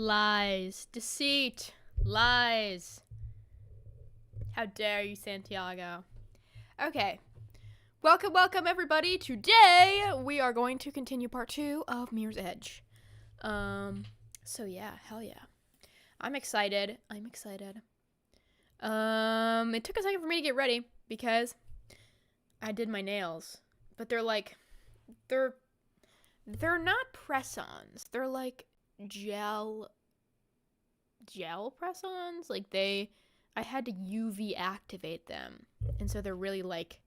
Lies. Deceit. Lies. How dare you, Santiago. Okay. Welcome, everybody. Today, we are going to continue part 2 of Mirror's Edge. So yeah, hell yeah. I'm excited. It took a second for me to get ready because I did my nails. But they're not press-ons. They're like gel press-ons. Like I had to UV activate them. And so they're really like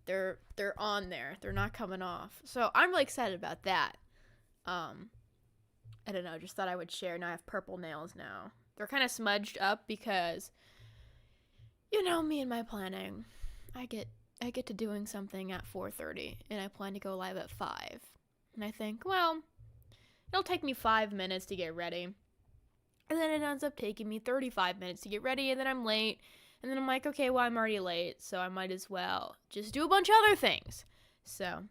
they're on there. They're not coming off. So I'm really excited about that. I don't know, just thought I would share. Now I have purple nails now. They're kind of smudged up because, you know, me and my planning. I get to doing something at 4:30 and I plan to go live at 5. And I think, well, it'll take me 5 minutes to get ready. And then it ends up taking me 35 minutes to get ready, and then I'm late. And then I'm like, okay, well, I'm already late, so I might as well just do a bunch of other things. So,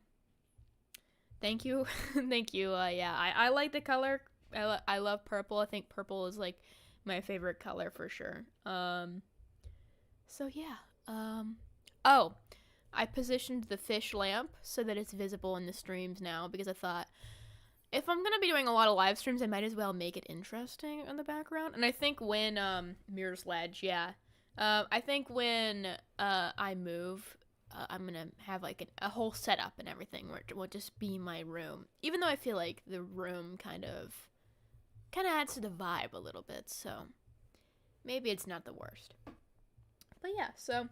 thank you. Thank you. Yeah, I like the color. I love purple. I think purple is, like, my favorite color for sure. So, yeah. Oh, I positioned the fish lamp so that it's visible in the streams now because I thought, if I'm going to be doing a lot of live streams, I might as well make it interesting in the background. And I think when, Mirror's Ledge, yeah. I think when I move, I'm going to have like a whole setup and everything where it will just be my room. Even though I feel like the room kind of adds to the vibe a little bit. So maybe it's not the worst. But yeah, so I'm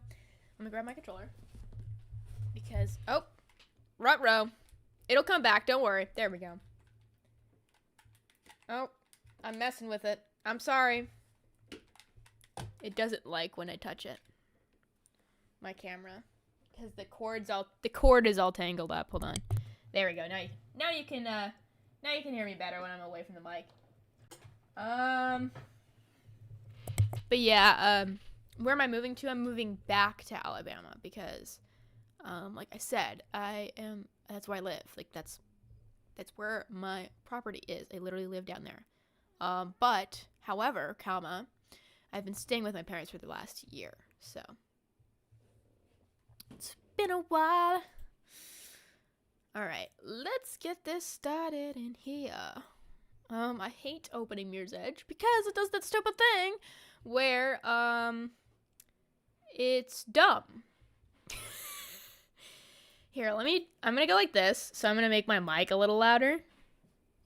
going to grab my controller. Because, oh, ruh-roh. It'll come back, don't worry. There we go. Oh, I'm messing with it. I'm sorry. It doesn't like when I touch it. My camera. Because the cord is all tangled up. Hold on. There we go. Now you can hear me better when I'm away from the mic. But yeah, where am I moving to? I'm moving back to Alabama because, like I said, that's where I live. Like that's where my property is. I literally live down there. But, however, I've been staying with my parents for the last year, so it's been a while. Alright, let's get this started in here. I hate opening Mirror's Edge because it does that stupid thing where, it's dumb. Here, I'm gonna go like this, so I'm gonna make my mic a little louder.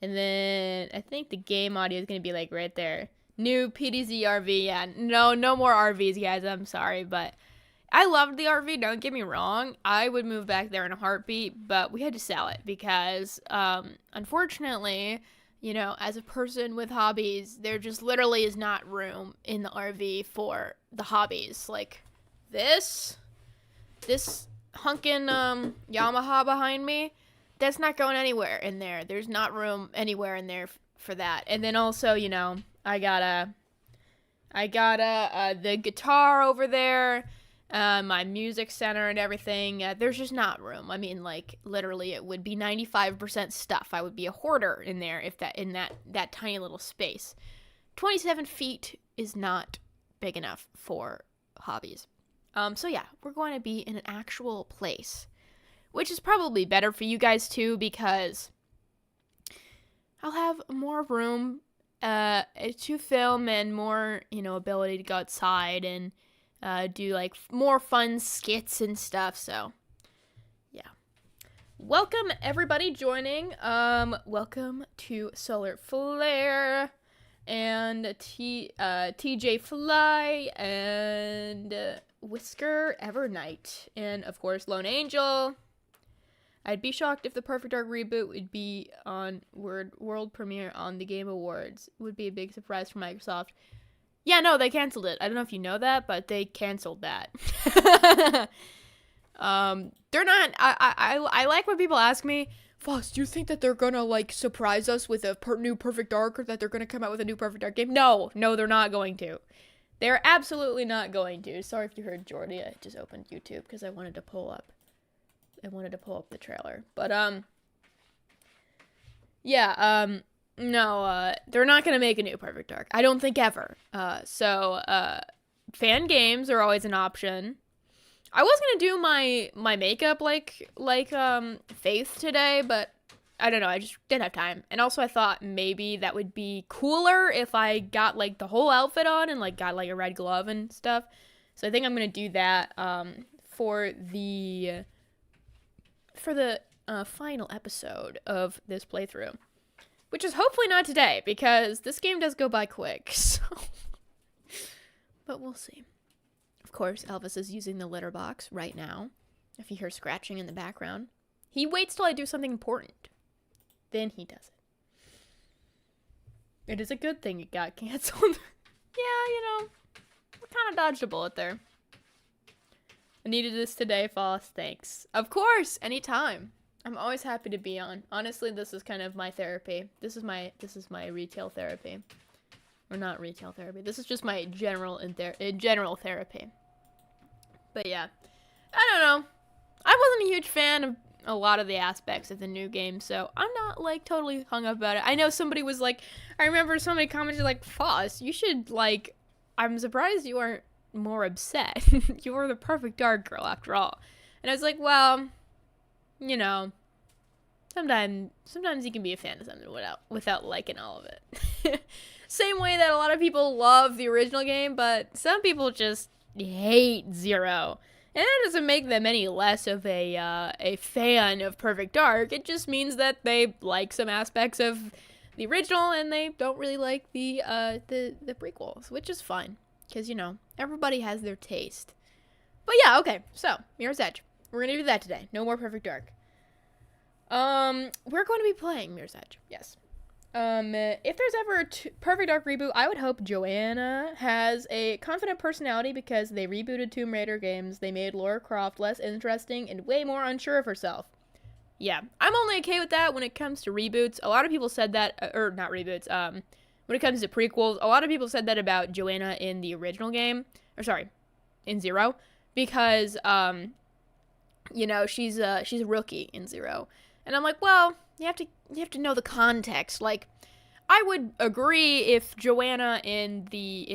And then, I think the game audio is gonna be, like, right there. New PDZ RV, yeah, no more RVs, guys, I'm sorry, but I loved the RV, don't get me wrong. I would move back there in a heartbeat, but we had to sell it because, unfortunately, you know, as a person with hobbies, there just literally is not room in the RV for the hobbies. Like, this hunkin' Yamaha behind me, that's not going anywhere in there. There's not room anywhere in there for that. And then also, you know, I got the guitar over there, my music center and everything. There's just not room. I mean, like, literally, it would be 95% stuff. I would be a hoarder in there if in that tiny little space. 27 feet is not big enough for hobbies. So yeah, we're going to be in an actual place, which is probably better for you guys too, because I'll have more room to film and more, you know, ability to go outside and do like more fun skits and stuff. So yeah, welcome everybody joining. Welcome to Solar Flare and TJ Fly and Whisker Evernight, and of course Lone Angel. I'd be shocked if the Perfect Dark reboot would be on world premiere on the Game Awards. It would be a big surprise for Microsoft. Yeah, no, they canceled it. I don't know if you know that, but they canceled that. They're not. I like when people ask me, Foss, do you think that they're gonna like surprise us with a new Perfect Dark, or that they're gonna come out with a new Perfect Dark game? No, they're not going to. They're absolutely not going to. Sorry if you heard Jordy. I just opened YouTube because I wanted to pull up the trailer. But, yeah, No, they're not gonna make a new Perfect Dark. I don't think ever. So fan games are always an option. I was gonna do my makeup like Faith today, but I don't know. I just didn't have time. And also, I thought maybe that would be cooler if I got like the whole outfit on and like got like a red glove and stuff. So I think I'm gonna do that for the final episode of this playthrough, which is hopefully not today because this game does go by quick. So, but we'll see. Of course, Elvis is using the litter box right now. If you hear scratching in the background, he waits till I do something important. Then he does it. It is a good thing it got canceled. Yeah, you know, we kind of dodged a bullet there. I needed this today, Foss. Thanks. Of course, anytime. I'm always happy to be on. Honestly, this is kind of my therapy. This is my retail therapy. Or not retail therapy. This is just my general therapy. But yeah, I don't know. I wasn't a huge fan of a lot of the aspects of the new game, so I'm not like totally hung up about it. I know somebody was like, I remember somebody commented like, Foss, you should like, I'm surprised you aren't more upset. You were the perfect dark girl after all. And I was like, well, you know, sometimes you can be a fan of something without liking all of it. Same way that a lot of people love the original game, but some people just hate Zero. And that doesn't make them any less of a fan of Perfect Dark. It just means that they like some aspects of the original and they don't really like the prequels, which is fine. Because, you know, everybody has their taste. But yeah, okay. So, Mirror's Edge. We're going to do that today. No more Perfect Dark. We're going to be playing Mirror's Edge. Yes. If there's ever a Perfect Dark reboot, I would hope Joanna has a confident personality because they rebooted Tomb Raider games. They made Lara Croft less interesting and way more unsure of herself. Yeah, I'm only okay with that when it comes to reboots. A lot of people said that, or not reboots, when it comes to prequels, a lot of people said that about Joanna in the original game, or sorry, in Zero, because, you know, she's a rookie in Zero. And I'm like, well, you have to know the context. Like, I would agree if Joanna in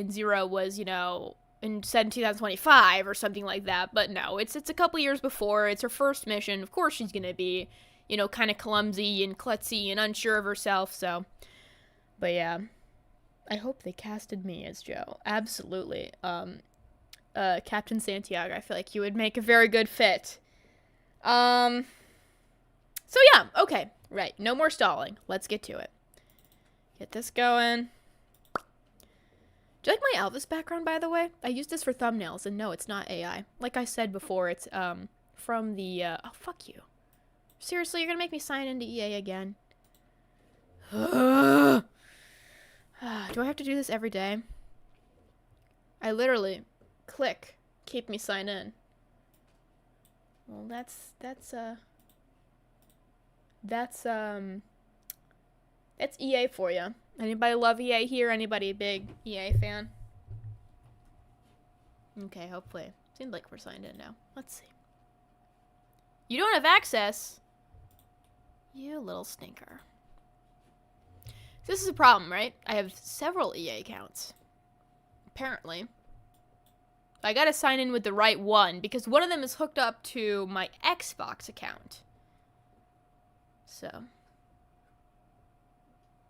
Zero was, you know, set in 2025 or something like that. But no, it's a couple years before. It's her first mission. Of course, she's gonna be, you know, kind of clumsy and klutzy and unsure of herself. So, but yeah, I hope they casted me as Joe. Absolutely. Captain Santiago. I feel like you would make a very good fit. So yeah, okay. Right, no more stalling. Let's get to it. Get this going. Do you like my Elvis background, by the way? I use this for thumbnails, and no, it's not AI. Like I said before, it's from the, oh, fuck you. Seriously, you're gonna make me sign into EA again? Do I have to do this every day? I literally click, keep me sign in. Well, that's EA for you. Anybody love EA here? Anybody a big EA fan? Okay, hopefully. Seems like we're signed in now. Let's see. You don't have access? You little stinker. This is a problem, right? I have several EA accounts. Apparently. I gotta sign in with the right one because one of them is hooked up to my Xbox account. So.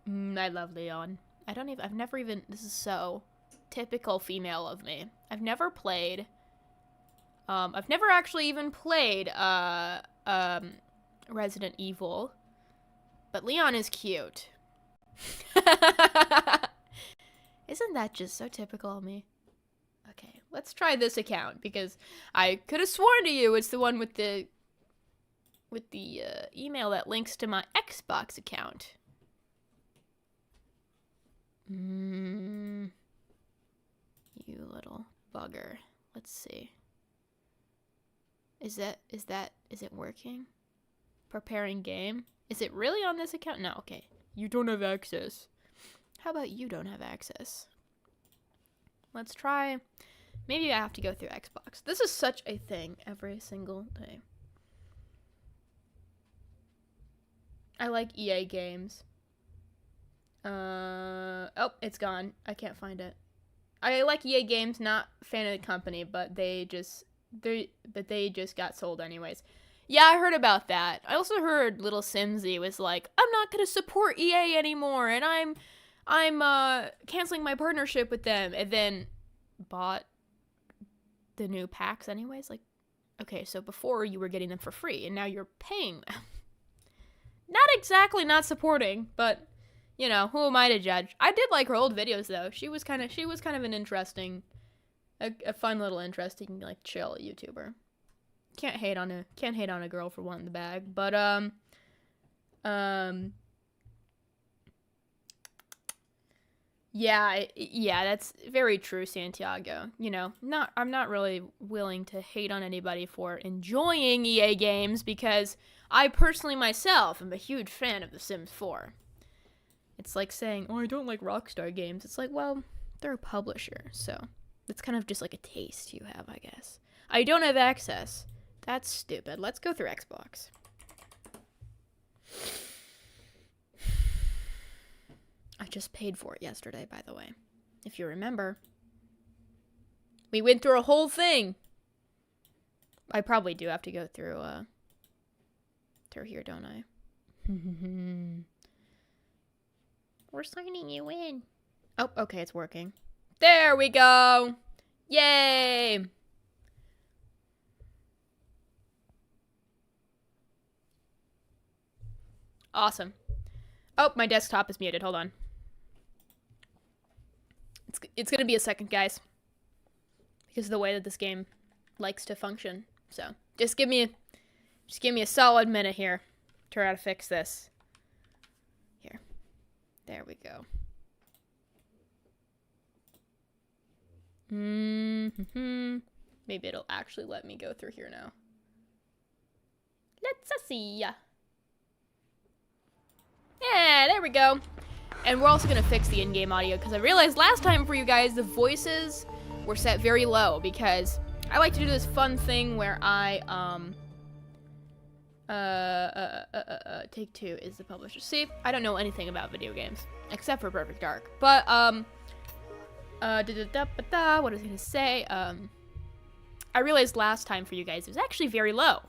I love Leon. I've never even, this is so typical female of me. I've never actually even played, Resident Evil. But Leon is cute. Isn't that just so typical of me? Okay, let's try this account because I could have sworn to you it's the one with the email that links to my Xbox account. You little bugger. Let's see. Is it working? Preparing game? Is it really on this account? No, okay. You don't have access. How about you don't have access? Let's try. Maybe I have to go through Xbox. This is such a thing every single day. I like EA games. Oh, it's gone. I can't find it. I like EA Games, not fan of the company, but they just got sold anyways. Yeah, I heard about that. I also heard Little Simsy was like, I'm not gonna support EA anymore, and I'm canceling my partnership with them, and then bought the new packs anyways. Like, okay, so before you were getting them for free, and now you're paying them. Not exactly not supporting, but you know, who am I to judge? I did like her old videos though. She was kind of an interesting, a fun little interesting like chill YouTuber. Can't hate on a girl for wanting the bag, but yeah, that's very true, Santiago. You know, I'm not really willing to hate on anybody for enjoying EA games because I personally myself am a huge fan of The Sims 4. It's like saying, oh, I don't like Rockstar games. It's like, well, they're a publisher, so it's kind of just like a taste you have, I guess. I don't have access. That's stupid. Let's go through Xbox. I just paid for it yesterday, by the way. If you remember. We went through a whole thing. I probably do have to go through here, don't I? We're signing you in. Oh, okay, it's working. There we go. Yay! Awesome. Oh, my desktop is muted. Hold on. It's gonna be a second, guys, because of the way that this game likes to function. So just give me a solid minute here to try to fix this. Here, there we go. Maybe it'll actually let me go through here now. Let's see. Yeah, there we go. And we're also going to fix the in-game audio because I realized last time for you guys the voices were set very low because I like to do this fun thing where I Take-Two is the publisher. See, I don't know anything about video games except for Perfect Dark. But what was I going to say? I realized last time for you guys it was actually very low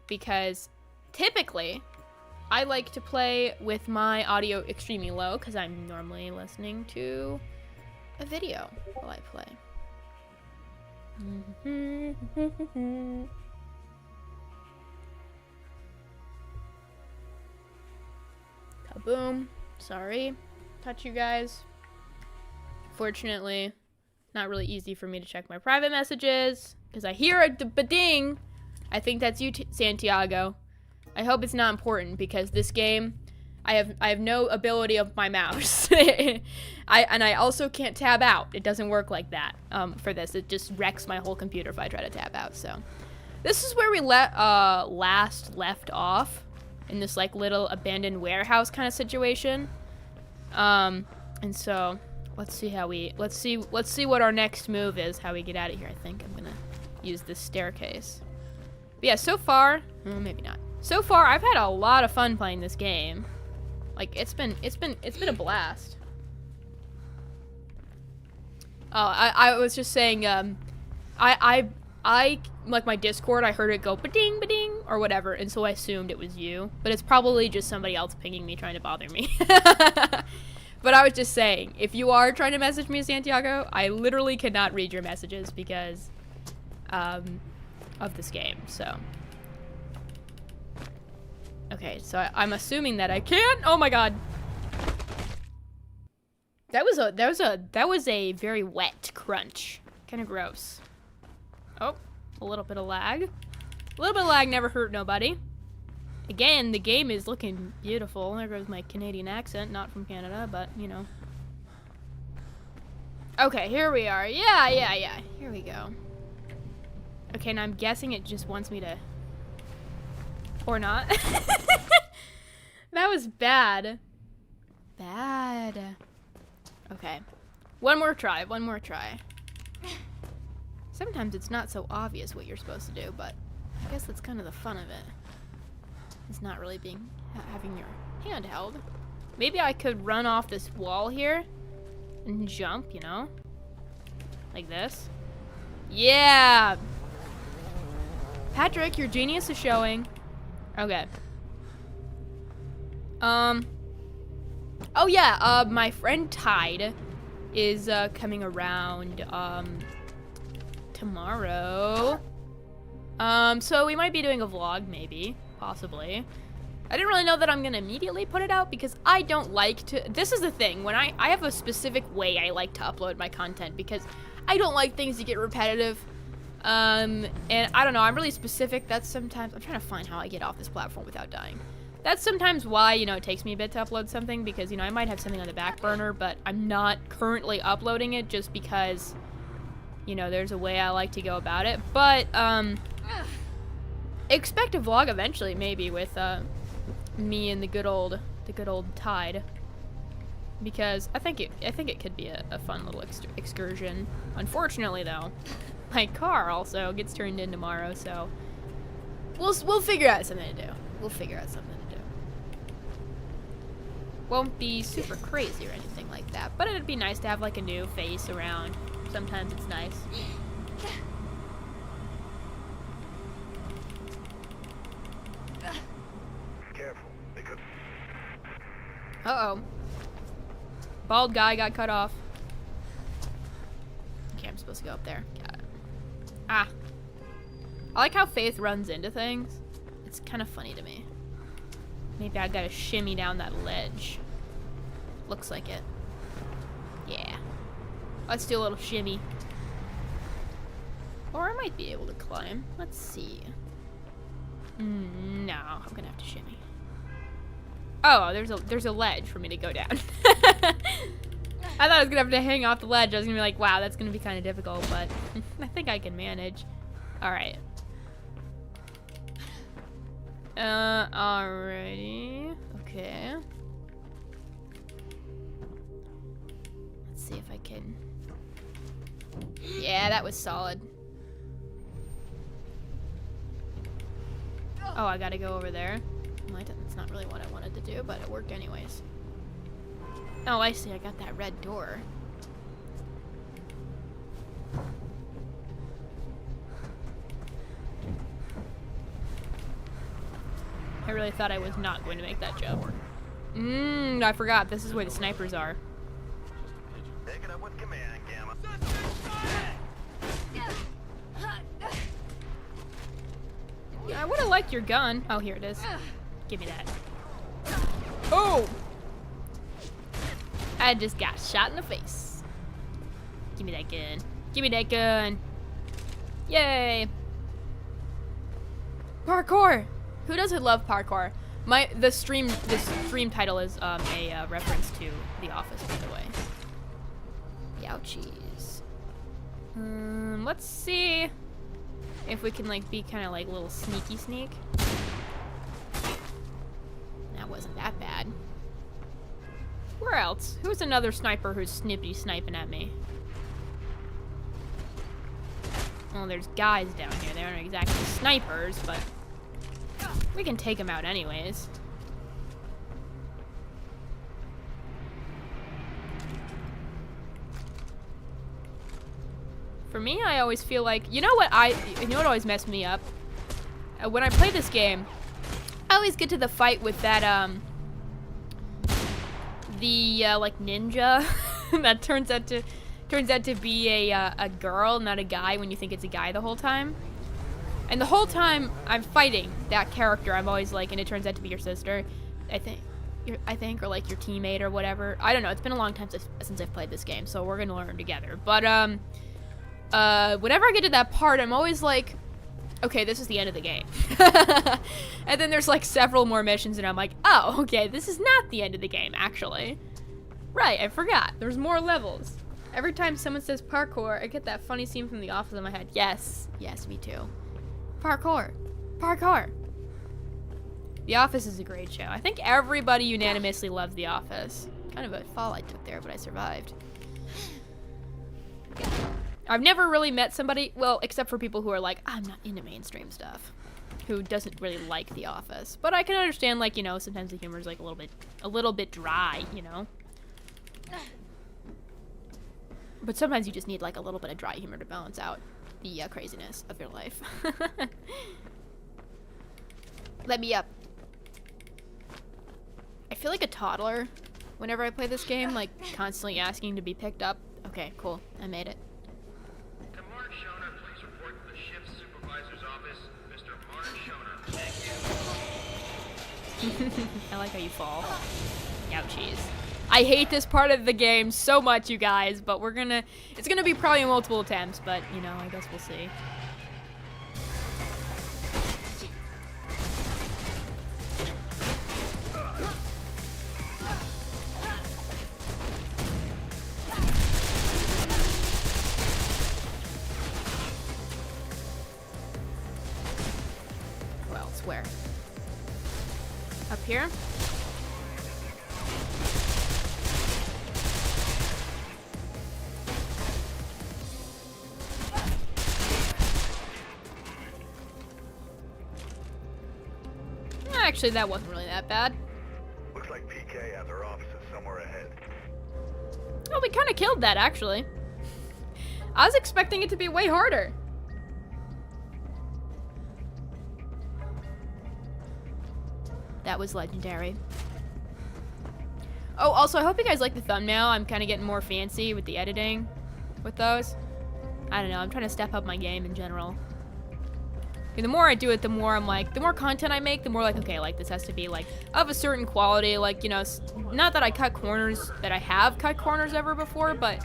because typically I like to play with my audio extremely low because I'm normally listening to a video while I play. Kaboom. Sorry. Touch you guys. Fortunately, not really easy for me to check my private messages because I hear a ba-ding. I think that's you, Santiago. I hope it's not important because this game, I have no ability of my mouse. I also can't tab out. It doesn't work like that for this. It just wrecks my whole computer if I try to tab out. So this is where we last left off in this like little abandoned warehouse kind of situation. And so let's see what our next move is. How we get out of here. I think I'm gonna use this staircase. But yeah, so far, maybe not. So far, I've had a lot of fun playing this game. Like it's been a blast. Oh, I was just saying, I like my Discord. I heard it go ba-ding, ba-ding, or whatever, and so I assumed it was you. But it's probably just somebody else pinging me, trying to bother me. But I was just saying, if you are trying to message me, Santiago, I literally cannot read your messages because of this game. So. Okay, so I'm assuming that I can't. Oh my god. That was a very wet crunch. Kind of gross. Oh, a little bit of lag. A little bit of lag never hurt nobody. Again, the game is looking beautiful. There goes my Canadian accent, not from Canada, but you know. Okay, here we are. Yeah. Here we go. Okay, and I'm guessing it just wants me to. Or not. That was bad. Bad. Okay. One more try. Sometimes it's not so obvious what you're supposed to do, but I guess that's kind of the fun of it. It's not really having your hand held. Maybe I could run off this wall here and jump, you know? Like this. Yeah! Patrick, your genius is showing. Okay. Oh yeah, my friend Tide is coming around tomorrow. So we might be doing a vlog, maybe, possibly. I didn't really know that I'm gonna immediately put it out because I don't like to. This is the thing, when I have a specific way I like to upload my content because I don't like things to get repetitive. And I don't know, I'm really specific. That's sometimes, I'm trying to find how I get off this platform without dying. That's sometimes why, you know, it takes me a bit to upload something because, you know, I might have something on the back burner, but I'm not currently uploading it just because, you know, there's a way I like to go about it. But, expect a vlog eventually, maybe, with, me and the good old Tide. Because I think it could be a fun little excursion. Unfortunately, though, my car also gets turned in tomorrow, so we'll figure out something to do. We'll figure out something to do. Won't be super crazy or anything like that, but it'd be nice to have like a new face around. Sometimes it's nice. Careful, because Uh-oh. Bald guy got cut off. Okay, I'm supposed to go up there. Got it. Ah. I like how Faith runs into things. It's kind of funny to me. Maybe I gotta shimmy down that ledge. Looks like it. Yeah. Let's do a little shimmy. Or I might be able to climb. Let's see. No, I'm gonna have to shimmy. Oh, there's a ledge for me to go down. I thought I was gonna have to hang off the ledge. I was gonna be like, wow, that's gonna be kind of difficult, but I think I can manage. All right. Alrighty. Okay. Let's see if I can. Yeah, that was solid. Oh, I gotta go over there. That's not really what I wanted to do, but it worked anyways. Oh, I see. I got that red door. I really thought I was not going to make that jump. I forgot. This is where the snipers are. take it up with command, Gamma. Yeah, I would have liked your gun. Oh, here it is. Give me that. Oh! I just got shot in the face. Give me that gun. Give me that gun. Yay! Parkour! Who doesn't love parkour? The stream title is a reference to The Office, by the way. Ouchies. Let's see if we can like be kind of like a little sneaky sneak. That wasn't that bad. Where else? Who's another sniper who's snippy sniping at me? Well, there's guys down here. They aren't exactly snipers, but we can take them out anyways. For me, I always feel like, you know what always messed me up? When I play this game, I always get to the fight with that, like ninja that turns out to be a girl, not a guy when you think it's a guy the whole time. And the whole time I'm fighting that character, I'm always like, and it turns out to be your sister, I think, or like your teammate or whatever. I don't know. It's been a long time since I've played this game, so we're gonna learn together. But whenever I get to that part, I'm always like, okay, this is the end of the game. And then there's like several more missions, and I'm like, oh, okay, this is not the end of the game, actually. Right, I forgot. There's more levels. Every time someone says parkour, I get that funny scene from The Office in my head. Yes, me too. Parkour. Parkour. The Office is a great show. I think everybody unanimously loves The Office. Kind of a fall I took there, but I survived. I've never really met somebody, well, except for people who are like, I'm not into mainstream stuff. who doesn't really like The Office. But I can understand, like, you know, sometimes the humor is like a little bit dry, you know. But sometimes you just need like a little bit of dry humor to balance out the craziness of your life. Let me up. I feel like a toddler whenever I play this game, like constantly asking to be picked up. Okay, cool. I made it. To Mark Schoner, please report to the shift supervisor's office. Mr. Mark Schoner. Thank you. I like how you fall. Ouchies. I hate this part of the game so much, you guys, but it's gonna be probably multiple attempts, but, you know, I guess we'll see. Who else? Where? Up here? Actually, that wasn't really that bad. Looks like PK has her offices somewhere ahead. Oh, we kind of killed that, actually. I was expecting it to be way harder. That was legendary. Oh, also, I hope you guys like the thumbnail. I'm kind of getting more fancy with the editing with those. I don't know. I'm trying to step up my game in general. And the more I do it, the more I'm like, the more content I make, the more like, okay, like this has to be like of a certain quality. Like, you know, not that I cut corners, that I have cut corners ever before, but,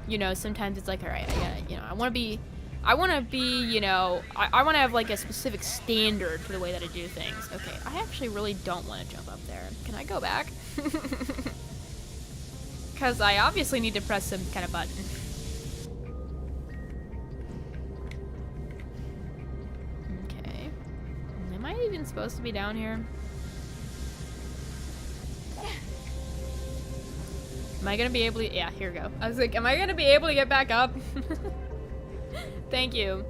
you know, sometimes it's like, all right, I gotta, you know, I want to be, you know, I want to have like a specific standard for the way that I do things. Okay, I actually really don't want to jump up there. Can I go back? Because I obviously need to press some kind of button. Am I even supposed to be down here? Am I gonna be able to? Yeah, here we go. I was like, am I gonna be able to get back up? Thank you.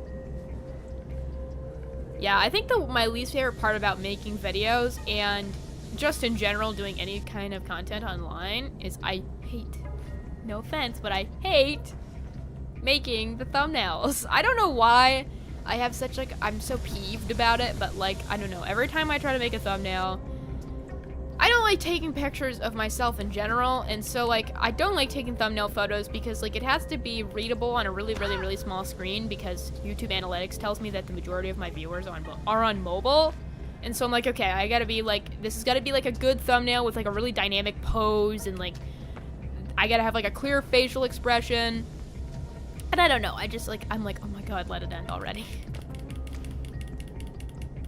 Yeah, I think my least favorite part about making videos and just in general doing any kind of content online is I hate, no offense, but I hate making the thumbnails. I don't know why. I have such like, I'm so peeved about it, but like, I don't know, every time I try to make a thumbnail, I don't like taking pictures of myself in general, and so like, I don't like taking thumbnail photos because like, it has to be readable on a really, really, really small screen because YouTube analytics tells me that the majority of my viewers are on mobile, and so I'm like, okay, I gotta be like, this has gotta be like a good thumbnail with like a really dynamic pose, and like, I gotta have like a clear facial expression. And I don't know, I just like, I'm like, oh my god, let it end already.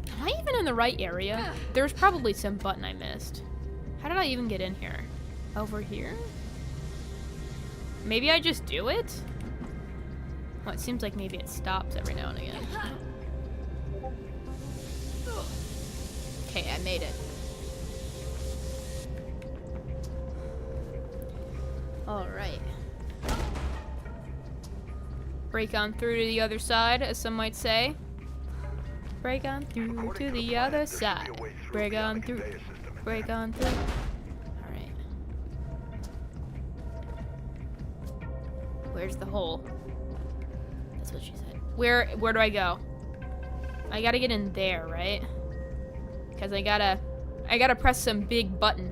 Am I even in the right area? There's probably some button I missed. How did I even get in here? Over here? Maybe I just do it? Well, it seems like maybe it stops every now and again. Okay, I made it. Alright. Break on through to the other side, as some might say. Break on through to the other side. Break on through. Break on through. Alright. Where's the hole? That's what she said. Where do I go? I gotta get in there, right? Because I gotta press some big button.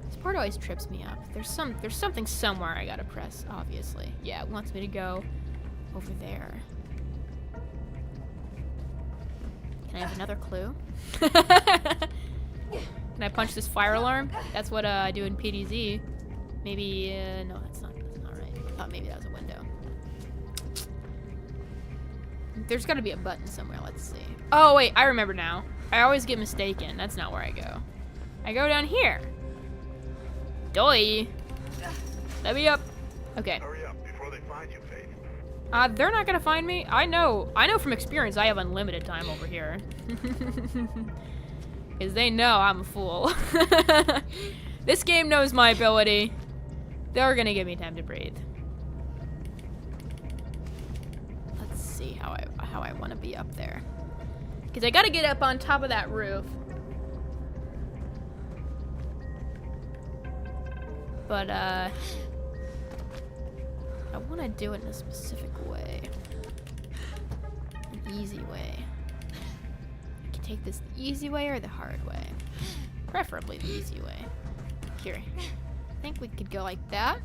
This part always trips me up. There's something somewhere I gotta press, obviously. Yeah, it wants me to go over there. Can I have another clue? Can I punch this fire alarm? That's what I do in PDZ. Maybe, no, that's not right. I thought maybe that was a window. There's gotta be a button somewhere, let's see. Oh wait, I remember now. I always get mistaken. That's not where I go. I go down here. Doy. Let me up. Okay. Hurry up before they find you, Faith. They're not gonna find me. I know from experience I have unlimited time over here. Because they know I'm a fool. This game knows my ability. They're gonna give me time to breathe. Let's see how I want to be up there. Because I gotta get up on top of that roof. But, I want to do it in a specific way. An easy way. I can take this the easy way or the hard way. Preferably the easy way. Here. I think we could go like that.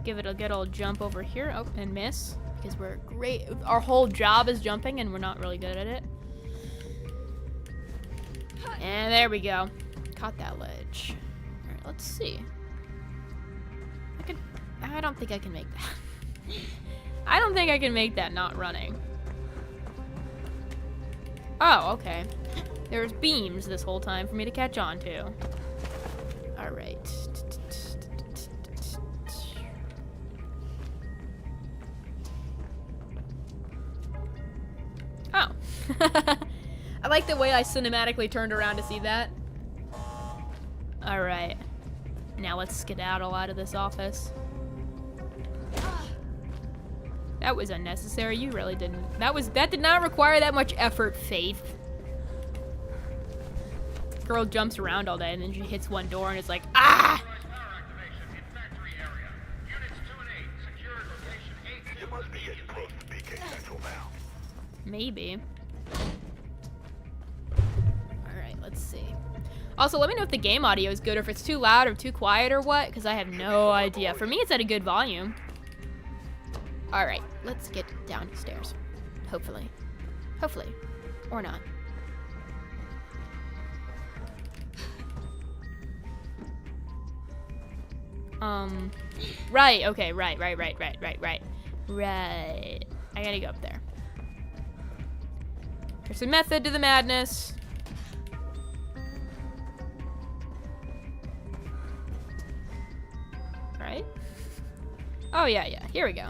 Give it a good old jump over here. Oh, and miss. Because we're great. Our whole job is jumping and we're not really good at it. And there we go. Caught that ledge. Alright, let's see. I don't think I can make that. I don't think I can make that not running. Oh, okay. There's beams this whole time for me to catch on to. Alright. Oh. I like the way I cinematically turned around to see that. Alright. Now let's skedaddle out of this office. That was unnecessary. You really didn't. That did not require that much effort, Faith. Girl jumps around all day and then she hits one door and it's like, ah! You must be getting close to PK Central now. Maybe. Alright, let's see. Also, let me know if the game audio is good or if it's too loud or too quiet or what, because I have no idea. For me, it's at a good volume. Alright, let's get downstairs. Hopefully. Hopefully. Or not. Right, okay, right. Right. I gotta go up there. There's a method to the madness. Right? Oh, yeah. Here we go.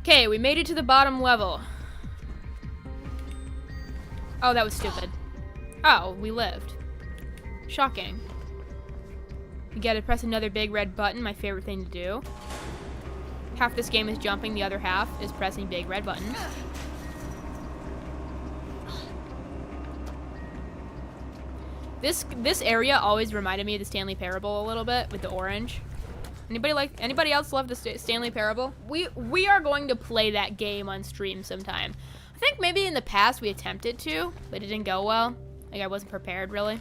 Okay, we made it to the bottom level. Oh, that was stupid. Oh, we lived. Shocking. You gotta press another big red button, my favorite thing to do. Half this game is jumping, the other half is pressing big red buttons. This area always reminded me of the Stanley Parable a little bit with the orange. Anybody else love the Stanley Parable? We are going to play that game on stream sometime. I think maybe in the past we attempted to, but it didn't go well. Like I wasn't prepared really.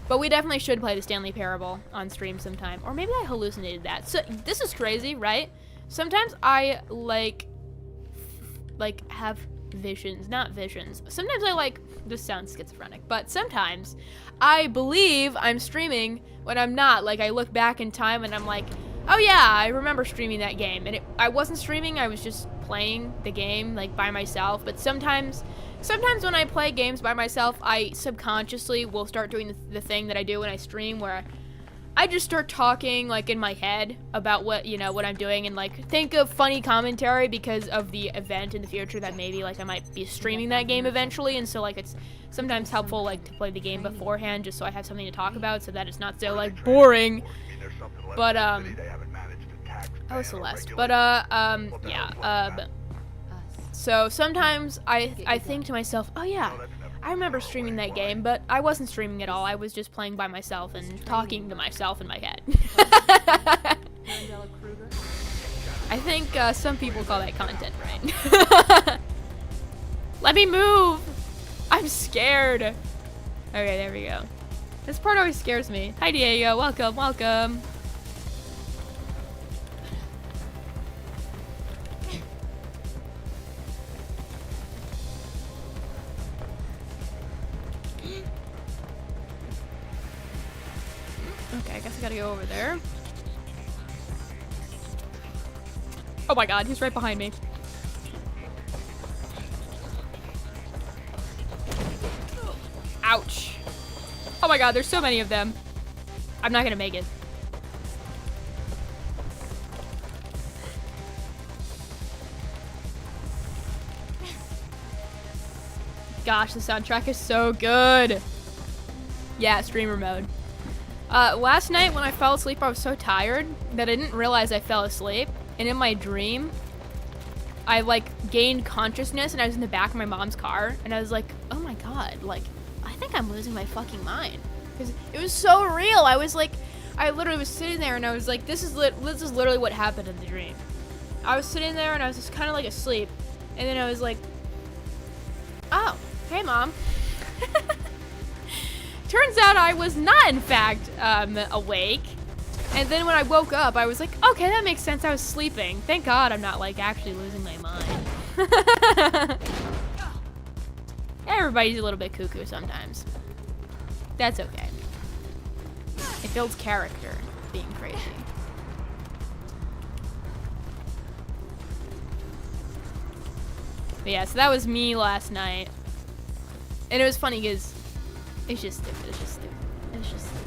But we definitely should play the Stanley Parable on stream sometime. Or maybe I hallucinated that. So this is crazy, right? Sometimes I like have visions, not visions. Sometimes this sounds schizophrenic, but sometimes I believe I'm streaming when I'm not. Like I look back in time and I'm like, oh yeah, I remember streaming that game. And I wasn't streaming, I was just playing the game like by myself. But sometimes when I play games by myself, I subconsciously will start doing the thing that I do when I stream where I just start talking like in my head about what I'm doing and like think of funny commentary because of the event in the future that maybe like I might be streaming that game eventually, and so like it's sometimes helpful like to play the game beforehand just so I have something to talk about so that it's not so like boring. But oh, Celeste. But yeah. So sometimes I think to myself, oh yeah, I remember streaming that game, but I wasn't streaming at all. I was just playing by myself and talking to myself in my head. I think some people call that content, right? Let me move! I'm scared. Okay, there we go. This part always scares me. Hi, Diego. Welcome. Okay, I guess I gotta go over there. Oh my god, he's right behind me. Ouch. Oh my god, there's so many of them. I'm not gonna make it. Gosh, the soundtrack is so good. Yeah, streamer mode. Last night when I fell asleep, I was so tired that I didn't realize I fell asleep. And in my dream, I like gained consciousness and I was in the back of my mom's car and I was like, oh my god, like, I think I'm losing my fucking mind. Because it was so real. I was like, I literally was sitting there and I was like, this is literally what happened in the dream. I was sitting there and I was just kind of like asleep. And then I was like, oh, hey mom. Turns out I was not in fact awake. And then when I woke up, I was like, okay, that makes sense. I was sleeping. Thank God I'm not like actually losing my mind. Everybody's a little bit cuckoo sometimes. That's okay. It builds character, being crazy. But yeah, so that was me last night. And it was funny because it's just stupid. It's just stupid. It's just stupid.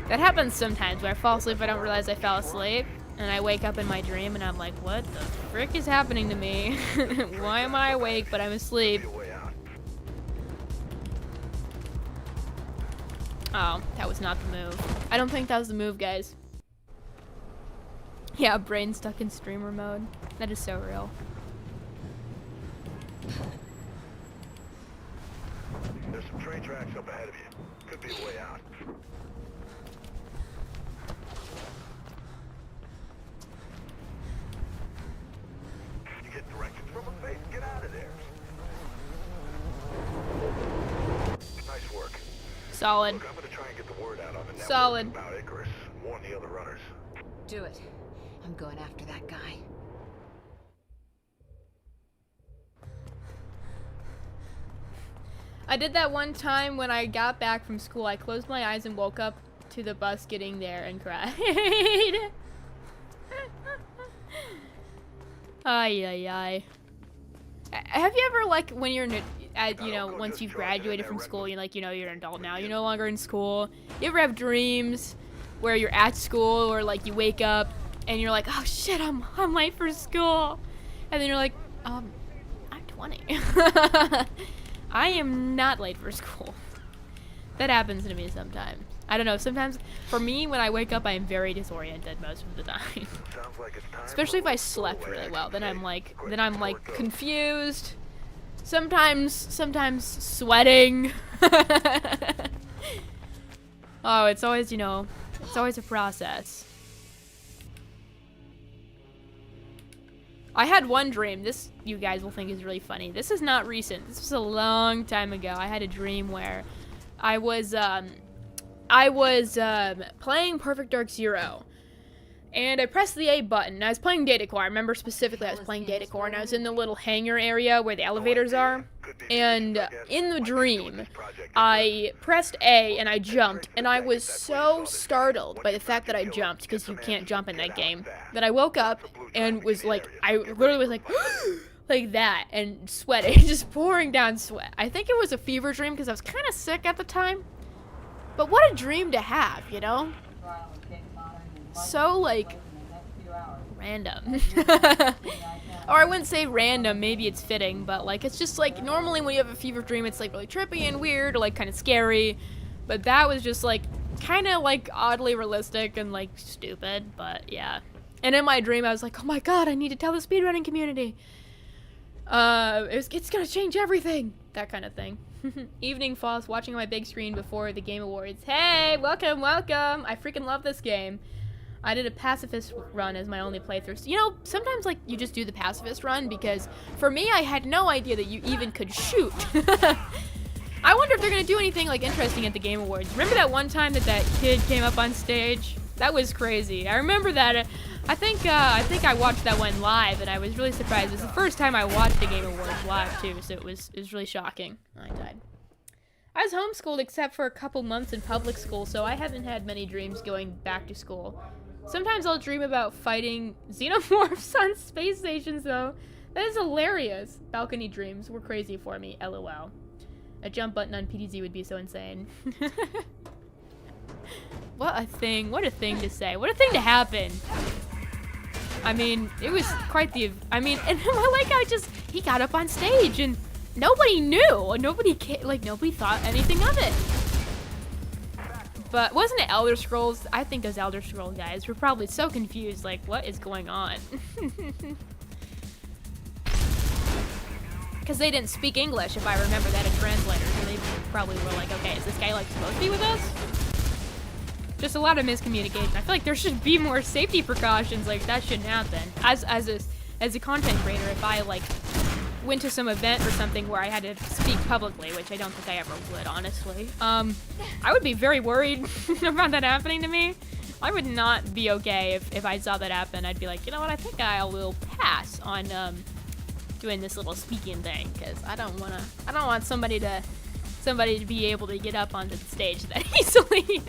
That happens sometimes where I fall asleep, I don't realize I fell asleep. And I wake up in my dream and I'm like, what the frick is happening to me? Why am I awake but I'm asleep? Oh, that was not the move. I don't think that was the move, guys. Yeah, brain stuck in streamer mode. That is so real. There's some train tracks up ahead of you. Could be a way out. You get directions from a face. Get out of there. Nice work. Solid. Look, I'm gonna try and get the word out on the network Solid. about Icarus. Warn the other runners. Do it. I'm going after that guy. I did that one time when I got back from school. I closed my eyes and woke up to the bus getting there and cried. Ay, ay, ay. Have you ever, like, when you're, you know, once you've graduated from school, you're like, you know, you're an adult now, you're no longer in school. You ever have dreams where you're at school or, like, you wake up and you're like, oh, shit, I'm late for school. And then you're like, I'm 20. I am not late for school. That happens to me sometimes. I don't know, sometimes, for me, when I wake up, I am very disoriented most of the time. Sounds like it's time Especially if for I a slept throwaway really well, then I'm like, activity. confused. Sometimes sweating. Oh, it's always, you know, it's always a process. I had one dream. This, you guys will think is really funny. This is not recent. This was a long time ago. I had a dream where I was playing Perfect Dark Zero. And I pressed the A button. I was playing Data Core. I remember specifically I was playing Data Core, and I was in the little hangar area where the elevators are. And in the dream, I pressed A and I jumped, and I was so startled by the fact that I jumped, because you can't jump in that game, that I woke up and was like, I literally was like, like that, and sweating, just pouring down sweat. I think it was a fever dream because I was kind of sick at the time. But what a dream to have, you know? So, like, random. Or I wouldn't say random, maybe it's fitting, but, like, it's just, like, normally when you have a fever dream, it's, like, really trippy and weird, or, like, kind of scary. But that was just, like, kind of, like, oddly realistic and, like, stupid, but, yeah. And in my dream, I was like, oh my god, I need to tell the speedrunning community. It's gonna change everything. That kind of thing. Evening falls, watching on my big screen before the Game Awards. Hey, welcome, welcome. I freaking love this game. I did a pacifist run as my only playthrough. So, you know, sometimes, like, you just do the pacifist run because, for me, I had no idea that you even could shoot. I wonder if they're gonna do anything, like, interesting at the Game Awards. Remember that one time that kid came up on stage? That was crazy. I remember that. I think I watched that one live, and I was really surprised. It was the first time I watched the Game Awards live, too, so it was really shocking. I died. I was homeschooled except for a couple months in public school, so I haven't had many dreams going back to school. Sometimes I'll dream about fighting xenomorphs on space stations, though. That is hilarious. Balcony dreams were crazy for me, LOL. A jump button on PTZ would be so insane. What a thing to say. What a thing to happen. I mean, it was quite the, I mean, and I like how he got up on stage and nobody knew. Nobody nobody thought anything of it. But wasn't it Elder Scrolls? I think those Elder Scrolls guys were probably so confused, like, what is going on? Because they didn't speak English, if I remember that in translators. So they probably were like, okay, is this guy, like, supposed to be with us? Just a lot of miscommunication. I feel like there should be more safety precautions. Like, that shouldn't happen. As a content creator, if I, like, went to some event or something where I had to speak publicly, which I don't think I ever would, honestly, I would be very worried about that happening to me. I would not be okay if I saw that happen. I'd be like, you know what, I think I will pass on, doing this little speaking thing, because I don't want somebody to be able to get up onto the stage that easily.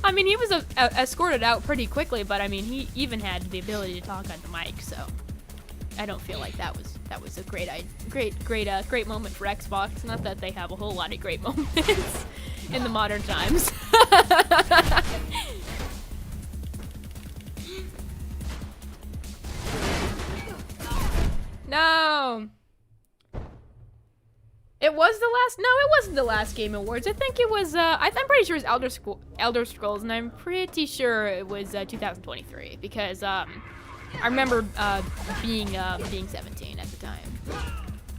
I mean, he was escorted out pretty quickly, but I mean, he even had the ability to talk on the mic, so I don't feel like that was a great moment for Xbox. Not that they have a whole lot of great moments in the modern times. No. It was the last. No, it wasn't the last Game Awards. I think it was. I'm pretty sure it was Elder Scrolls, and I'm pretty sure it was 2023 because I remember being 17 at the time,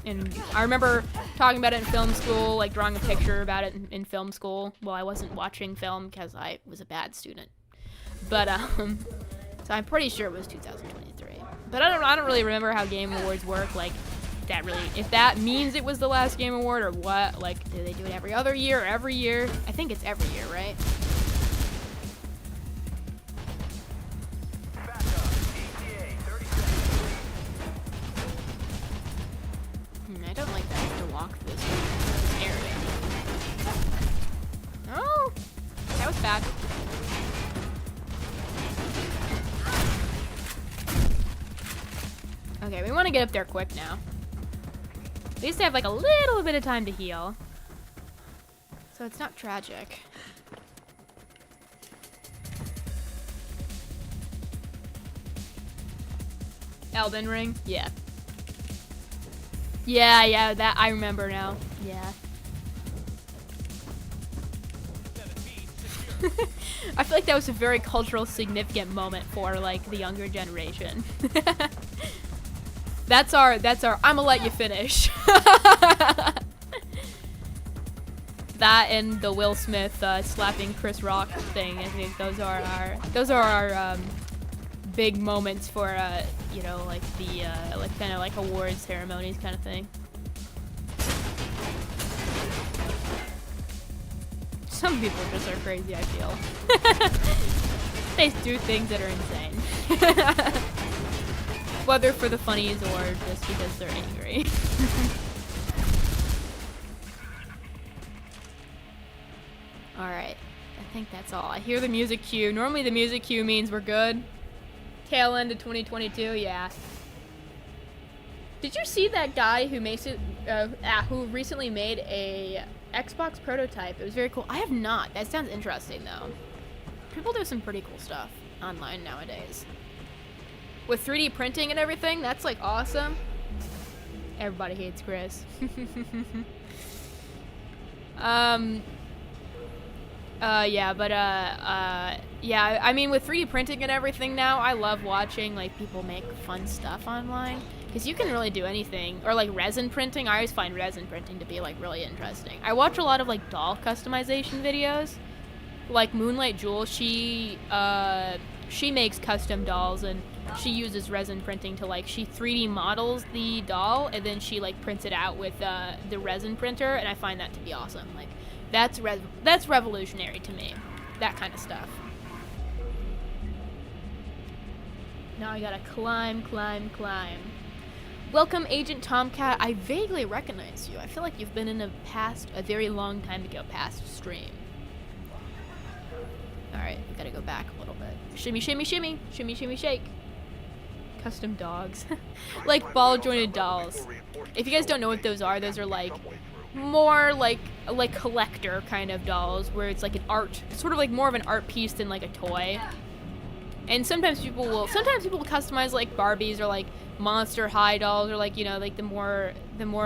and I remember talking about it in film school, like drawing a picture about it in film school. Well, I wasn't watching film because I was a bad student, but so I'm pretty sure it was 2023. But I don't really remember how Game Awards work. Like, if that means it was the last Game Award or what. Like, do they do it every other year or every year? I think it's every year, right? I don't like that I have to walk through this area. Oh, that was bad. Okay, we want to get up there quick now. At least I have like a little bit of time to heal. So it's not tragic. Elden Ring? Yeah. Yeah, that I remember now. Yeah. I feel like that was a very cultural significant moment for like the younger generation. That's our I'ma let you finish. That and the Will Smith slapping Chris Rock thing. I think those are our big moments for you know, like the like kind of like awards ceremonies kind of thing. Some people just are crazy, I feel. They do things that are insane. Whether for the funnies or just because they're angry. Alright, I think that's all. I hear the music cue. Normally the music cue means we're good. Tail end of 2022, yeah. Did you see that guy who makes it, who recently made a Xbox prototype? It was very cool. I have not. That sounds interesting though. People do some pretty cool stuff online nowadays. With 3D printing and everything, that's like awesome. Everybody hates Chris. Yeah, I mean, with 3D printing and everything now, I love watching like people make fun stuff online. Because you can really do anything. Or like resin printing, I always find resin printing to be like really interesting. I watch a lot of like doll customization videos. Like Moonlight Jewel, she makes custom dolls and she uses resin printing to like, she 3D models the doll and then she like prints it out with the resin printer, and I find that to be awesome. Like that's revolutionary to me, that kind of stuff. Now I gotta climb. Welcome, Agent Tomcat. I vaguely recognize you. I feel like you've been in a very long time ago past stream. Alright, we gotta go back a little bit. Shimmy, shimmy, shimmy. Shimmy, shimmy, shake. Custom dogs. Like ball-jointed dolls. If you guys don't know what those are like more like collector kind of dolls where it's like an art, sort of like more of an art piece than like a toy. And sometimes people will customize like Barbies or like Monster High dolls, or like, you know, like the more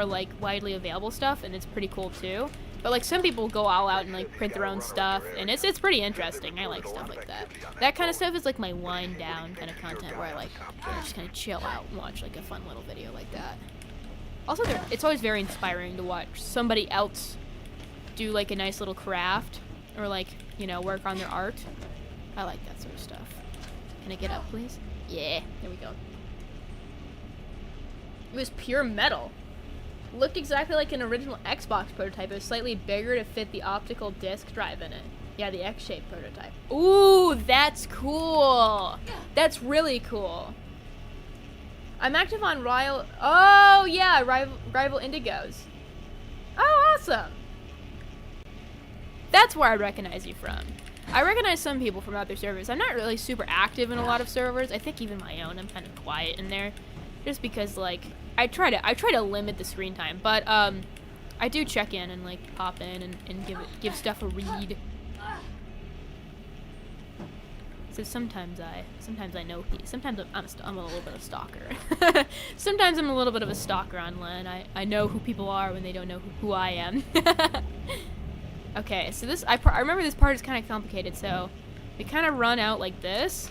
like widely available stuff, and it's pretty cool too. But like some people go all out and like print their own stuff, and it's pretty interesting. I like stuff like that. That kind of stuff is like my wind down kind of content where I like just kind of chill out and watch like a fun little video like that. Also, it's always very inspiring to watch somebody else do like a nice little craft or like, you know, work on their art. I like that sort of stuff. Can I get up, please? Yeah, there we go. It was pure metal. Looked exactly like an original Xbox prototype. It was slightly bigger to fit the optical disc drive in it. Yeah, the X-shaped prototype. Ooh, that's cool. That's really cool. I'm active on Rival. Oh yeah, Rival Indigos. Oh, awesome. That's where I recognize you from. I recognize some people from other servers. I'm not really super active in a lot of servers. I think even my own, I'm kind of quiet in there, just because like I try to limit the screen time. But I do check in and like pop in and give stuff a read. So sometimes I know sometimes I'm a little bit of a stalker. Sometimes I'm a little bit of a stalker online. I know who people are when they don't know who I am. Okay, so this I remember this part is kind of complicated. So we kind of run out like this,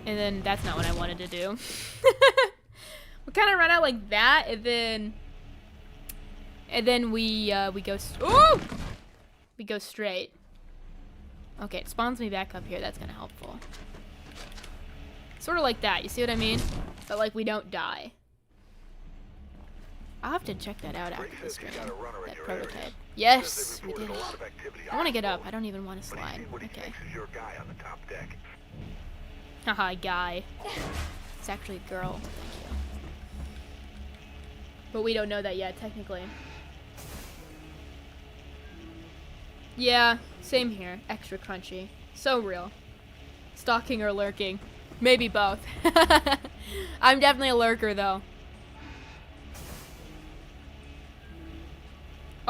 and then that's not what I wanted to do. We kind of run out like that, and then we go. Ooh! We go straight. Okay, it spawns me back up here. That's kind of helpful. Sort of like that. You see what I mean? But like we don't die. I'll have to check that out after the stream. That prototype. Yes, we did it. I want to get up. I don't even want to slide. Okay. Haha, guy. It's actually a girl. Thank you. But we don't know that yet, technically. Yeah, same here. Extra crunchy. So real. Stalking or lurking. Maybe both. I'm definitely a lurker, though.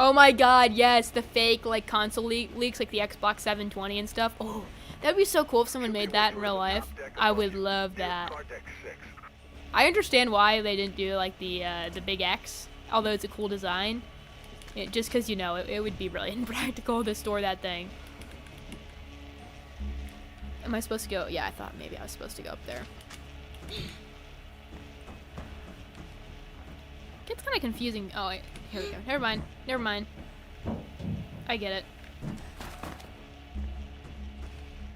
Oh my god, yes, the fake like console leaks, like the Xbox 720 and stuff. Oh, that'd be so cool if someone made that in real life. I would love that. I understand why they didn't do like the big X, although it's a cool design. Just because, you know, it would be really impractical to store that thing. Am I supposed to go? Yeah, I thought maybe I was supposed to go up there. Gets kind of confusing. Oh, wait. Here we go. Never mind. Never mind. I get it.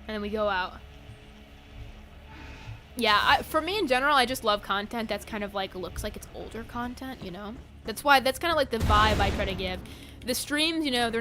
And then we go out. Yeah, for me in general, I just love content that's kind of like looks like it's older content, you know? That's kind of like the vibe I try to give. The streams, you know, they're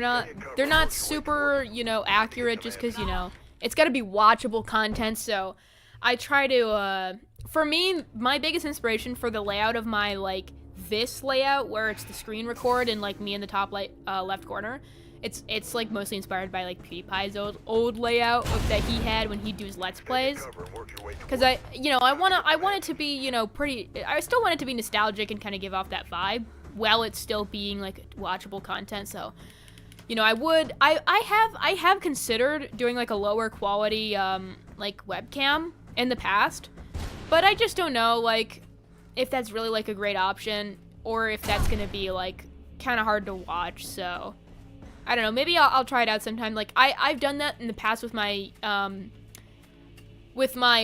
not super, you know, accurate just because, you know, it's got to be watchable content. So I try to, for me, my biggest inspiration for the layout of my, like, this layout where it's the screen record and, like, me in the top left corner, it's like mostly inspired by like PewDiePie's old layout that he had when he'd do his Let's Plays. Cause I want it to be, you know, I still want it to be nostalgic and kind of give off that vibe while it's still being like watchable content. So, you know, I have considered doing like a lower quality like webcam in the past, but I just don't know like if that's really like a great option or if that's gonna be like kind of hard to watch. So I don't know. Maybe I'll try it out sometime. Like I've done that in the past with my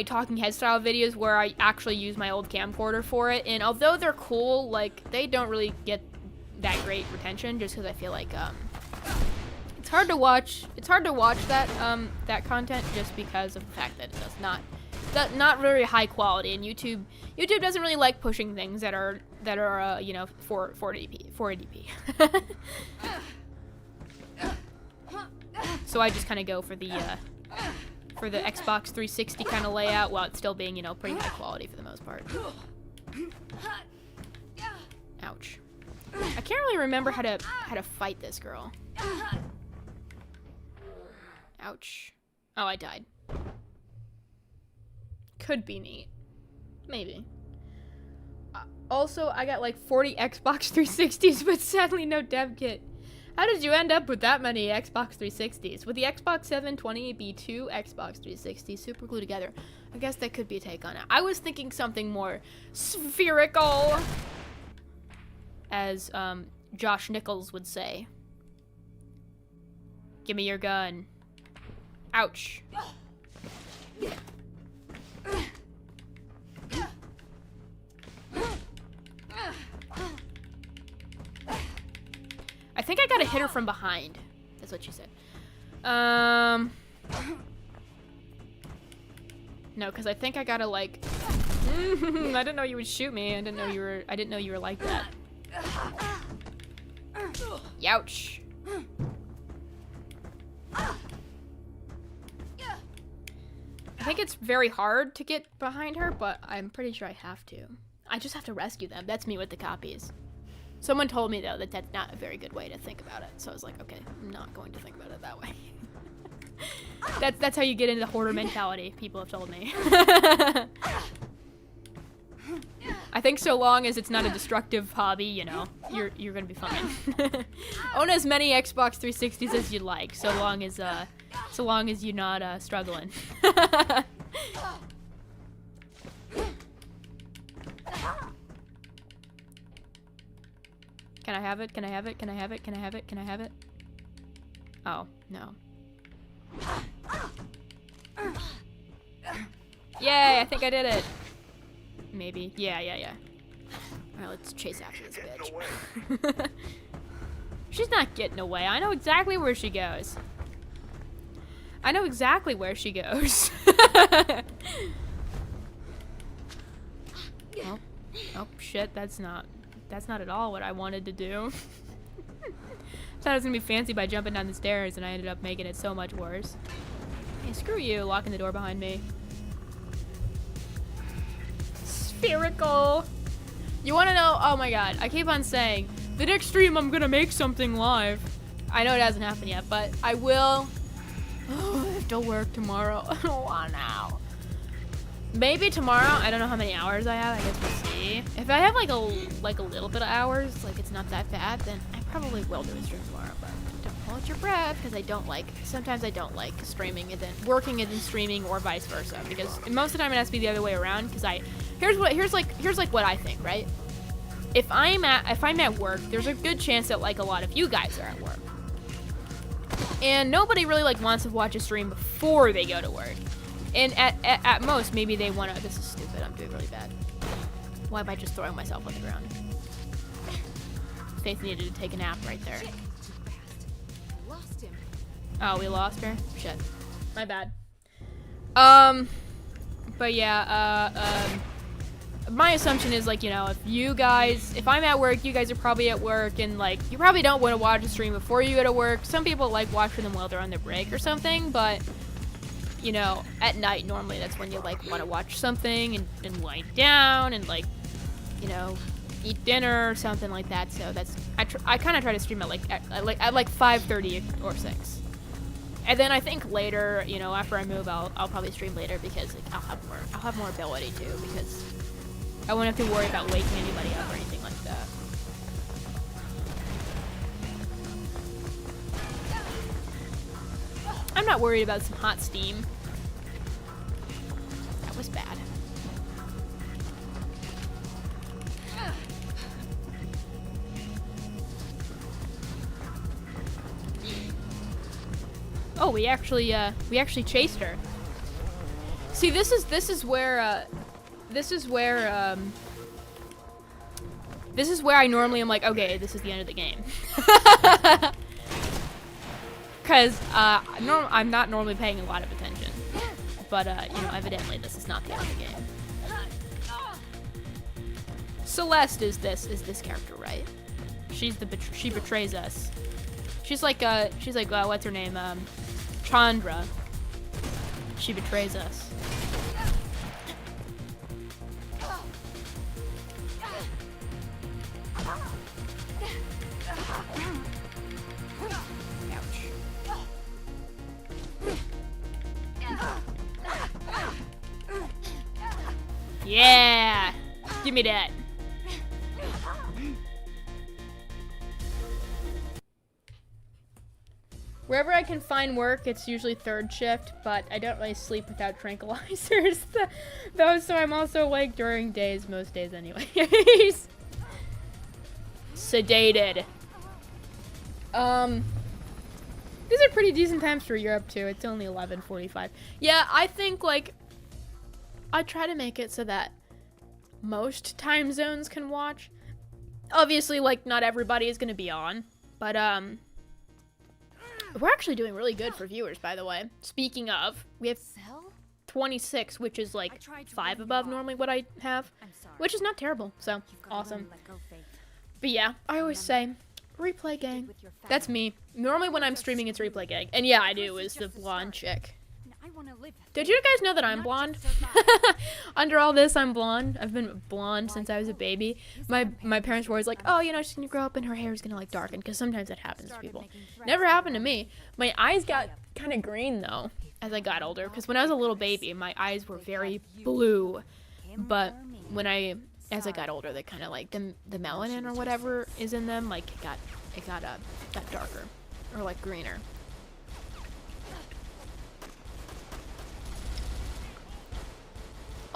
talking head style videos where I actually use my old camcorder for it. And although they're cool, like they don't really get that great retention just because I feel like it's hard to watch. It's hard to watch that content just because of the fact that it does not very high quality. And YouTube doesn't really like pushing things that are you know 480p. So I just kind of go for the Xbox 360 kind of layout while it's still being, you know, pretty high quality for the most part. Ouch. I can't really remember how to fight this girl. Ouch. Oh, I died. Could be neat. Maybe. Also, I got like 40 Xbox 360s, but sadly no dev kit. How did you end up with that many Xbox 360s? Would the Xbox 720 be 2 Xbox 360s super glued together? I guess that could be a take on it. I was thinking something more spherical, as Josh Nichols would say. Give me your gun. Ouch. I think I gotta hit her from behind. That's what she said. No, because I think I gotta like. I didn't know you would shoot me. I didn't know you were like that. Youch. I think it's very hard to get behind her, but I'm pretty sure I have to. I just have to rescue them. That's me with the copies. Someone told me, though, that that's not a very good way to think about it. So I was like, okay, I'm not going to think about it that way. That's how you get into the hoarder mentality, people have told me. I think so long as it's not a destructive hobby, you know, you're gonna be fine. Own as many Xbox 360s as you'd like, so long as you're not struggling. Can I have it? Can I have it? Can I have it? Can I have it? Can I have it? Oh, no. Yay, I think I did it. Maybe. Yeah. Alright, let's chase after this bitch. She's not getting away. I know exactly where she goes. Oh, shit, that's not at all what I wanted to do. Thought I was gonna be fancy by jumping down the stairs, and I ended up making it so much worse. Hey, screw you, locking the door behind me. Spherical. You wanna know? Oh my god, I keep on saying, the next stream I'm gonna make something live. I know it hasn't happened yet, but I will. Oh, I have to work tomorrow. I don't want now. Maybe tomorrow. I don't know how many hours I have. I guess we'll see. If I have like a little bit of hours, like it's not that bad, then I probably will do a stream tomorrow. But don't hold your breath, because sometimes I don't like streaming and then working and then streaming, or vice versa. Because most of the time it has to be the other way around. Because here's like what I think, right? If I'm at work, there's a good chance that like a lot of you guys are at work, and nobody really like wants to watch a stream before they go to work. And at most, maybe they want to. This is stupid. I'm doing really bad. Why am I just throwing myself on the ground? Faith needed to take a nap right there. Lost him. Oh, we lost her? Shit. My bad. But yeah, my assumption is, like, you know, if I'm at work, you guys are probably at work, and, like, you probably don't want to watch a stream before you go to work. Some people like watching them while they're on their break or something, but, you know, at night, normally that's when you, like, want to watch something and wind down and, like, you know, eat dinner or something like that. So I kind of try to stream at, like 5:30 or 6. And then I think later, you know, after I move, I'll probably stream later, because, like, I'll have more ability to, because I won't have to worry about waking anybody up or anything like that. I'm not worried about some hot steam. That was bad. Oh, we actually chased her. See, this is where I normally am like, okay, this is the end of the game. Because I'm not normally paying a lot of attention, but you know, evidently this is not the end of the game. Celeste is this character, right? She betrays us. She's like what's her name? Chandra. She betrays us. Yeah! Give me that. Wherever I can find work, it's usually third shift, but I don't really sleep without tranquilizers, though, so I'm also awake during days, most days anyways. Sedated. These are pretty decent times for Europe, too. It's only 11:45. Yeah, I think, like, I try to make it so that most time zones can watch. Obviously, like, not everybody is going to be on, but, we're actually doing really good for viewers, by the way. Speaking of, we have Cell? 26, which is, like, I tried to 5 warn you above all. normally what I have, I'm sorry. which is not terrible, so You've got to awesome. learn to let go, Faith. But yeah, I always say, replay gang. With your That's family. me. Normally when I'm streaming, it's replay gang. And yeah, I do, is the blonde chick. I want to live. Did you guys know that I'm Not blonde? just survive. Under all this, I'm blonde. I've been blonde since I was a baby. My parents were always like, oh, you know, she's gonna grow up and her hair is gonna like darken, because sometimes that happens to Started people. making threats Never to happened to them. me. My eyes got kind of green though as I got older, because when I was a little baby, my eyes were very blue. But when as I got older, they kind of like the melanin or whatever is in them, like it got darker or like greener.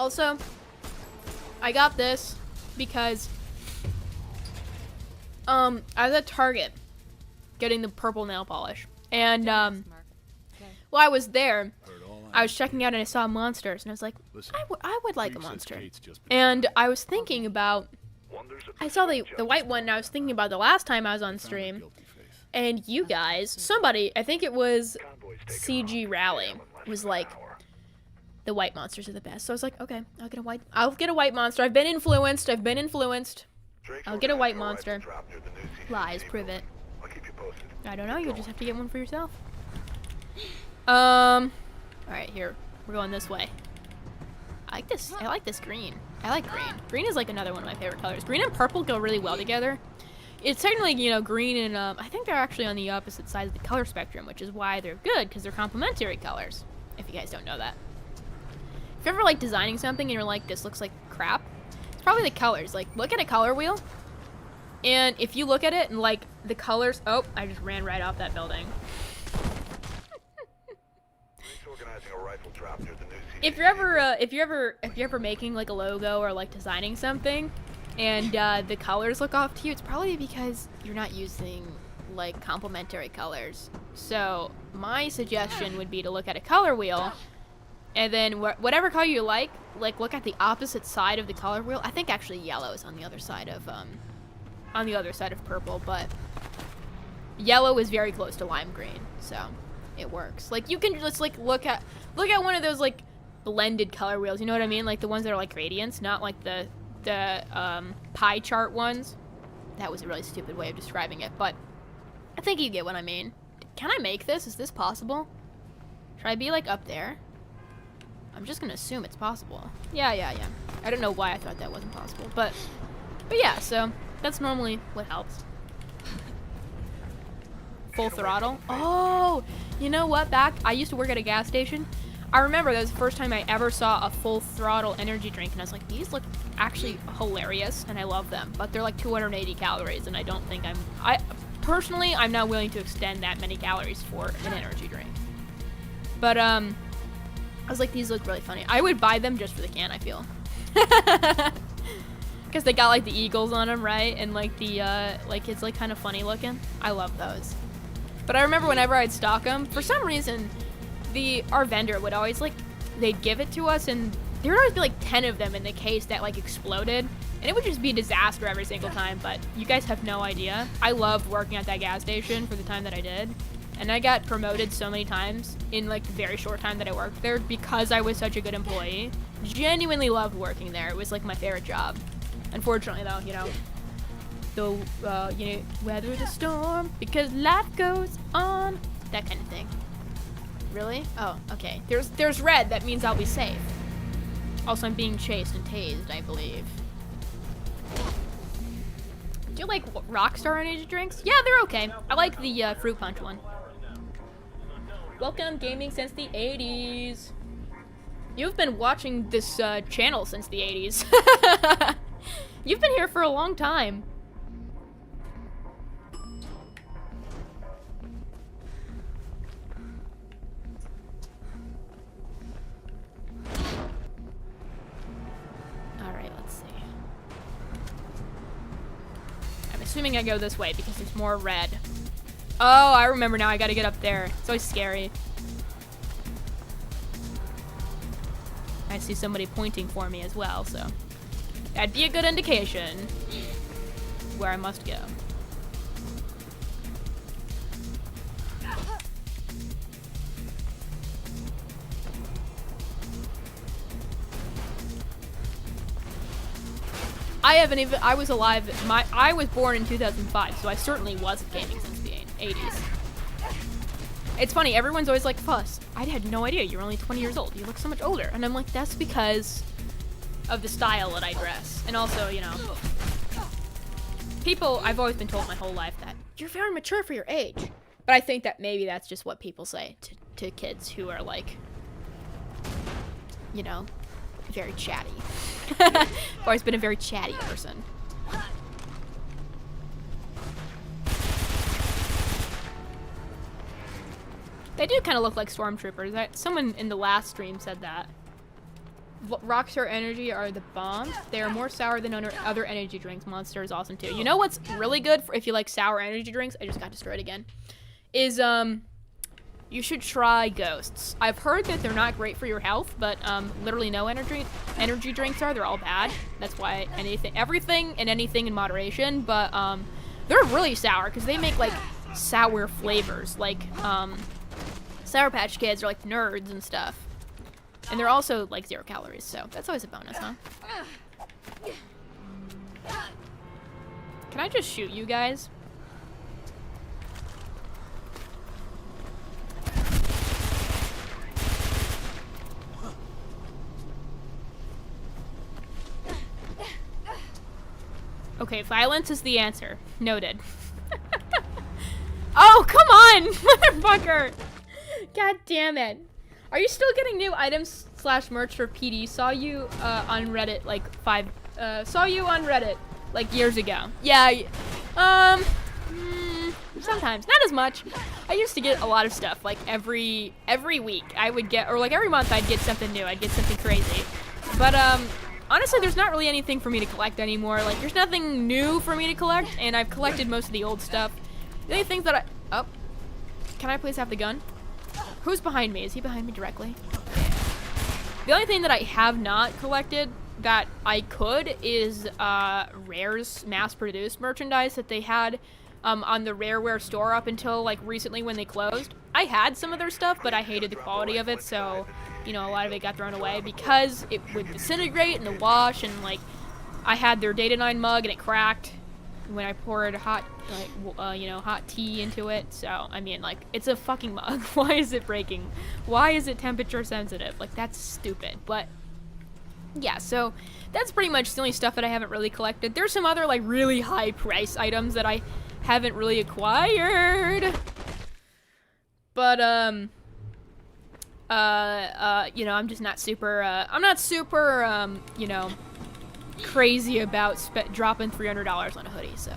Also, I got this because I was at Target getting the purple nail polish, and while I was there, I was checking out and I saw monsters, and I was like, I would like a monster. And I was thinking about, I saw the white one, and I was thinking about the last time I was on stream, and you guys, somebody, I think it was CG Rally, was like, the white monsters are the best. So I was like, okay, I'll get a white monster. I've been influenced. I'll get a white monster. Lies, prove it. I'll keep you posted. I don't know, you'll just have to get one for yourself. Alright, here. We're going this way. I like this green. I like green. Green is like another one of my favorite colors. Green and purple go really well together. It's technically, you know, green and, I think they're actually on the opposite side of the color spectrum, which is why they're good, because they're complementary colors, if you guys don't know that. If you're ever, like, designing something and you're like, this looks like crap, it's probably the colors. Like, look at a color wheel, and if you look at it and, like, the colors... Oh, I just ran right off that building. Organizing a rifle drop near the new If you're ever making, like, a logo or, like, designing something, and, the colors look off to you, it's probably because you're not using, like, complementary colors. So, my suggestion would be to look at a color wheel, and then whatever color you like, look at the opposite side of the color wheel. I think actually yellow is on the other side of purple, but yellow is very close to lime green, so it works. Like, you can just like look at one of those like blended color wheels. You know what I mean? Like the ones that are like gradients, not like the pie chart ones. That was a really stupid way of describing it, but I think you get what I mean. Can I make this? Is this possible? Should I be like up there? I'm just gonna assume it's possible. Yeah. I don't know why I thought that wasn't possible, but yeah, so that's normally what helps. Full throttle. Oh, you know what? I used to work at a gas station. I remember that was the first time I ever saw a full throttle energy drink, and I was like, these look actually hilarious, and I love them, but they're like 280 calories, and I don't think personally, I'm not willing to extend that many calories for an energy drink. But, I was like, these look really funny. I would buy them just for the can, I feel. Because they got, like, the eagles on them, right? And, like, the, like, it's, like, kind of funny looking. I love those. But I remember whenever I'd stock them, for some reason, our vendor would always, like, they'd give it to us, and there would always be, like, 10 of them in the case that, like, exploded. And it would just be a disaster every single time, but you guys have no idea. I loved working at that gas station for the time that I did. And I got promoted so many times in, like, the very short time that I worked there because I was such a good employee. Genuinely loved working there. It was, like, my favorite job. Unfortunately, though, you know, weather the storm because life goes on. That kind of thing. Really? Oh, okay. There's red. That means I'll be safe. Also, I'm being chased and tased, I believe. Do you like Rockstar energy drinks? Yeah, they're okay. I like the fruit punch one. Welcome gaming since the 80s. You've been watching this channel since the 80s. You've been here for a long time. assuming I go this way because there's more red. Oh, I remember now. I gotta get up there. It's always scary. I see somebody pointing for me as well, so that'd be a good indication where I must go. I was alive, I was born in 2005, so I certainly wasn't gaming since the 80s. It's funny, everyone's always like, Fuss, I had no idea, you're only 20 years old, you look so much older. And I'm like, that's because of the style that I dress. And also, you know, people, I've always been told my whole life that you're very mature for your age. But I think that maybe that's just what people say to kids who are like, you know, very chatty. I've always been a very chatty person. They do kind of look like stormtroopers. Someone in the last stream said that. Rockstar Energy are the bomb. They are more sour than other energy drinks. Monster is awesome too. You know what's really good for if you like sour energy drinks? I just got destroyed again. Is you should try Ghosts. I've heard that they're not great for your health, but literally no energy drinks are. They're all bad. That's why everything and anything in moderation. But they're really sour because they make like sour flavors, like Sour Patch Kids are like nerds and stuff, and they're also like 0 calories. So that's always a bonus, huh? Can I just shoot you guys? Okay, violence is the answer. Noted. Oh, come on, motherfucker! God damn it. Are you still getting new items / merch for PD? Saw you on Reddit like years ago. Yeah, sometimes, not as much. I used to get a lot of stuff, like every week I would get, or like every month I'd get something new, I'd get something crazy. But honestly, there's not really anything for me to collect anymore. Like, there's nothing new for me to collect, and I've collected most of the old stuff. The only things that oh, can I please have the gun? Who's behind me? Is he behind me directly? The only thing that I have not collected that I could is Rare's mass-produced merchandise that they had on the Rareware store up until like recently when they closed. I had some of their stuff, but I hated the quality of it, so you know, a lot of it got thrown away because it would disintegrate in the wash, and like I had their Data 9 mug and it cracked when I poured hot, like, you know, hot tea into it. So, I mean, like, it's a fucking mug. Why is it breaking? Why is it temperature sensitive? Like, that's stupid. But, yeah, so that's pretty much the only stuff that I haven't really collected. There's some other, like, really high price items that I haven't really acquired. But, you know, I'm just not super, you know, crazy about dropping $300 on a hoodie, so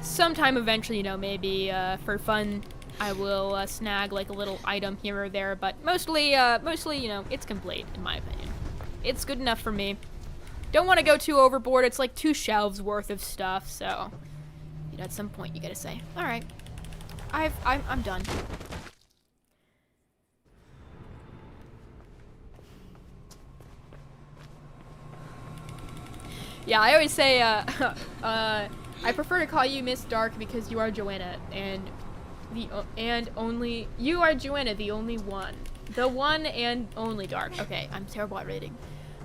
sometime eventually, you know, maybe for fun I will snag like a little item here or there, but mostly, you know, it's complete in my opinion. It's good enough for me. Don't want to go too overboard. It's like 2 shelves worth of stuff, so you know, at some point you gotta say, all right, I'm done. Yeah, I always say, I prefer to call you Miss Dark because you are Joanna, and you are Joanna, the only one. The one and only Dark. Okay, I'm terrible at reading.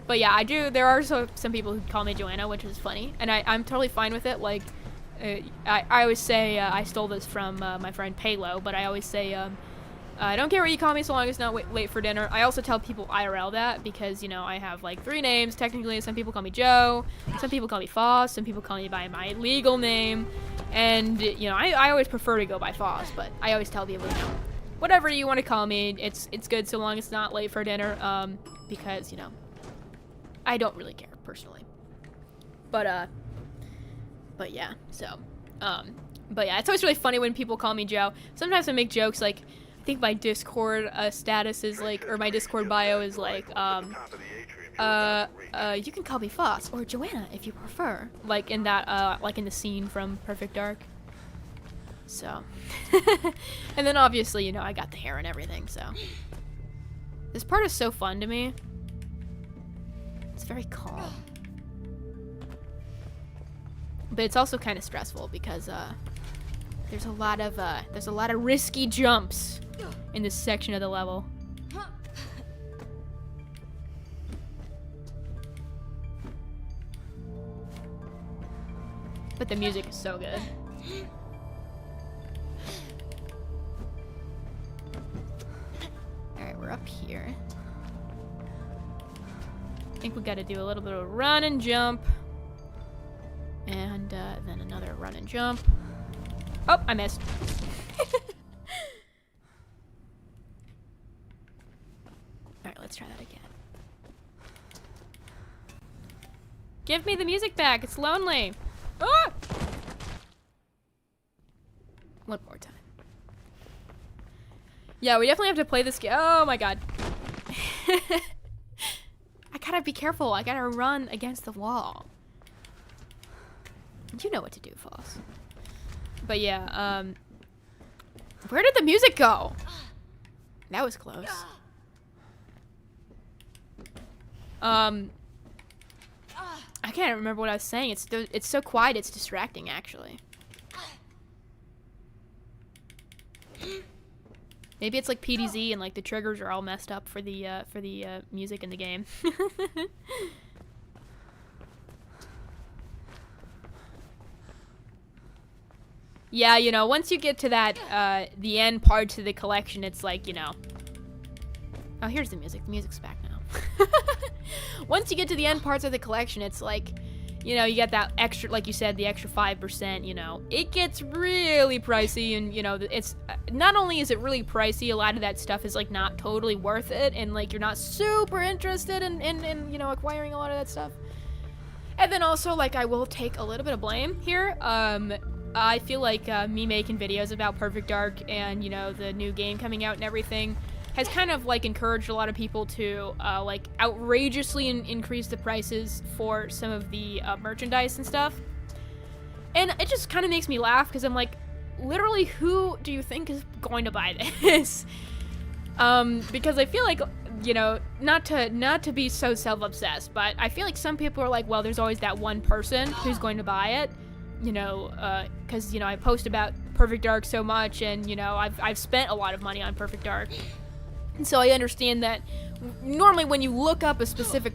But yeah, there are some people who call me Joanna, which is funny, and I'm totally fine with it. Like, I always say, I stole this from my friend Palo, but I always say, I don't care what you call me so long as it's not late for dinner. I also tell people IRL that because, you know, I have like 3 names technically. Some people call me Joe, some people call me Foss, some people call me by my legal name. And, you know, I always prefer to go by Foss, but I always tell people, you know, whatever you want to call me, it's good so long as it's not late for dinner, because, you know, I don't really care personally. But yeah, so, but yeah, it's always really funny when people call me Joe. Sometimes I make jokes like, I think my Discord status is like, or my Discord bio is like, Secure you can call me Foss or Joanna if you prefer. Like in that, like in the scene from Perfect Dark. So, and then obviously, you know, I got the hair and everything, so. This part is so fun to me. It's very calm. But it's also kind of stressful because, there's a lot of risky jumps in this section of the level. But the music is so good. Alright, we're up here. I think we gotta do a little bit of run and jump. And then another run and jump. Oh, I missed. Alright, let's try that again. Give me the music back, it's lonely. Ah! One more time. Yeah, we definitely have to play this game. Oh my god. I gotta be careful. I gotta run against the wall. You know what to do, Foss. But yeah, where did the music go? That was close. I can't remember what I was saying. It's so quiet, it's distracting, actually. Maybe it's like PDZ and like the triggers are all messed up for the music in the game. Yeah, you know, once you get to that the end parts of the collection, it's like, you know. Oh, here's the music. The music's back now. Once you get to the end parts of the collection, it's like, you know, you get that extra, like you said, the extra 5%, you know. It gets really pricey, and, you know, it's, not only is it really pricey, a lot of that stuff is, like, not totally worth it, and, like, you're not super interested in you know, acquiring a lot of that stuff. And then also, like, I will take a little bit of blame here. I feel like me making videos about Perfect Dark and, you know, the new game coming out and everything has kind of, like, encouraged a lot of people to, like, outrageously increase the prices for some of the merchandise and stuff. And it just kind of makes me laugh, because I'm like, literally, who do you think is going to buy this? Because I feel like, you know, not to be so self-obsessed, but I feel like some people are like, well, there's always that one person who's going to buy it, you know, because, you know, I post about Perfect Dark so much, and, you know, I've spent a lot of money on Perfect Dark. And so I understand that normally when you look up a specific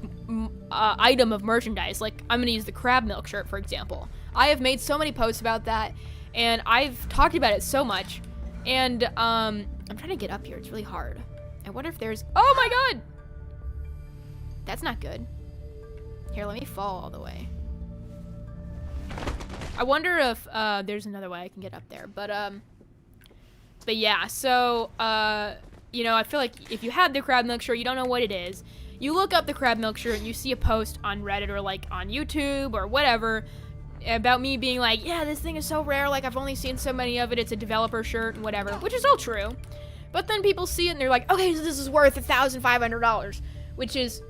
item of merchandise, like I'm going to use the crab milk shirt, for example. I have made so many posts about that, and I've talked about it so much. And I'm trying to get up here. It's really hard. I wonder if there's... Oh my god! That's not good. Here, let me fall all the way. I wonder if there's another way I can get up there. But yeah, so... you know, I feel like if you had the crab milk shirt, you don't know what it is. You look up the crab milk shirt and you see a post on Reddit or like on YouTube or whatever about me being like, yeah, this thing is so rare, like I've only seen so many of it, it's a developer shirt and whatever, which is all true. But then people see it and they're like, okay, so this is worth $1,500, which is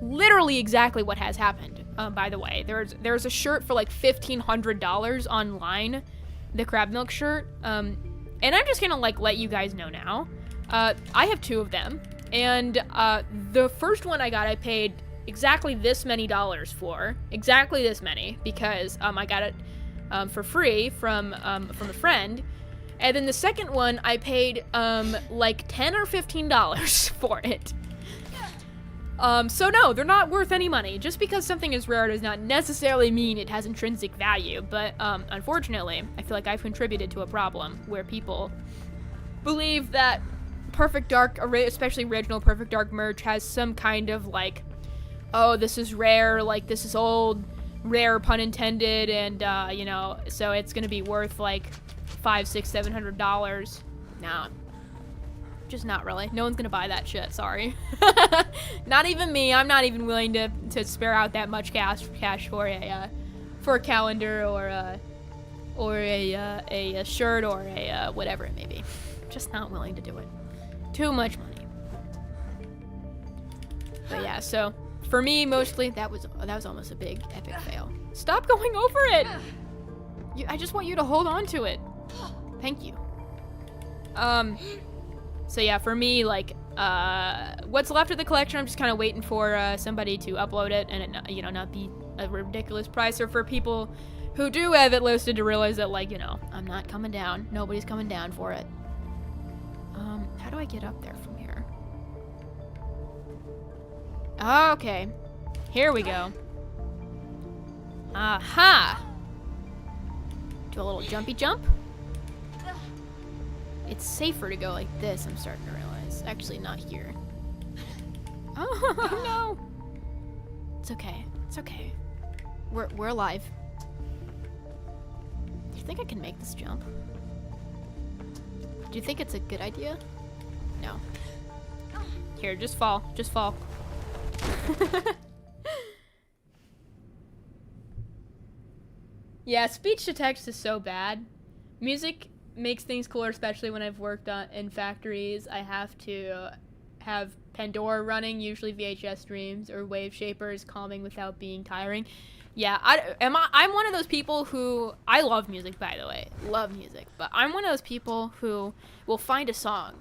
literally exactly what has happened. By the way, there's a shirt for like $1,500 online, the crab milk shirt, and I'm just gonna like let you guys know now. I have two of them, and the first one I got, I paid exactly this many dollars for, exactly this many, because I got it for free from a friend, and then the second one I paid like $10 or $15 for it. So no, they're not worth any money. Just because something is rare does not necessarily mean it has intrinsic value, but unfortunately, I feel like I've contributed to a problem where people believe that Perfect Dark, especially original Perfect Dark merch, has some kind of like, oh, this is rare, like this is old, rare pun intended, and you know, so it's gonna be worth like $500, $600, $700. Nah, just not really. No one's gonna buy that shit. Sorry, not even me. I'm not even willing to spare out that much cash for a calendar or a shirt or a whatever it may be. Just not willing to do it. Too much money. But yeah, so For me, mostly, that was almost a big epic fail. Stop going over it! I just want you to hold on to it. Thank you. So yeah, for me, like, what's left of the collection, I'm just kind of waiting for somebody to upload it and it not, not be a ridiculous price, or for people who do have it listed to realize that, like, I'm not coming down. Nobody's coming down for it. How do I get up there from here? Okay. Here we go. Aha! Do a little jumpy jump. It's safer to go like this, I'm starting to realize. Actually, not here. Oh, no! It's okay. It's okay. We're alive. Do you think I can make this jump? Do you think it's a good idea? No. Here, just fall. Just fall. Yeah, speech to text is so bad. Music makes things cooler, especially when I've worked in factories. I have to have Pandora running, usually VHS streams or wave shapers, calming without being tiring. Yeah, I'm one of those people who, I love music, by the way, love music, but I'm one of those people who will find a song,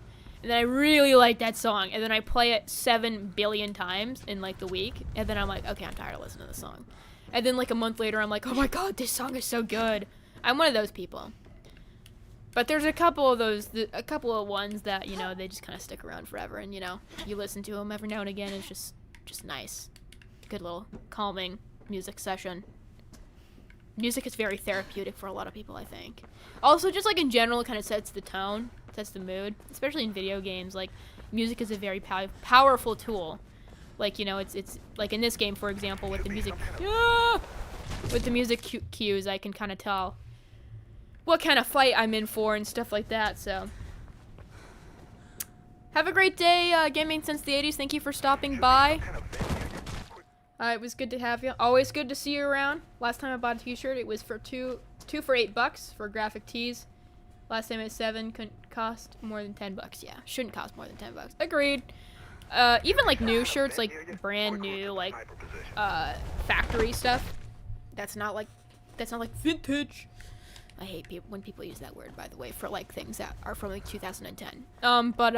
and then I really like that song, and then I play it 7 billion times in like the week, and then I'm like, okay, I'm tired of listening to the song. And then like a month later, I'm like, oh my god, this song is so good. I'm one of those people. But there's a couple of those, a couple of ones that, they just kind of stick around forever, and you listen to them every now and again. It's just nice. Good little calming music session. Music is very therapeutic for a lot of people, I think. Also, just like in general, it kind of sets the tone, sets the mood, especially in video games. Like, music is a very powerful tool. Like, it's like in this game, for example, with the music, with the music cues, I can kind of tell what kind of fight I'm in for and stuff like that. So, have a great day, gaming since the 80s. Thank you for stopping by. It was good to have you. Always good to see you around. Last time I bought a t-shirt, it was for two for $8 for graphic tees. Last time it was 7, couldn't cost more than $10. Yeah, shouldn't cost more than $10. Agreed. Even like new shirts, like brand new, like factory stuff. That's not like vintage. I hate when people use that word, by the way, for like things that are from like 2010. What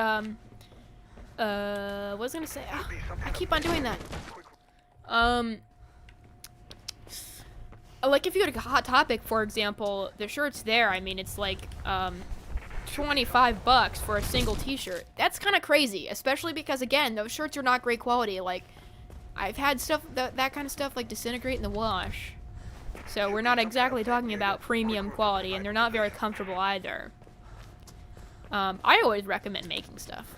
was I gonna say? Oh, I keep on doing that. Like if you go to Hot Topic, for example, the shirt's there. I mean, it's like $25 for a single t-shirt. That's kind of crazy, especially because, again, those shirts are not great quality. Like, I've had stuff, that kind of stuff, like, disintegrate in the wash. So we're not exactly talking about premium quality, and they're not very comfortable either. I always recommend making stuff,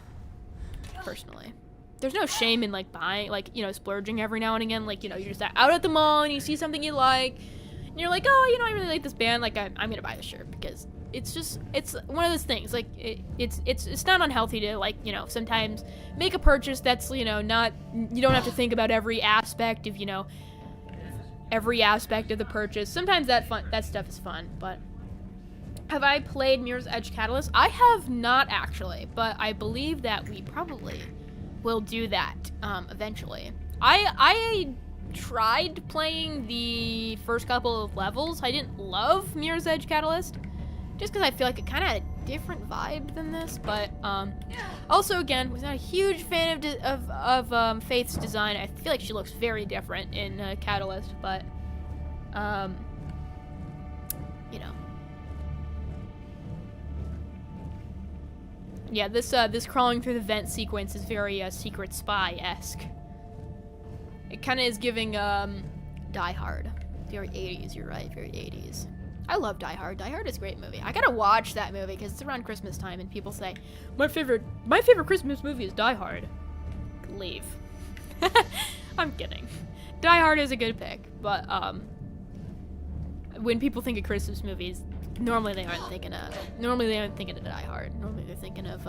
personally. There's no shame in, like, buying, like, splurging every now and again. Like, you're just out at the mall and you see something you like, and you're like, oh, I really like this band. Like, I'm gonna buy this shirt because it's one of those things. Like, it's not unhealthy to, like, sometimes make a purchase that's, not, you don't have to think about every aspect of, every aspect of the purchase. Sometimes that stuff is fun, but have I played Mirror's Edge Catalyst? I have not, actually, but I believe that we probably will do that eventually. I tried playing the first couple of levels. I didn't love Mirror's Edge Catalyst, just because I feel like it kind of had a different vibe than this, but also, again, was not a huge fan of Faith's design. I feel like she looks very different in Catalyst, but yeah, this crawling through the vent sequence is very Secret Spy-esque. It kind of is giving Die Hard. Very 80s, you're right, very 80s. I love Die Hard. Die Hard is a great movie. I gotta watch that movie because it's around Christmas time and people say, my favorite Christmas movie is Die Hard. Leave. I'm kidding. Die Hard is a good pick, but when people think of Christmas movies, normally they aren't thinking of Die Hard. Normally they're thinking of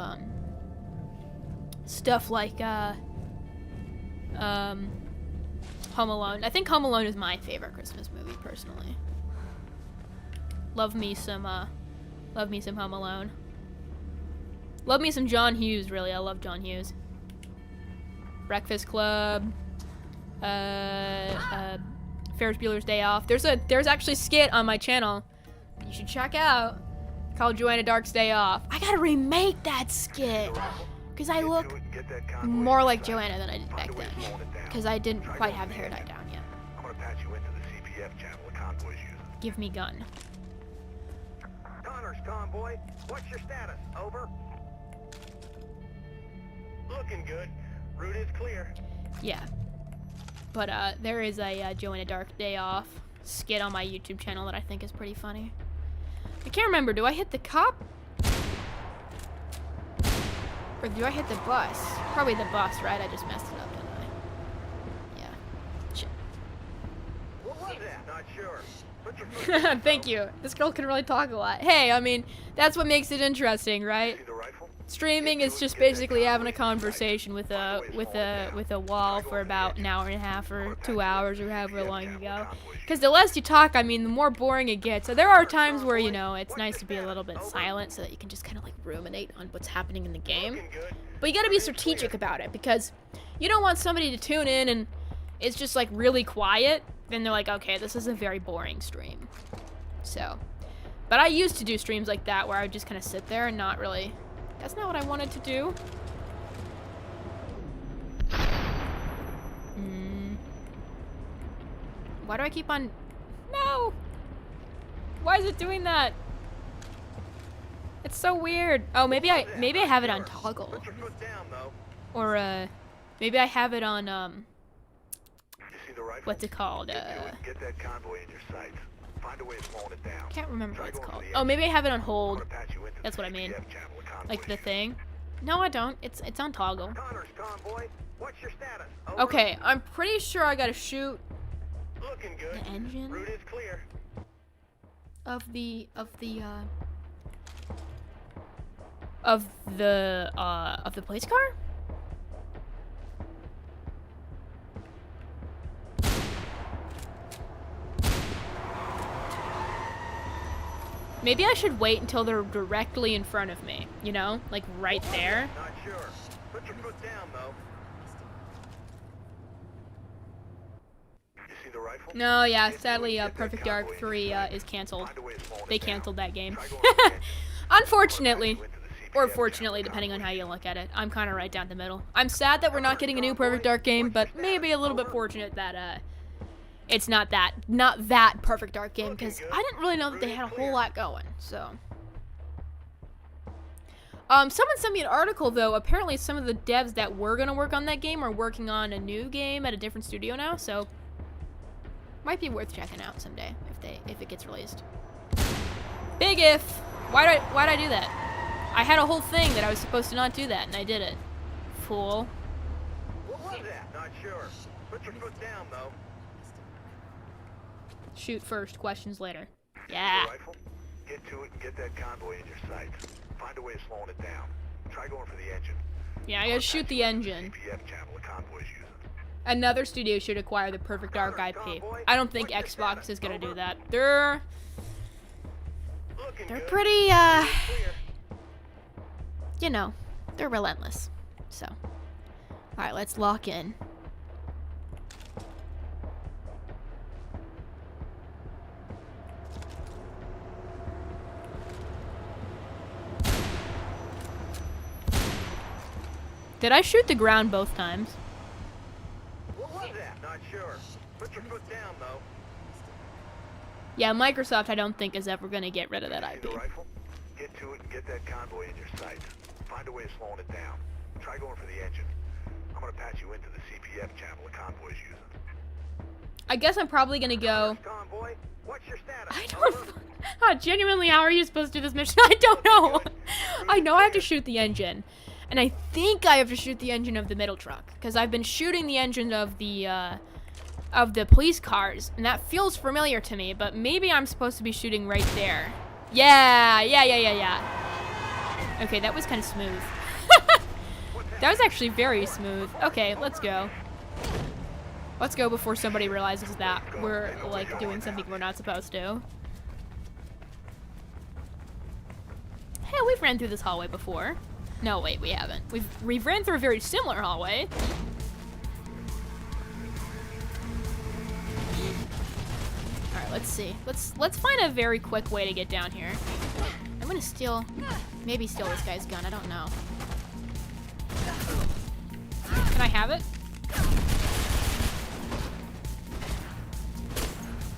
stuff like Home Alone. I think Home Alone is my favorite Christmas movie, personally. Love me some Home Alone. Love me some John Hughes, really. I love John Hughes. Breakfast Club. Ferris Bueller's Day Off. There's actually a skit on my channel you should check out called Joanna Dark's Day Off. I gotta remake that skit because I look more like Joanna than I did back then because I didn't quite have the hair dyed down yet. I'm gonna patch you into the CPF channel the convoy's using. Give me gun. Connors, convoy. What's your status? Over. Looking good. Route is clear. Yeah. But there is a Joanna Dark Day Off skit on my YouTube channel that I think is pretty funny. I can't remember. Do I hit the cop? Or do I hit the bus? Probably the bus, right? I just messed it up, didn't I? Yeah. Shit. What was that? Not sure. Put your foot Thank you. This girl can really talk a lot. Hey, I mean, that's what makes it interesting, right? See the rifle? Streaming is just basically having a conversation with a wall for about an hour and a half or 2 hours or however long you go. Because the less you talk, I mean, the more boring it gets. So there are times where, you know, it's nice to be a little bit silent so that you can just kind of like ruminate on what's happening in the game. But you gotta be strategic about it because you don't want somebody to tune in and it's just like really quiet. Then they're like, okay, this is a very boring stream. So, but I used to do streams like that where I would just kind of sit there and not really. That's not what I wanted to do. Why do I keep on... No! Why is it doing that? It's so weird. Oh, maybe I have it on toggle. Put your foot down, though. Or, maybe I have it on, You see the rifle? what's it called? Get to it and get that convoy in your sights. Find a way of slowing it down. Can't remember what it's Try going called. for the Oh, maybe I have it on I'm hold. gonna patch you into That's the what I mean. CPF channel the convoy's Like the using. thing. No, I don't. It's on toggle. Connors, convoy. What's your status? Over. Okay, I'm pretty sure I gotta shoot Looking good. the engine Route is clear. of the police car? Maybe I should wait until they're directly in front of me, you know? Like right there. Not sure. Put your foot down, though. You see the rifle? No, yeah, Get to it sadly, and get that Perfect Dark convoy in 3 your sights. is canceled. Find a way of slowing They it down. canceled that game. Try going for the engine. Unfortunately. I'm gonna patch you into the Or CPF fortunately, channel the depending on how convoy's you using. look at it. I'm kind of right down the middle. I'm sad that we're not getting a new Perfect Dark game, but maybe a little bit fortunate that it's not that Perfect Dark game because I didn't really know that they had a whole lot going. So, someone sent me an article though. Apparently, some of the devs that were gonna work on that game are working on a new game at a different studio now. So, might be worth checking out someday if it gets released. Big if. Why'd I do that? I had a whole thing that I was supposed to not do that, and I did it. Fool. What was that? Not sure. Put your foot down, though. Shoot first, questions later. You see Yeah. the rifle? Get to it and get that convoy in your sights. Find a way of slowing it down. Try going for the engine. Yeah, I gotta shoot the engine. CPF channel the convoy's using. Another studio should acquire the Perfect Dark IP. I don't think Xbox is gonna do that. They're Looking They're good. pretty, Clear. you know, they're relentless. So, alright, let's lock in. Did I shoot the ground both times? What was that? Not sure. Put your foot down, though. Yeah, Microsoft I don't think is ever gonna get rid of that See the IP. rifle? Get to it and get that convoy in your sights. Find a way of slowing it down. Try going for the engine. I'm gonna patch you into the CPF channel the convoy's using. I guess I'm probably gonna go. Convoy. What's your status? I don't. Genuinely, how are you supposed to do this mission? I don't know. I know I have to shoot the engine, and I think I have to shoot the engine of the middle truck because I've been shooting the engine of the police cars, and that feels familiar to me. But maybe I'm supposed to be shooting right there. Yeah. Okay, that was kind of smooth. That was actually very smooth. Okay, let's go. Let's go before somebody realizes that we're, like, doing something we're not supposed to. Hey, we've ran through this hallway before. No, wait, we haven't. We've ran through a very similar hallway. let's see. Let's find a very quick way to get down here. I'm gonna steal, maybe steal this guy's gun. I don't know. Can I have it?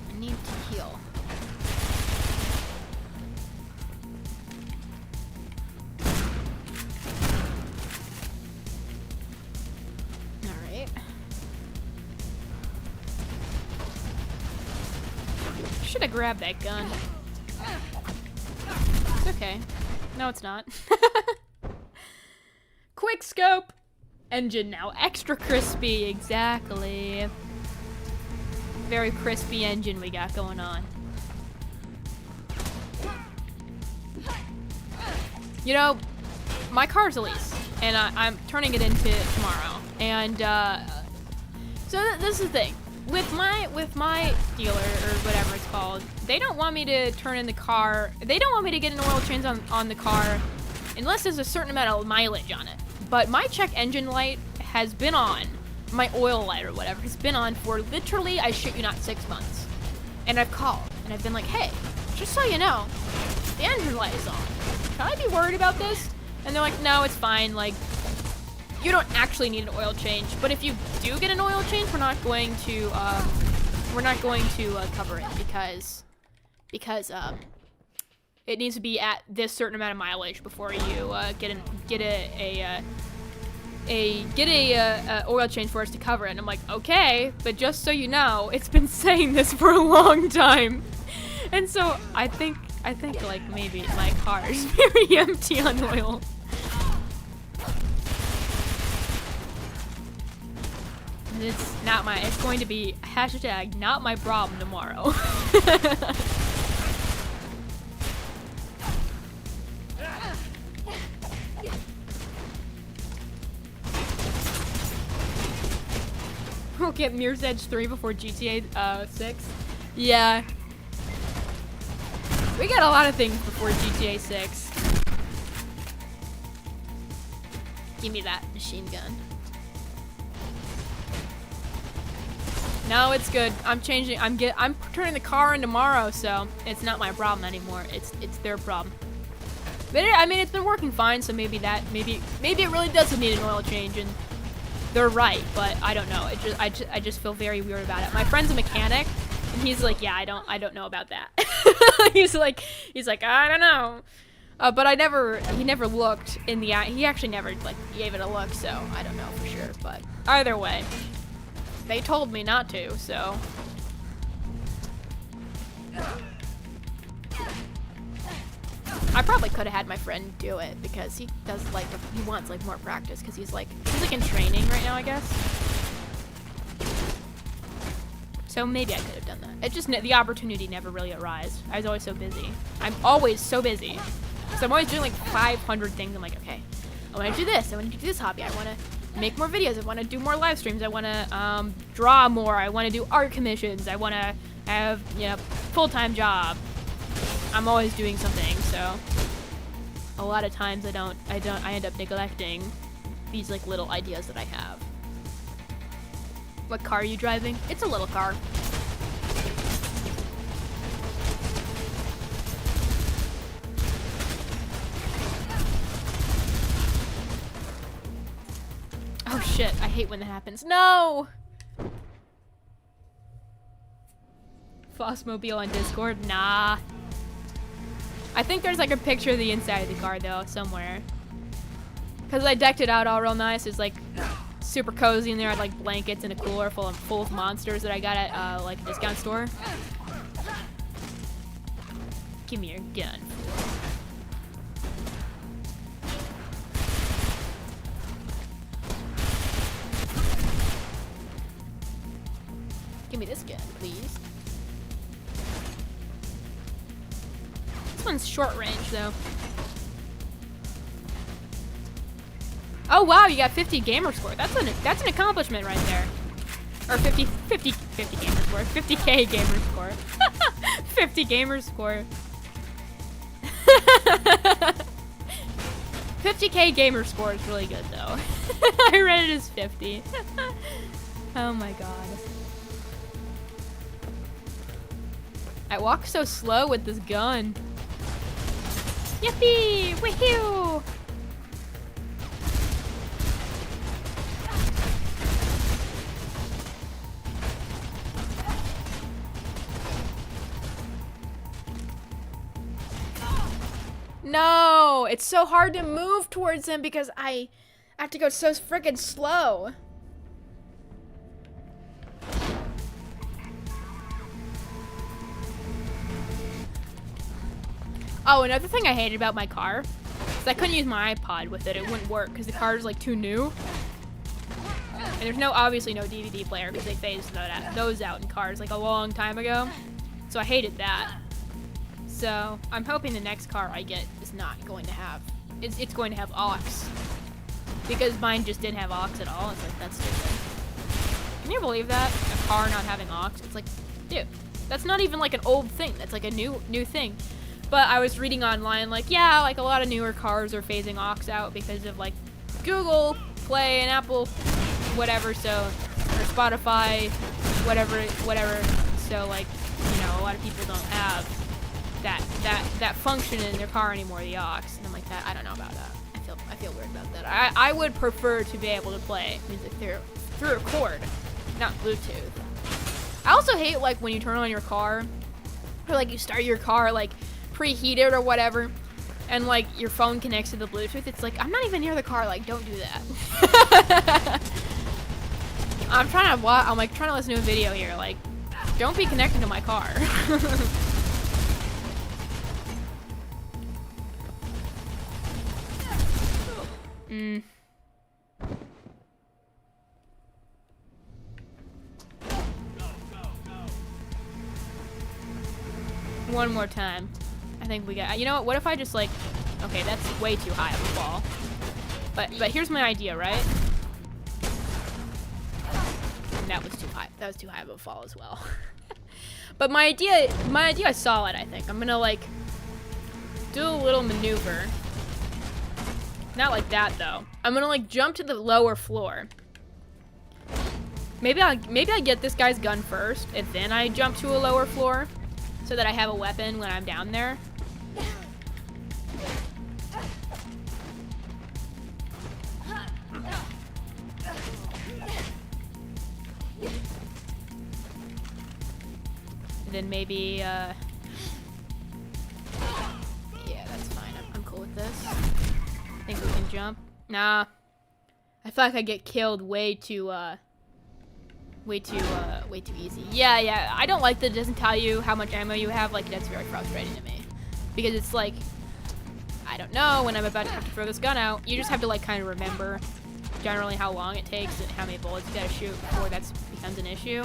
I need to heal. Alright. Should have grabbed that gun. It's okay. No, it's not. Quick scope! Engine now extra crispy, exactly. Very crispy engine we got going on. You know, my car's a lease, and I'm turning it into tomorrow. And so this is the thing. With my dealer, or whatever it's called, they don't want me to turn in the car. They don't want me to get an oil change on the car unless there's a certain amount of mileage on it. But my check engine light has been on, my oil light or whatever, has been on for literally, I shit you not, 6 months. And I've called, and I've been like, hey, just so you know, the engine light is on. Can I be worried about this? And they're like, no, it's fine, like, you don't actually need an oil change, but if you do get an oil change, we're not going to cover it because it needs to be at this certain amount of mileage before you get a oil change for us to cover it. And I'm like, okay, but just so you know, it's been saying this for a long time, and so I think like maybe my car is very empty on oil. It's going to be hashtag not my problem tomorrow. We'll get Mirror's Edge 3 before GTA 6. Yeah. We got a lot of things before GTA 6. Give me that machine gun. No, it's good. I'm changing. I'm turning the car in tomorrow, so it's not my problem anymore. It's their problem. But I mean, it's been working fine, so maybe it really doesn't need an oil change, and they're right. But I don't know. I just feel very weird about it. My friend's a mechanic, and he's like, yeah, I don't know about that. he's like, I don't know. But he never looked in the eye. He actually never like gave it a look, so I don't know for sure. But either way. They told me not to, so. I probably could have had my friend do it because he does like, he wants like more practice because he's like in training right now, I guess. So maybe I could have done that. It just, the opportunity never really arose. I was always so busy. I'm always so busy. So I'm always doing like 500 things. I'm like, okay, I want to do this. I want to do this hobby. I want to make more videos. I want to do more live streams. I want to draw more. I want to do art commissions. I want to have, full-time job. I'm always doing something, so a lot of times I end up neglecting these like little ideas that I have. What car are you driving? It's a little car. Oh shit, I hate when that happens. No! Fossmobile on Discord? Nah. I think there's like a picture of the inside of the car though, somewhere. Cause I decked it out all real nice. It's like super cozy in there. I had like blankets and a cooler full of monsters that I got at like a discount store. Give me your gun. Give me this gun, please. This one's short range, though. Oh wow, you got 50 gamer score. That's an accomplishment right there. Or 50 gamer score. 50k gamer score. 50 gamer score. 50k gamer score is really good though. I read it as 50. Oh my god. I walk so slow with this gun. Yippee! Woohoo! No! It's so hard to move towards him because I have to go so freaking slow. Oh, another thing I hated about my car is I couldn't use my iPod with it. It wouldn't work because the car is like too new. And there's obviously no DVD player because they phased those out in cars like a long time ago. So I hated that. So I'm hoping the next car I get is not going to have, it's going to have aux. Because mine just didn't have aux at all. It's like, that's stupid. Can you believe that? A car not having aux? It's like, dude, that's not even like an old thing. That's like a new thing. But I was reading online, like, yeah, like a lot of newer cars are phasing aux out because of like Google Play and Apple, whatever. So, or Spotify, whatever. So like, you know, a lot of people don't have that function in their car anymore, the aux. And I'm like, that I don't know about that. I feel weird about that. I would prefer to be able to play music through a cord, not Bluetooth. I also hate like when you turn on your car, or like you start your car like preheated or whatever, and like your phone connects to the Bluetooth. It's like, I'm not even near the car, like don't do that. I'm like trying to listen to a video here, like don't be connecting to my car. One more time. I think we got, you know what if I just like, okay, that's way too high of a fall. But here's my idea, right? And that was too high. That was too high of a fall as well. But my idea is solid, I think. I'm gonna like do a little maneuver. Not like that though. I'm gonna like jump to the lower floor. Maybe I get this guy's gun first, and then I jump to a lower floor, so that I have a weapon when I'm down there. And then maybe, yeah, that's fine. I'm cool with this. I think we can jump. Nah. I feel like I get killed way too easy. Yeah. I don't like that it doesn't tell you how much ammo you have. Like, that's very frustrating to me. Because it's like, I don't know when I'm about to have to throw this gun out. You just have to like kind of remember generally how long it takes and how many bullets you gotta shoot before that becomes an issue.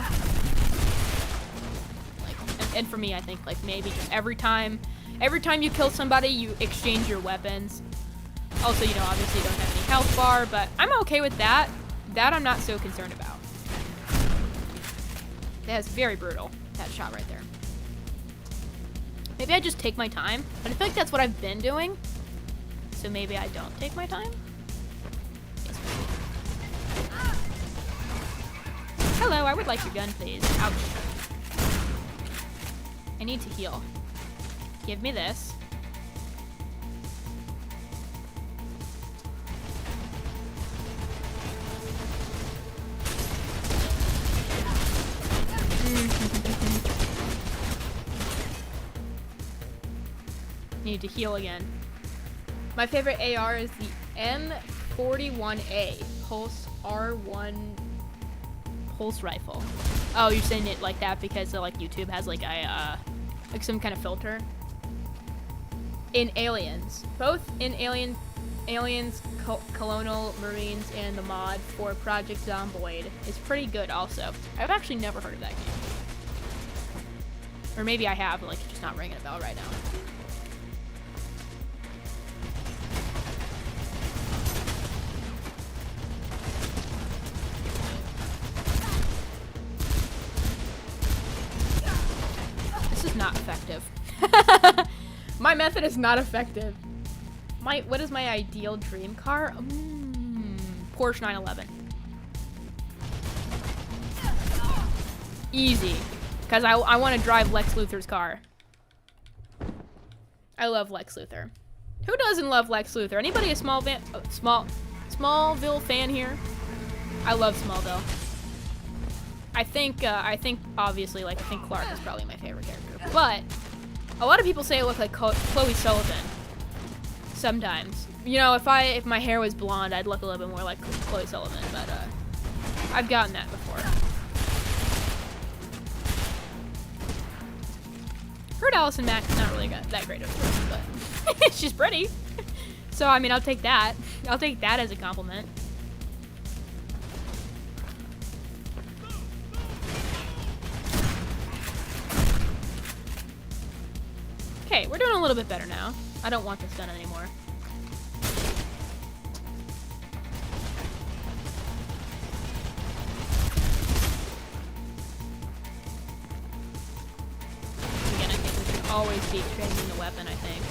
Like, and for me, I think like maybe just every time you kill somebody, you exchange your weapons. Also, you know, obviously you don't have any health bar, but I'm okay with that. That I'm not so concerned about. That's very brutal, that shot right there. Maybe I just take my time, but I feel like that's what I've been doing. So maybe I don't take my time. Hello, I would like your gun, please. Ouch. I need to heal. Give me this. Need to heal again. My favorite AR is the M41A Pulse R1 Pulse Rifle. Oh, you're saying it like that because like YouTube has like a like some kind of filter. In Aliens, both in Aliens, Colonial Marines, and the mod for Project Zomboid is pretty good. Also, I've actually never heard of that game, or maybe I have, but like it's just not ringing a bell right now. Not effective. My method is not effective. What is my ideal dream car? Porsche 911. Easy. Because I want to drive Lex Luthor's car. I love Lex Luthor. Who doesn't love Lex Luthor? Anybody a Smallville fan here? I love Smallville. I think obviously, like, I think Clark is probably my favorite character. But a lot of people say I look like Chloe Sullivan. Sometimes. You know, if my hair was blonde, I'd look a little bit more like Chloe Sullivan, but I've gotten that before. Heard Allison Mack not really got that great of a person, but she's pretty. So I mean, I'll take that. I'll take that as a compliment. Okay, we're doing a little bit better now. I don't want this gun anymore. Again, I think we should always be exchanging the weapon, I think.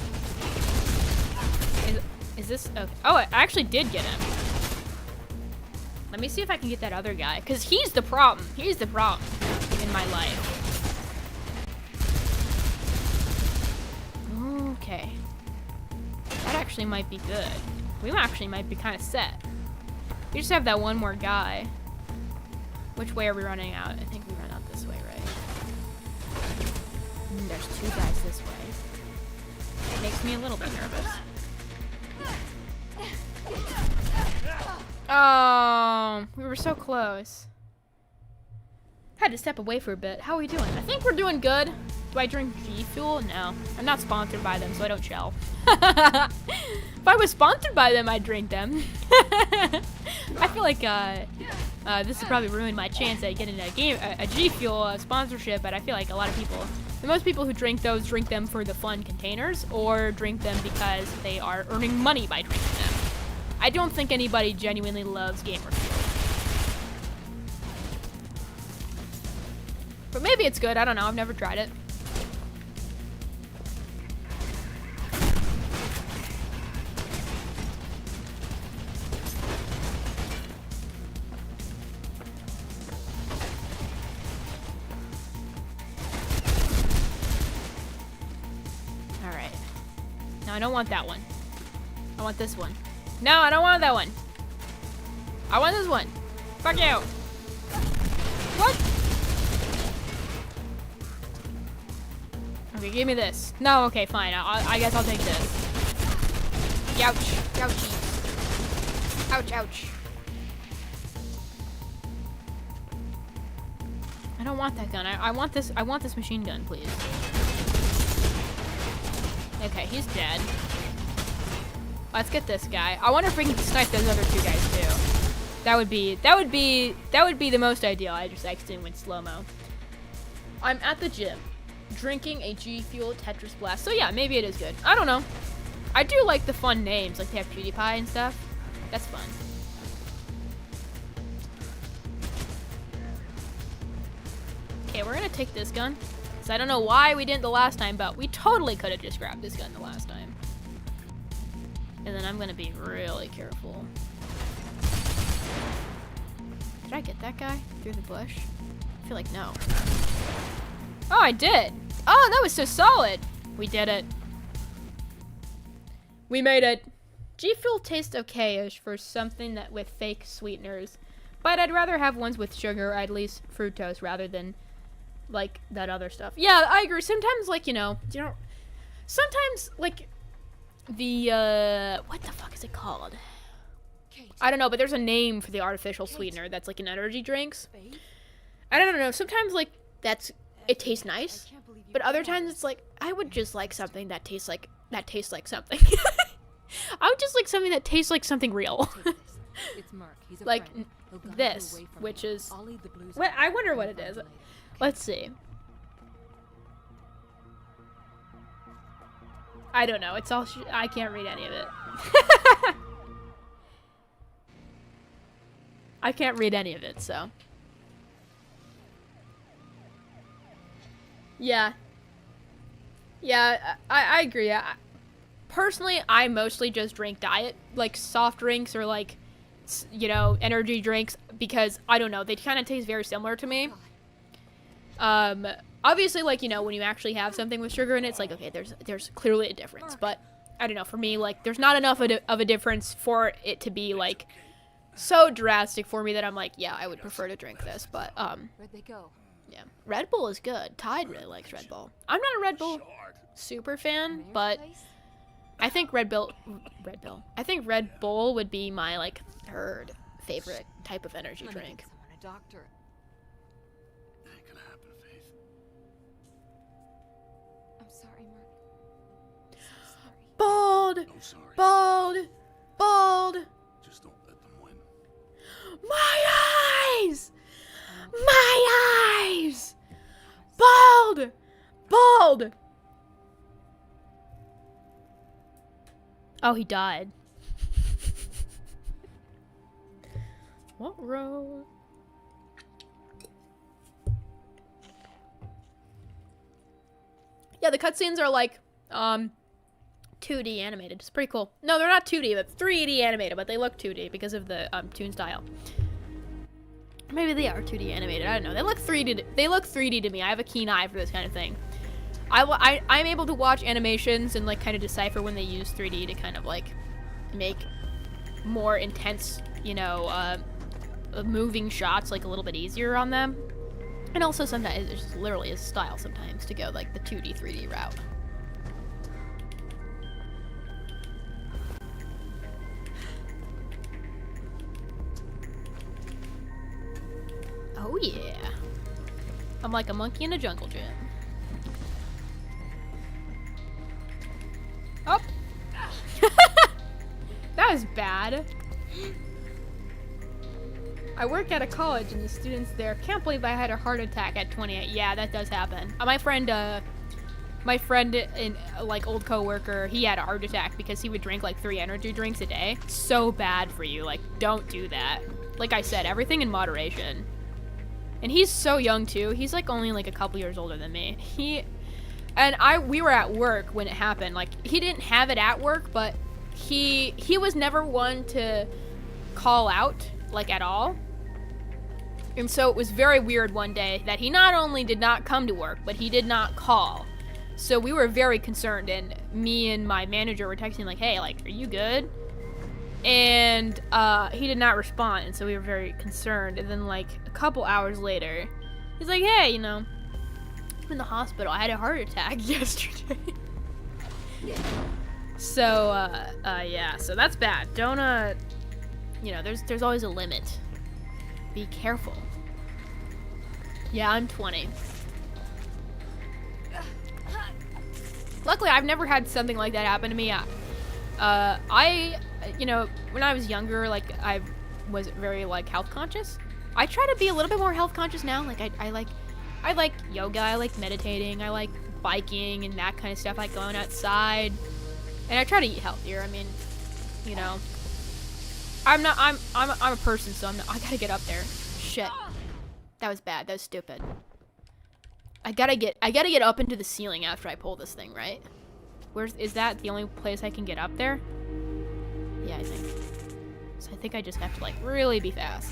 Is this... Okay. Oh, I actually did get him. Let me see if I can get that other guy, because he's the problem. He's the problem in my life. Okay. That actually might be good. We actually might be kind of set. We just have that one more guy. Which way are we running out? I think we run out this way, right? There's two guys this way. It makes me a little bit nervous. Oh, we were so close. Had to step away for a bit. How are we doing? I think we're doing good. Do I drink G Fuel? No. I'm not sponsored by them, so I don't shell. If I was sponsored by them, I'd drink them. I feel like this would probably ruin my chance at getting a G Fuel sponsorship, but I feel like a lot of people, the most people who drink those drink them for the fun containers or drink them because they are earning money by drinking them. I don't think anybody genuinely loves Gamer Fuel. But maybe it's good. I don't know. I've never tried it. Alright. No, I don't want that one. I want this one. No, I don't want that one. I want this one. Fuck you. What? Okay, give me this. No, okay, fine. I guess I'll take this. Ouch. Ouchie. Ouch, ouch. I don't want that gun. I want this machine gun, please. Okay, he's dead. Let's get this guy. I wonder if we can snipe those other two guys too. That would be the most ideal. I just accidentally went slow-mo. I'm at the gym, drinking a G Fuel Tetris Blast. So yeah, maybe it is good. I don't know. I do like the fun names, like they have PewDiePie and stuff. That's fun. Okay, we're gonna take this gun. So I don't know why we didn't the last time, but we totally could have just grabbed this gun the last time. And then I'm gonna be really careful. Did I get that guy through the bush? I feel like no. Oh, I did. Oh, that was so solid. We did it. We made it. G Fuel tastes okay-ish for something that with fake sweeteners, but I'd rather have ones with sugar, or at least fructose, rather than like that other stuff. Yeah, I agree. Sometimes, like, you know, sometimes like the what the fuck is it called? I don't know, but there's a name for the artificial sweetener that's like in energy drinks. I don't know. Sometimes like it tastes nice, but other times it's like I would just like something that tastes like something. I would just like something that tastes like something real. Like this, which is what I wonder what it is. Let's see. I don't know. It's all I can't read any of it. I can't read any of it, so. Yeah. Yeah, I agree. Personally, I mostly just drink diet, like soft drinks or like, you know, energy drinks because, I don't know, they kind of taste very similar to me. Obviously, like, you know, when you actually have something with sugar in it, it's like, okay, there's clearly a difference. But I don't know, for me, like, there's not enough of a difference for it to be, like, so drastic for me that I'm like, yeah, I would prefer to drink this. But, Where'd they go? yeah. Red Bull is good. Tide really likes Red Bull. I'm not a Red Bull super fan, but I think Red Bull, I think Red Bull would be my, like, third favorite type of energy drink. Someone, a doctor. Ain't gonna happen, Faith. I'm sorry, Mark. So sorry. Bald! I'm sorry. Bald! Bald! Just don't let them win. My eyes! My eyes! Bald! Bald! Oh, he died. What row? Yeah, the cutscenes are like, 2D animated. It's pretty cool. No, they're not 2D, but 3D animated, but they look 2D because of the, toon style. Maybe they are 2D animated. I don't know. They look 3D. They look 3D to me. I have a keen eye for this kind of thing. I'm able to watch animations and like kind of decipher when they use 3D to kind of like make more intense, you know, moving shots like a little bit easier on them. And also sometimes it's just literally a style sometimes to go like the 2D 3D route. Oh yeah. I'm like a monkey in a jungle gym. Oh. That was bad. I work at a college and the students there can't believe I had a heart attack at 28. Yeah, that does happen. My friend in like old coworker, he had a heart attack because he would drink like 3 energy drinks a day. So bad for you. Like, don't do that. Like I said, everything in moderation. And he's so young too. He's like only like a couple years older than me. We were at work when it happened. Like, he didn't have it at work, but he was never one to call out like at all. And so it was very weird one day that he not only did not come to work, but he did not call. So we were very concerned, and me and my manager were texting like, hey, like, are you good? And he did not respond, and so we were very concerned. And then like a couple hours later, he's like, hey, you know, I'm in the hospital. I had a heart attack yesterday. So yeah, so that's bad. Don't you know, there's always a limit. Be careful. Yeah, I'm 20. Luckily, I've never had something like that happen to me. You know, when I was younger, like, I was very, like, health conscious. I try to be a little bit more health conscious now. Like, I like yoga, I like meditating, I like biking and that kind of stuff. I like going outside. And I try to eat healthier. I mean, you know, I'm a person, so I gotta get up there. Shit. That was bad. That was stupid. I gotta get up into the ceiling after I pull this thing, right? Is that the only place I can get up there? Yeah, I think. So I think I just have to like really be fast.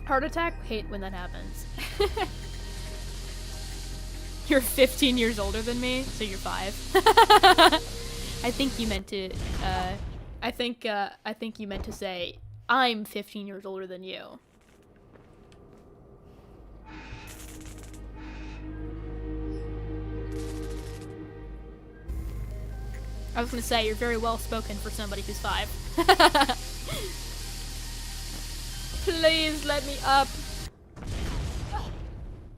Heart attack? Hate when that happens. You're 15 years older than me, so you're 5. I think you meant to I think you meant to say I'm 15 years older than you. I was gonna say, you're very well spoken for somebody who's 5. Please let me up.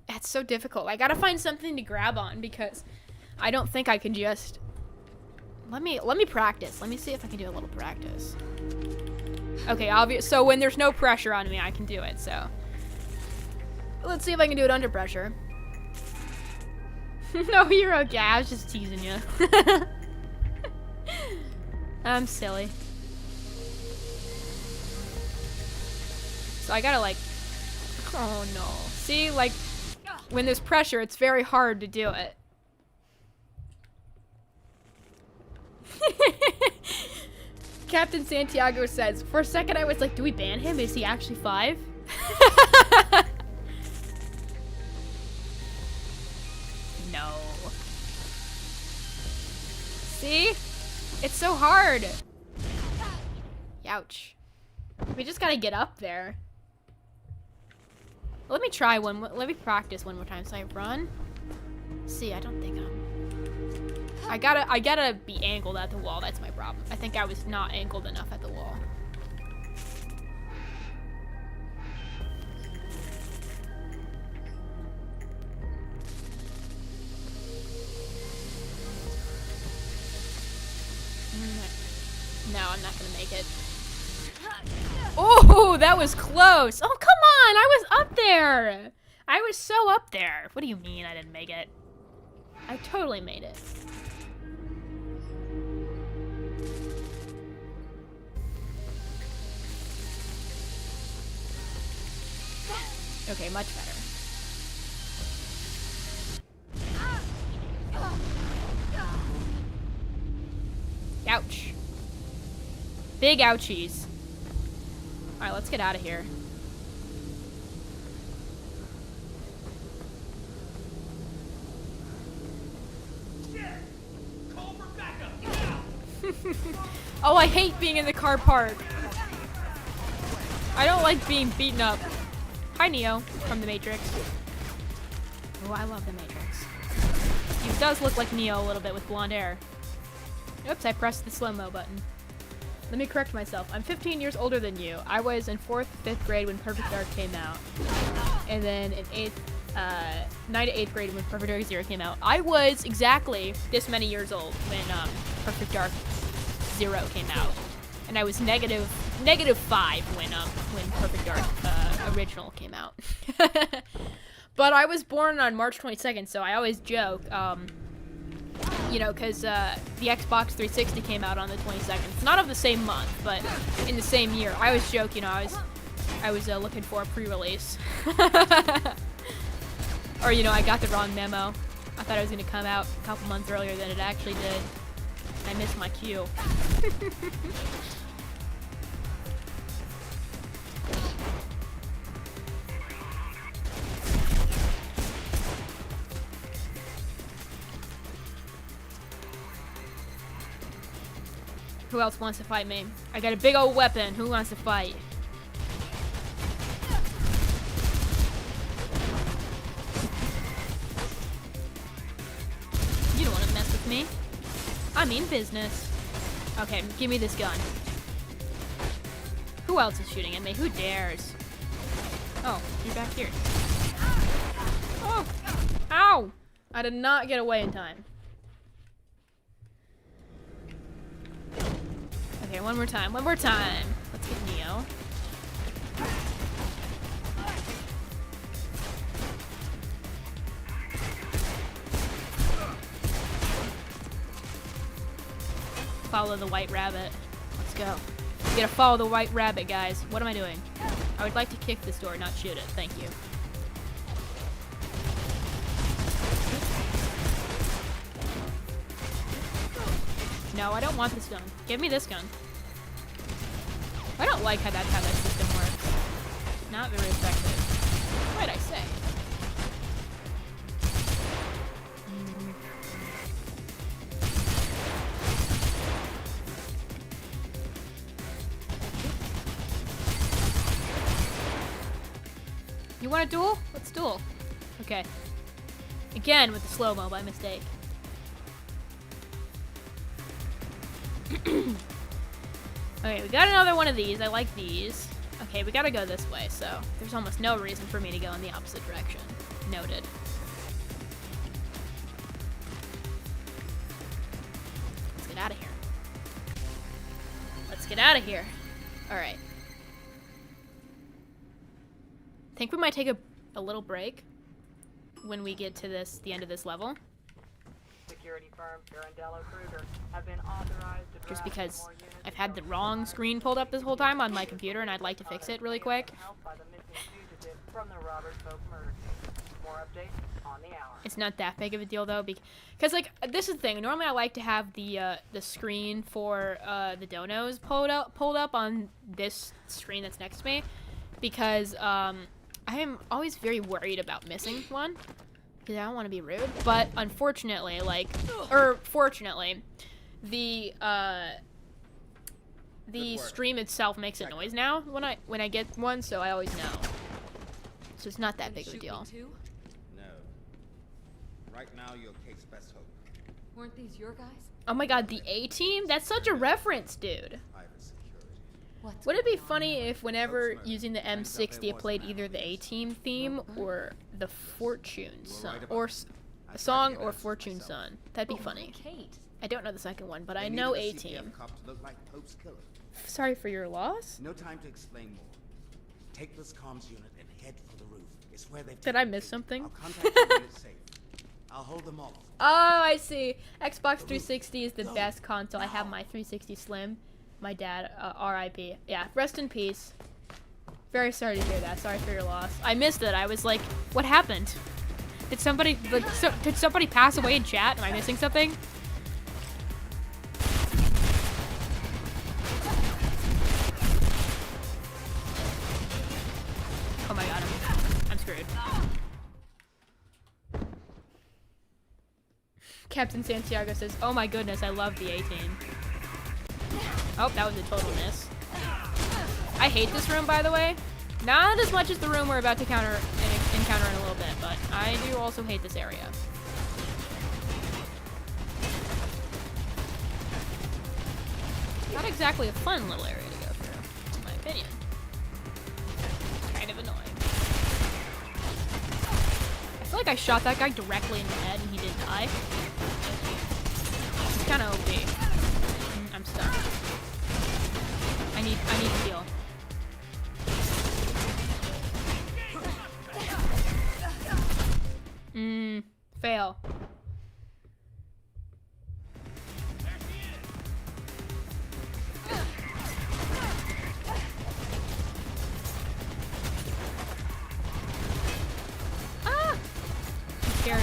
That's so difficult. I gotta find something to grab on because I don't think I can just... Let me practice. Let me see if I can do a little practice. Okay, obvious. So when there's no pressure on me, I can do it, so. Let's see if I can do it under pressure. No, you're okay. I was just teasing you. I'm silly. So I gotta like, oh no. See, like, when there's pressure, it's very hard to do it. Captain Santiago says, for a second I was like, do we ban him? Is he actually 5? It's so hard. Ouch. We just gotta get up there. Let me try one. Let me practice one more time. So I run. See, I don't think I gotta be angled at the wall. That's my problem. I think I was not angled enough at the wall. No, I'm not gonna make it. Oh, that was close. Oh, come on. I was up there. I was so up there. What do you mean I didn't make it? I totally made it. Okay, much better. Ouch. Big ouchies. Alright, let's get out of here. Oh, I hate being in the car park. I don't like being beaten up. Hi, Neo, from the Matrix. Oh, I love the Matrix. He does look like Neo a little bit with blonde hair. Oops, I pressed the slow-mo button. Let me correct myself. I'm 15 years older than you. I was in 4th, 5th grade when Perfect Dark came out. And then in 9th to 8th grade when Perfect Dark Zero came out. I was exactly this many years old when Perfect Dark Zero came out. And I was negative 5 when Perfect Dark Original came out. But I was born on March 22nd, so I always joke, you know, because the Xbox 360 came out on the 22nd. It's not of the same month, but in the same year. I always joke, you know, I was looking for a pre-release. Or, you know, I got the wrong memo. I thought it was going to come out a couple months earlier than it actually did. I missed my cue. Who else wants to fight me? I got a big old weapon. Who wants to fight? You don't want to mess with me. I mean business. Okay, give me this gun. Who else is shooting at me? Who dares? Oh, you're back here. Oh! Ow! I did not get away in time. Okay, one more time. Let's get Neo. Follow the white rabbit. Let's go. We gotta follow the white rabbit, guys. What am I doing? I would like to kick this door, not shoot it. Thank you. No, I don't want this gun. Give me this gun. I don't like how that system works. Not very effective. What'd I say? You want a duel? Let's duel. Okay. Again with the slow-mo by mistake. Okay, we got another one of these. I like these. Okay, we gotta go this way, so there's almost no reason for me to go in the opposite direction. Noted. Let's get out of here. Let's get out of here. Alright. Think we might take a little break when we get to the end of this level. Security firm Pirandello Kruger have been authorized to Just draft because more units I've had the from wrong screen pulled up this whole time on my computer and I'd like to fix it really quick. help by the missing fugitive from the Robert Folk murder case. More updates on the hour. It's not that big of a deal though, because like this is the thing. Normally I like to have the screen for the donos pulled up on this screen that's next to me, because I am always very worried about missing one. Because I don't want to be rude, but unfortunately, fortunately, the Good work. stream itself makes a noise now when I get one, so I always know. So it's not that big of a Shoot me deal. too? No. Right now, you're Kate's best hope. Weren't these your guys? Oh my god, the A-Team? That's such a reference, dude. Private security. What's Would it be going on? funny if whenever using the M60 it played either the A-Team theme or the Fortune Son, or a song or Fortune Son? That'd be But funny. why Kate. I don't know the second one, but I They know needed a CPF A-Team. cop to look like Pope's killer. Sorry for your loss. No time to explain more. Take this comms unit and head for the roof. It's where they've Did I taken miss Kate. something? I'll contact you when it's safe. I'll hold them off. Oh, I see. Xbox 360 is the best console. I have my 360 Slim. My dad, RIP. Yeah, rest in peace. Very sorry to hear that. Sorry for your loss. I missed it. I was like, what happened? Did somebody, did somebody pass away in chat? Am I missing something? Oh my god, I'm screwed. Captain Santiago says, oh my goodness, I love the A-Team. Oh, that was a total miss. I hate this room, by the way. Not as much as the room we're about to encounter in a little bit, but I do also hate this area. Not exactly a fun little area to go through, in my opinion. Kind of annoying. I feel like I shot that guy directly in the head and he didn't die. It's kind of OP. I'm stuck. I need to heal. Fail. Ah! I'm scared.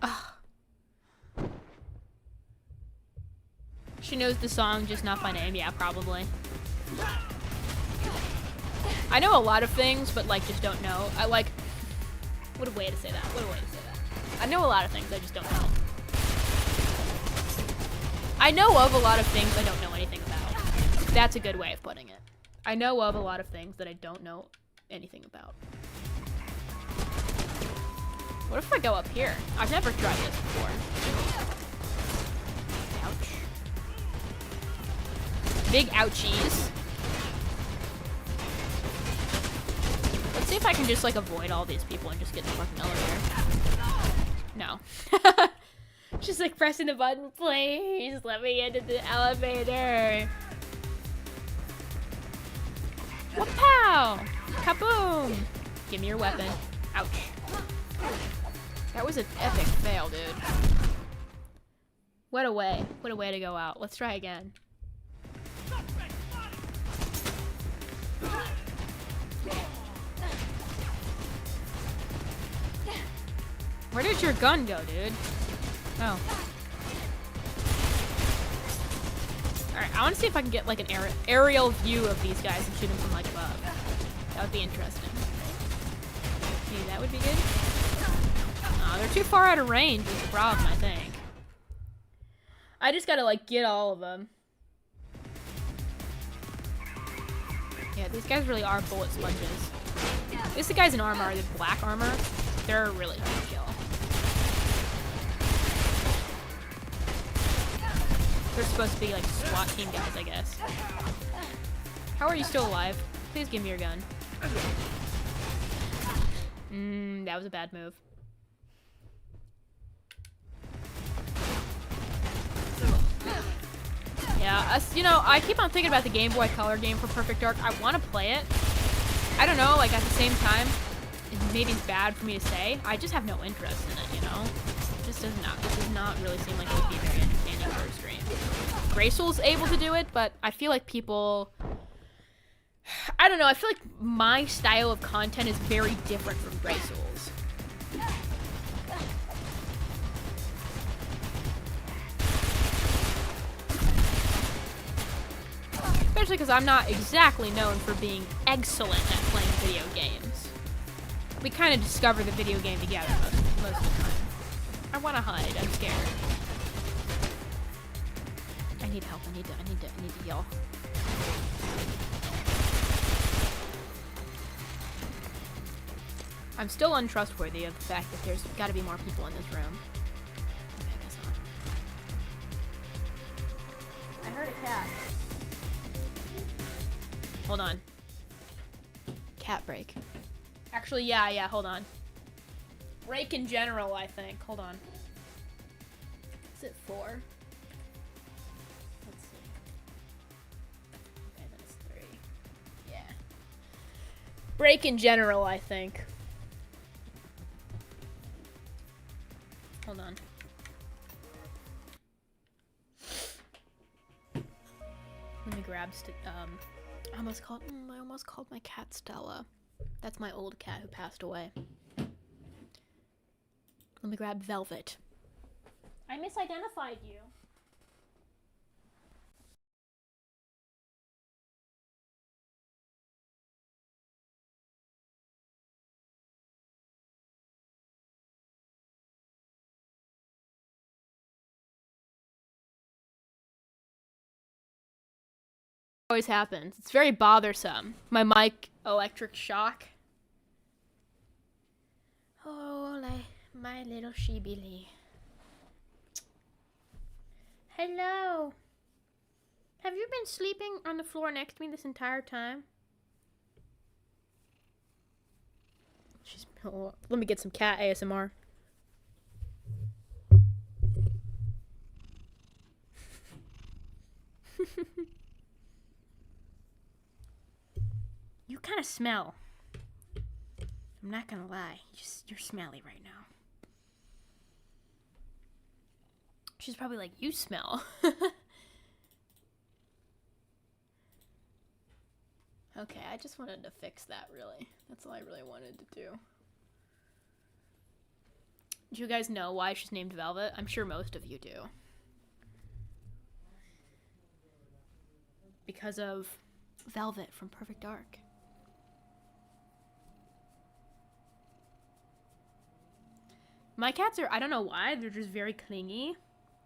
Ah. She knows the song, just not by name. Yeah, probably. I know a lot of things, but like just don't know. I like. What a way to say that. What a way to say that. I know a lot of things, I just don't know. I know of a lot of things I don't know anything about. That's a good way of putting it. I know of a lot of things that I don't know anything about. What if I go up here? I've never tried this before. Ouch. Big ouchies. Let's see if I can just like avoid all these people and just get in the fucking elevator. No. Just like pressing the button, please let me into the elevator. Wapow! Kaboom! Give me your weapon. Ouch. That was an epic fail, dude. What a way to go out. Let's try again. Where did your gun go, dude? Oh. Alright, I want to see if I can get like an aerial view of these guys and shoot them from like above. That would be interesting. Maybe that would be good. Aw, they're too far out of range is the problem, I think. I just gotta like get all of them. Yeah, these guys really are bullet sponges. At least the guys in armor, the black armor, they're really hard to kill. They're supposed to be like SWAT team guys, I guess. How are you still alive? Please give me your gun. That was a bad move. Yeah, you know, I keep on thinking about the Game Boy Color game for Perfect Dark. I want to play it. I don't know, like at the same time, maybe it's bad for me to say. I just have no interest in it, you know? It just does not really seem like it would be very entertaining for a stream. Graysoul's able to do it, but I feel like people... I don't know, I feel like my style of content is very different from Graysoul's. Especially because I'm not exactly known for being excellent at playing video games. We kind of discover the video game together most of the time. I want to hide. I'm scared. I need help. I need to heal. I'm still untrustworthy of the fact that there's got to be more people in this room. Okay, I guess not. I heard a cat. Hold on. Cat break. Actually, yeah, hold on. Break in general, I think. Hold on. Is it 4? Let's see. Okay, that's 3. Yeah. Break in general, I think. Hold on. Let me grab I almost called my cat Stella. That's my old cat who passed away. Let me grab Velvet. I misidentified you. Always happens. It's very bothersome. My mic electric shock. Oh, my little sheebily. Hello. Have you been sleeping on the floor next to me this entire time? Let me get some cat ASMR. You kind of smell. I'm not gonna lie. You're smelly right now. She's probably like, you smell. Okay, I just wanted to fix that, really. That's all I really wanted to do. Do you guys know why she's named Velvet? I'm sure most of you do. Because of Velvet from Perfect Dark. My cats are, I don't know why, they're just very clingy.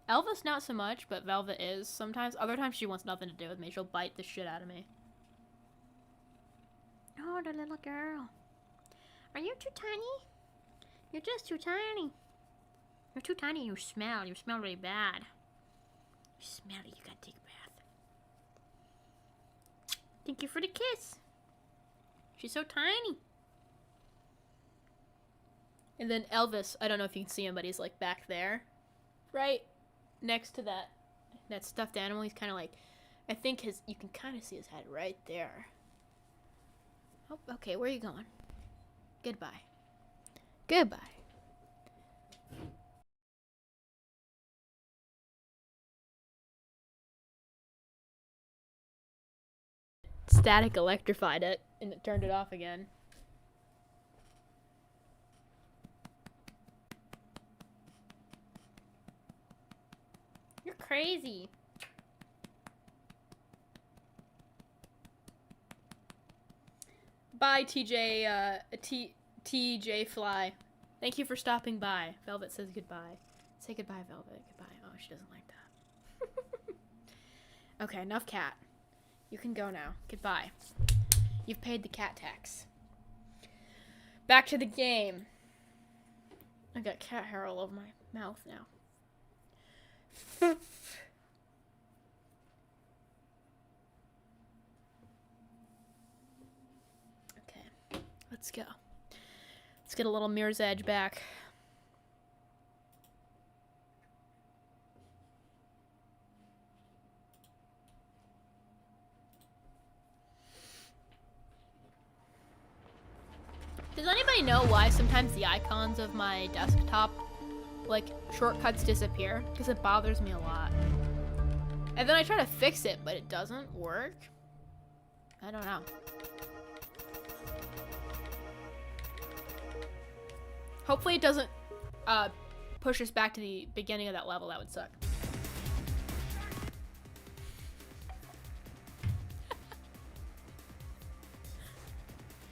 Elva's not so much, but Velvet is sometimes. Other times she wants nothing to do with me. She'll bite the shit out of me. Oh, the little girl. Are you too tiny? You're just too tiny. You're too tiny. You smell. You smell really bad. You smelly. You gotta take a bath. Thank you for the kiss. She's so tiny. And then Elvis, I don't know if you can see him, but he's like back there. Right next to that stuffed animal. He's kind of like, I think you can kind of see his head right there. Oh, okay, where are you going? Goodbye. Goodbye. Static electrified it, and it turned it off again. You're crazy. Bye, TJ Fly. Thank you for stopping by. Velvet says goodbye. Say goodbye, Velvet. Goodbye. Oh, she doesn't like that. Okay, enough cat. You can go now. Goodbye. You've paid the cat tax. Back to the game. I got cat hair all over my mouth now. Okay, let's go. Let's get a little Mirror's Edge back. Does anybody know why sometimes the icons of my desktop, like, shortcuts disappear? Because it bothers me a lot. And then I try to fix it, but it doesn't work. I don't know. Hopefully it doesn't push us back to the beginning of that level. That would suck.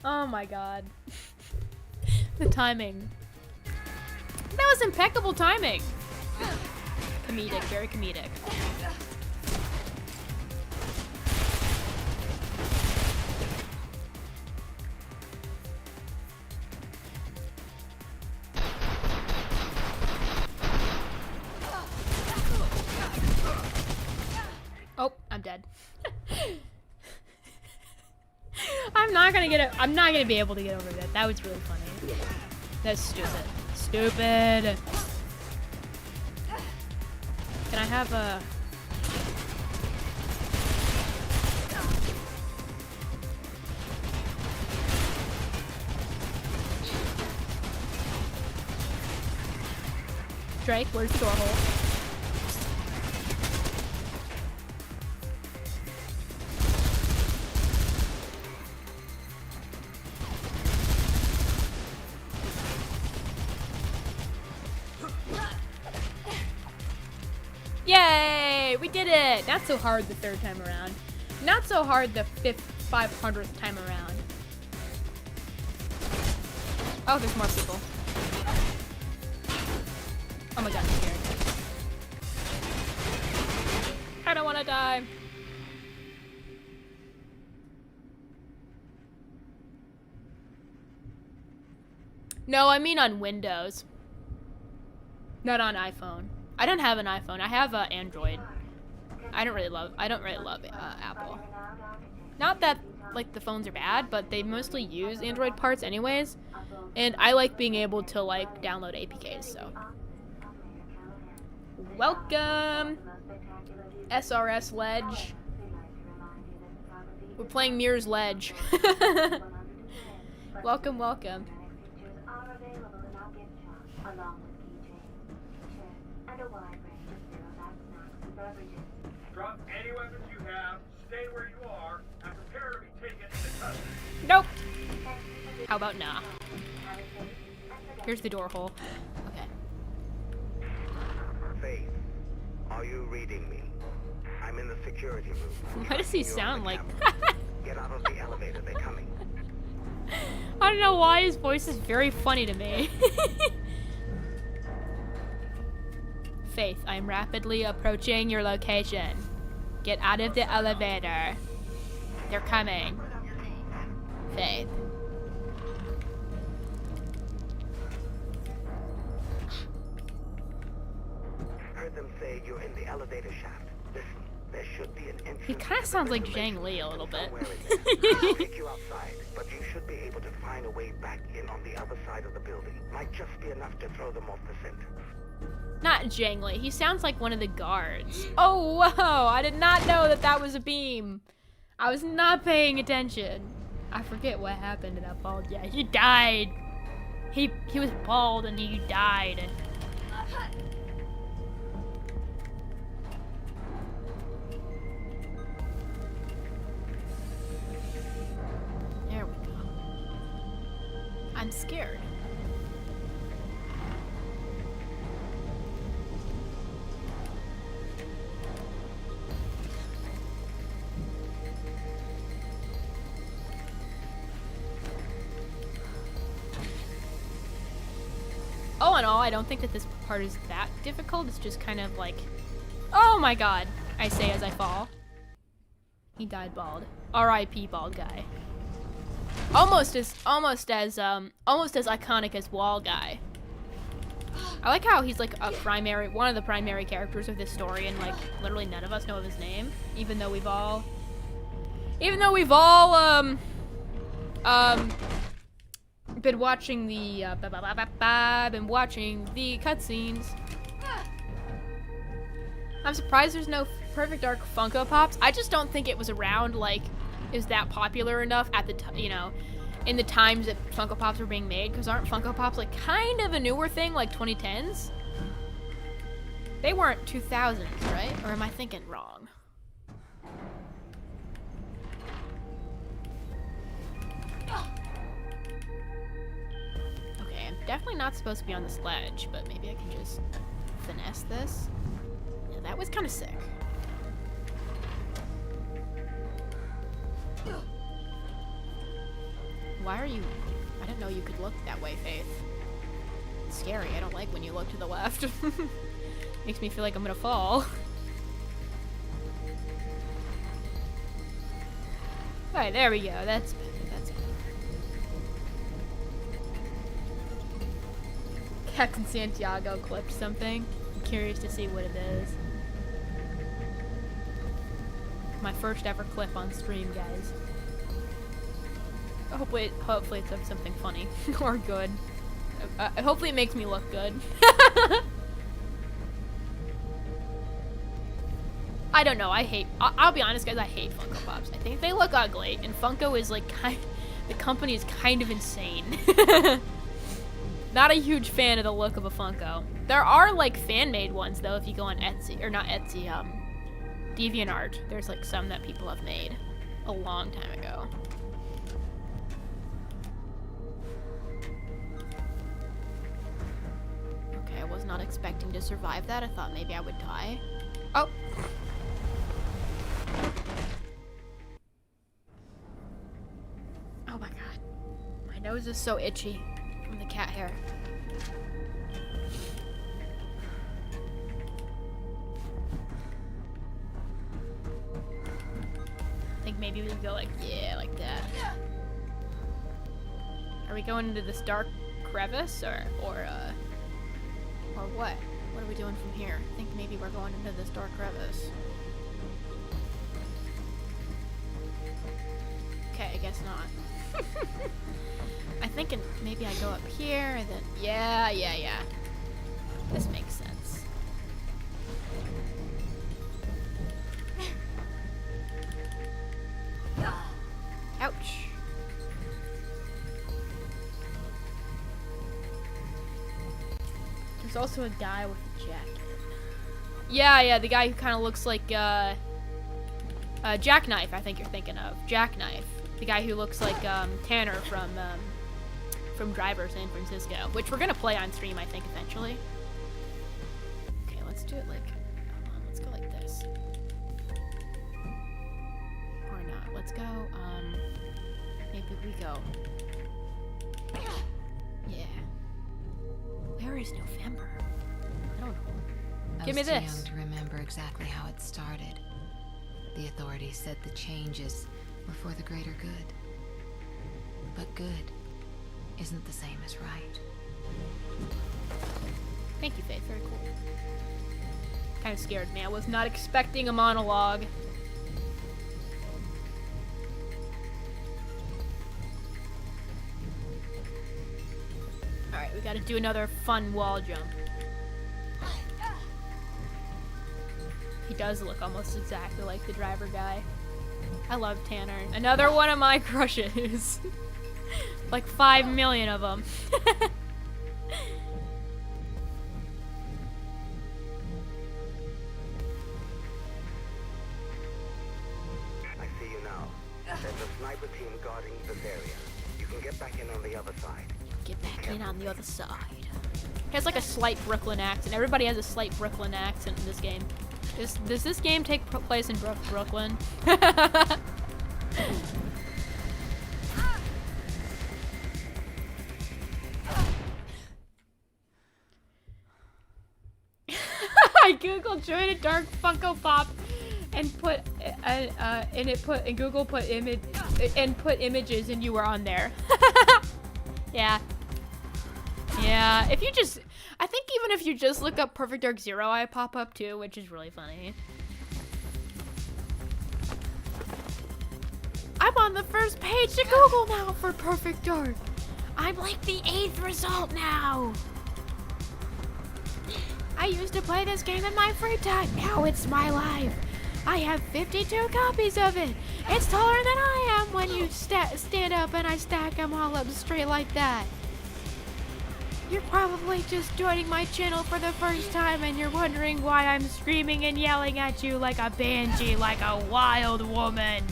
Oh my god. The timing. That was impeccable timing. Comedic, very comedic. Oh, I'm dead. I'm not gonna be able to get over that. That was really funny. That's stupid. Stupid. Can I have a... Drake, where's the door hole? Yay! We did it! Not so hard the third time around. Not so hard the 500th time around. Oh, there's more people. Oh my god, I'm scared. I don't want to die. No, I mean on Windows. Not on iPhone. I don't have an iPhone. I have an Android. I don't really love Apple. Not that like the phones are bad, but they mostly use Android parts anyways. And I like being able to like download APKs, so. Welcome! SRS Ledge. We're playing Mirror's Ledge. Welcome, welcome. Drop any weapons you have, stay where you are, and prepare to be taken into custody. Nope. How about nah? Here's the door hole. Okay. Faith, are you reading me? I'm in the security room. Why does he sound like Get out of the elevator, they're coming. I don't know why his voice is very funny to me. Faith, I am rapidly approaching your location. Get out of the elevator. They're coming. Faith. Heard them say you're in the elevator shaft. Listen, there should be an entrance. He kind of sounds like Zhang Li a little bit. I'll take you outside, but you should be able to find a way back in on the other side of the building. Might just be enough to throw them off the scent. Not Zhang Li. He sounds like one of the guards. Oh, whoa. I did not know that that was a beam. I was not paying attention. I forget what happened to that bald. Yeah, he died. He was bald and he died. There we go. I'm scared. All in all, I don't think that this part is that difficult. It's just kind of like, oh my god, I say as I fall. He died bald. R.I.P. bald guy. Almost as iconic as Wall Guy. I like how he's like one of the primary characters of this story, and like literally none of us know of his name, even though we've all been watching the cutscenes. I'm surprised there's no Perfect Dark Funko Pops. I just don't think it was around like is that popular enough at the in the times that Funko Pops were being made, because aren't Funko Pops like kind of a newer thing, like 2010s? They weren't 2000s, right? Or am I thinking wrong? Okay, I'm definitely not supposed to be on this ledge, but maybe I can just finesse this. Yeah, that was kind of sick. Why are you... I didn't know you could look that way, Faith. It's scary. I don't like when you look to the left. Makes me feel like I'm gonna fall. Alright, there we go. That's better. That's better. Captain Santiago clipped something. I'm curious to see what it is. My first ever clip on stream, guys. Hopefully it's of something funny or good. Hopefully it makes me look good. I don't know. I'll be honest, guys. I hate Funko Pops. I think they look ugly, and Funko is like the company is kind of insane. Not a huge fan of the look of a Funko. There are like fan-made ones though. If you go on Etsy or not Etsy, DeviantArt, there's like some that people have made a long time ago. Okay, I was not expecting to survive that. I thought maybe I would die. Oh. Oh my god. My nose is so itchy from the cat hair. I think maybe we can go like, yeah, like that. Are we going into this dark crevice or what? What are we doing from here? I think maybe we're going into this dark crevice. Okay, I guess not. I think maybe I go up here and then, yeah. This makes sense. Ouch. There's also a guy with a jacket. Yeah, the guy who kind of looks like, Jackknife, I think you're thinking of. Jackknife. The guy who looks like, Tanner from Driver San Francisco, which we're gonna play on stream, I think, eventually. Okay, let's do it like, hold on, let's go like this. Or not, let's go, maybe we go. Yeah. Where is November? I don't know. Give me I was too this. young to remember exactly how it started. The authorities said the changes were for the greater good. But good isn't the same as right. Thank you, Faith. Very cool. Kind of scared me. I was not expecting a monologue. Alright, we gotta do another fun wall jump. He does look almost exactly like the driver guy. I love Tanner. Another one of my crushes. Like 5 million of them. I see you now. There's a sniper team guarding this area. You can get back in on the other side. Get back in on the other side. He has like a slight Brooklyn accent. Everybody has a slight Brooklyn accent in this game. Does this game take place in Brooklyn? I googled join a dark Funko Pop and put Google put image and put images and you were on there. Yeah. If you just, I think even if you just look up Perfect Dark Zero, I pop up too, which is really funny. I'm on the first page to Google now for Perfect Dark. I'm like the 8th result now. I used to play this game in my free time. Now it's my life. I have 52 copies of it. It's taller than I am when you stand up and I stack them all up straight like that. You're probably just joining my channel for the first time and you're wondering why I'm screaming and yelling at you like a banshee, like a wild woman.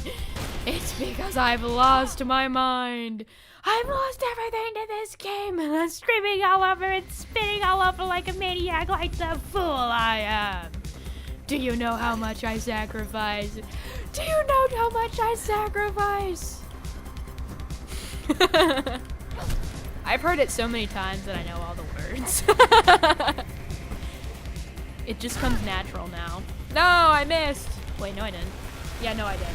It's because I've lost my mind. I've lost everything to this game and I'm screaming all over and spitting all over like a maniac like the fool I am. Do you know how much I sacrifice? Do you know how much I sacrifice? I've heard it so many times that I know all the words. It just comes natural now. No, I missed. Wait, no, I didn't. Yeah, no, I did.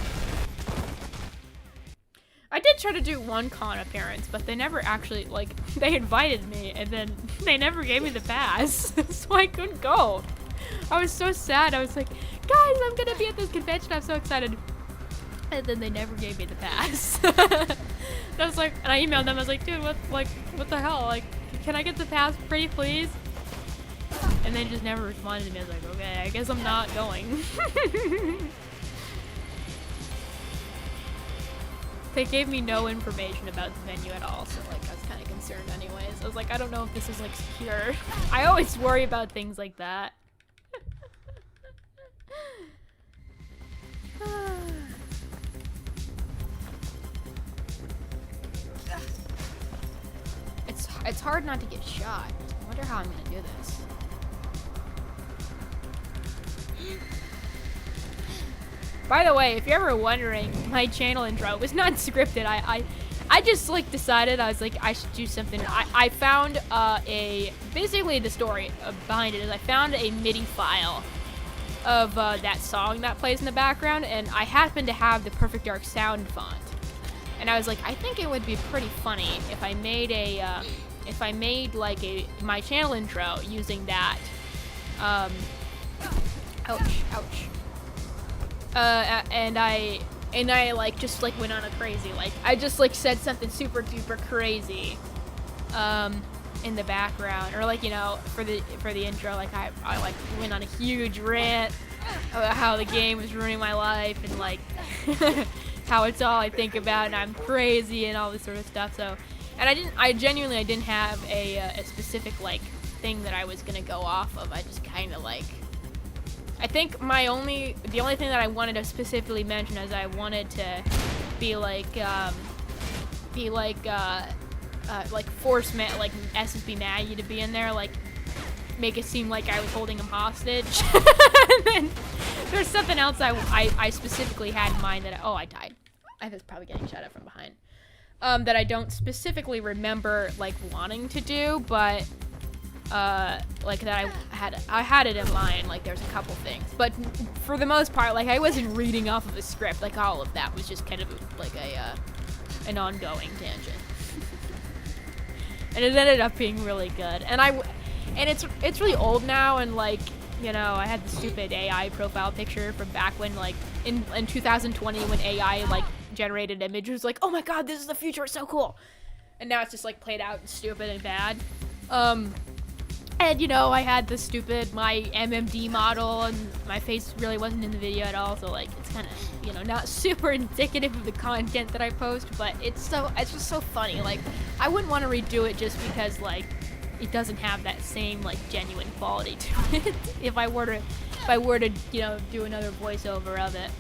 I did try to do one con appearance, but they never actually, like, they invited me, and then they never gave me the pass, so I couldn't go. I was so sad. I was like, guys, I'm gonna be at this convention. I'm so excited. And then they never gave me the pass. And I was like, and I emailed them. I was like, dude, what the hell? Like, can I get the pass pretty please? And they just never responded to me. I was like, okay, I guess I'm not going. They gave me no information about the venue at all, so like I was kind of concerned anyways. I was like, I don't know if this is like secure. I always worry about things like that. It's hard not to get shot. I wonder how I'm gonna do this. By the way, if you're ever wondering, my channel intro was not scripted. I just like decided I was like I should do something. I found basically the story behind it is I found a MIDI file of that song that plays in the background, and I happened to have the Perfect Dark sound font, and I was like, I think it would be pretty funny if I made like my channel intro using that. Ouch. And I like just like went on a crazy, like I just like said something super duper crazy in the background, or like, you know, for the intro, like I like went on a huge rant about how the game was ruining my life, and like how it's all I think about and I'm crazy and all this sort of stuff. So, and I genuinely didn't have a specific like thing that I was gonna go off of. I just kind of like, I think the only thing that I wanted to specifically mention is I wanted to be like force like SSB Maggie to be in there, like make it seem like I was holding him hostage. And then there's something else I specifically had in mind that I died. I was probably getting shot at from behind. That I don't specifically remember like wanting to do, but like that I had it in mind. Like there's a couple things, but for the most part, like I wasn't reading off of a script. Like all of that was just kind of like an ongoing tangent. And it ended up being really good. And it's really old now, and like, you know, I had the stupid AI profile picture from back when, like in 2020, when AI like generated images, like, oh my god, this is the future, it's so cool. And now it's just like played out and stupid and bad. And you know, I had the stupid my MMD model, and my face really wasn't in the video at all, so like it's kind of, you know, not super indicative of the content that I post, but it's just so funny. Like I wouldn't want to redo it just because like it doesn't have that same like genuine quality to it. if I were to, you know, do another voiceover of it.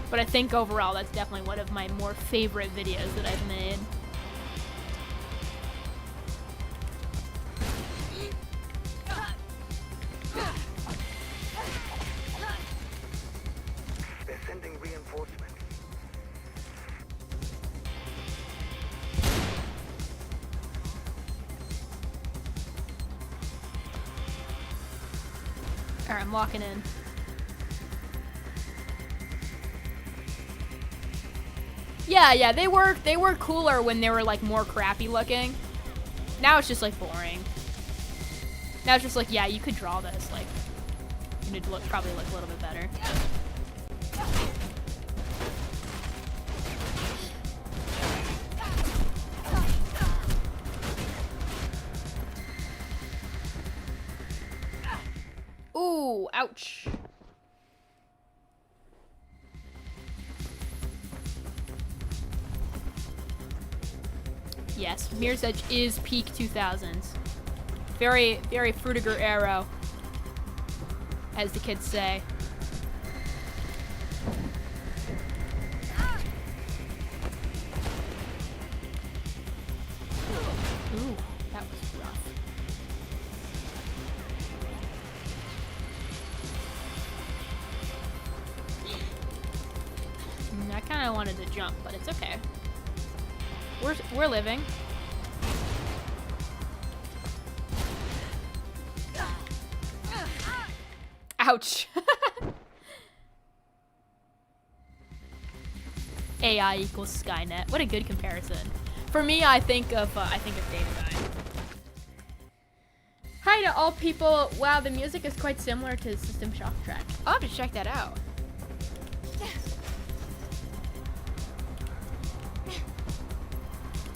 But I think overall, that's definitely one of my more favorite videos that I've made. They're sending reinforcements. Alright, I'm locking in. Yeah, they were cooler when they were like more crappy looking. Now it's just like boring. Now it's just like, yeah, you could draw this, like it'd probably look a little bit better. Ooh, ouch. Yes, Mirror's Edge is peak 2000s. Very, very Frutiger arrow, as the kids say. Ooh, that was rough. wanted to jump, but it's okay. We're living. Ouch. AI equals Skynet. What a good comparison. For me, I think of Datadyne. Hi to all people. Wow, the music is quite similar to System Shock track. I'll have to check that out.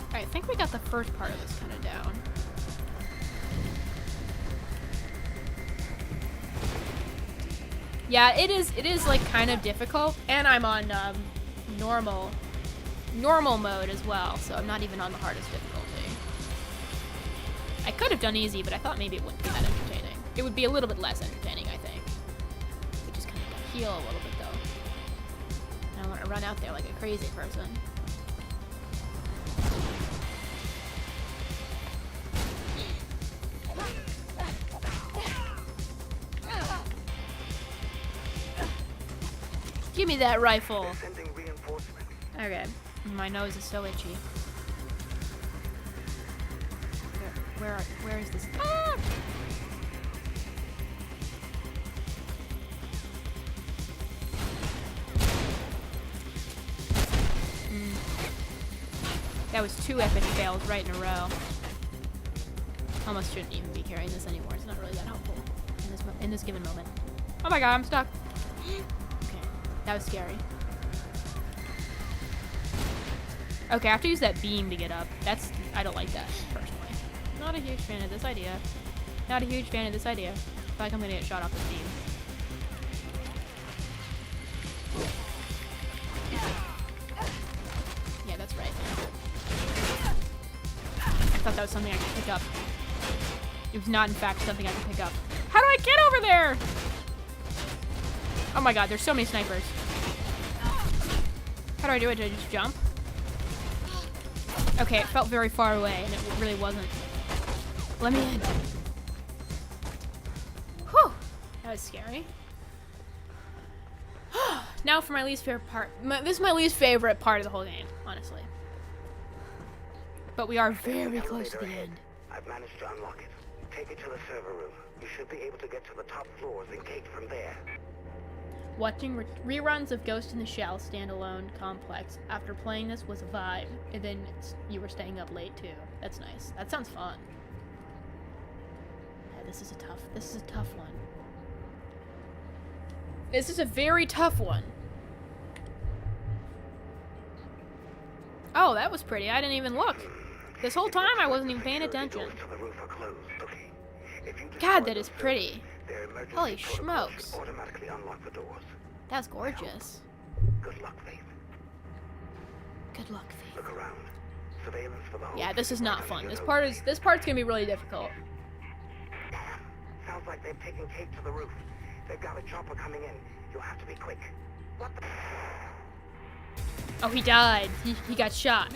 Alright, I think we got the first part of this kind of down. Yeah, it is like kind of difficult, and I'm on normal mode as well, so I'm not even on the hardest difficulty. I could have done easy, but I thought maybe it wouldn't be that entertaining. It would be a little bit less entertaining, I think. We just kind of heal a little bit though. I don't want to run out there like a crazy person. Give me that rifle. Sending reinforcements. Okay. My nose is so itchy. Where is this? Ah! That was 2 epic fails right in a row. Almost shouldn't even be carrying this anymore. It's not really that helpful in this given moment. Oh my god, I'm stuck. Okay, that was scary. Okay, I have to use that beam to get up. I don't like that, personally. Not a huge fan of this idea. Not a huge fan of this idea. I feel like I'm gonna get shot off this beam. Yeah, that's right. I thought that was something I could pick up. It was not, in fact, something I could pick up. How do I get over there? Oh my god, there's so many snipers. How do I do it? Do I just jump? Okay, it felt very far away, and it really wasn't. Let me in. Whew! That was scary. Now for my least favorite part. This is my least favorite part of the whole game, honestly. But we are very close to the end. I've managed to unlock it. Take it to the server room. You should be able to get to the top floors and gate from there. Watching reruns of Ghost in the Shell standalone complex after playing this was a vibe, and then you were staying up late too. That's nice. That sounds fun. Yeah, this is a tough one. This is a very tough one. Oh, that was pretty. I didn't even look. This whole time I wasn't even paying attention. God, that is pretty. Holy smokes. Automatically unlock the doors. That's gorgeous. Good luck, Faith. Good luck, Faith. Look around. Surveillance for the whole Yeah, this is city not right fun. under This your part's nose. gonna be really difficult. Damn. Sounds like they've taken Kate to the roof. They've got a chopper coming in. You'll have to be quick. What the? Oh, he died. He got shot.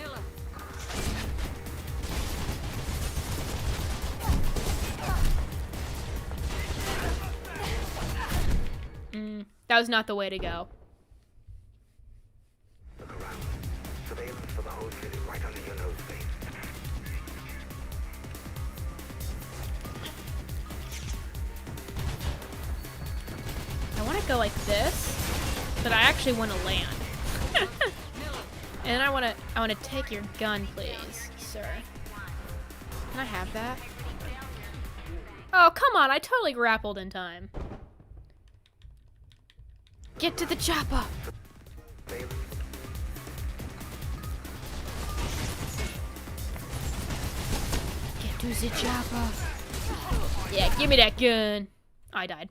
That was not the way to go. Look around. Surveillance for the whole city right under your nose, Faith. I want to go like this, but I actually want to land. And I want to take your gun, please, sir. Can I have that? Oh, come on. I totally grappled in time. Get to the chopper. Get to the chopper. Yeah, give me that gun. I died.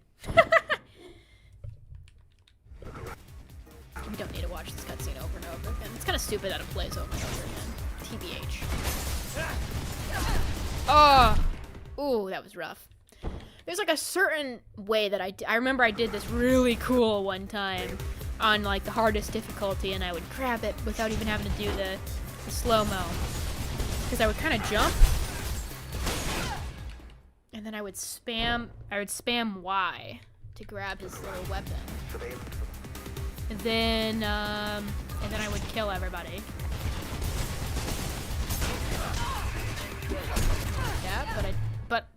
We don't need to watch this cutscene over and over again. It's kind of stupid that it plays over and over again. TBH. Oh! Ooh, that was rough. There's like a certain way that I remember I did this really cool one time on like the hardest difficulty, and I would grab it without even having to do the slow-mo. Because I would kind of jump, and then I would spam Y to grab his little weapon. And then and then I would kill everybody. Yeah,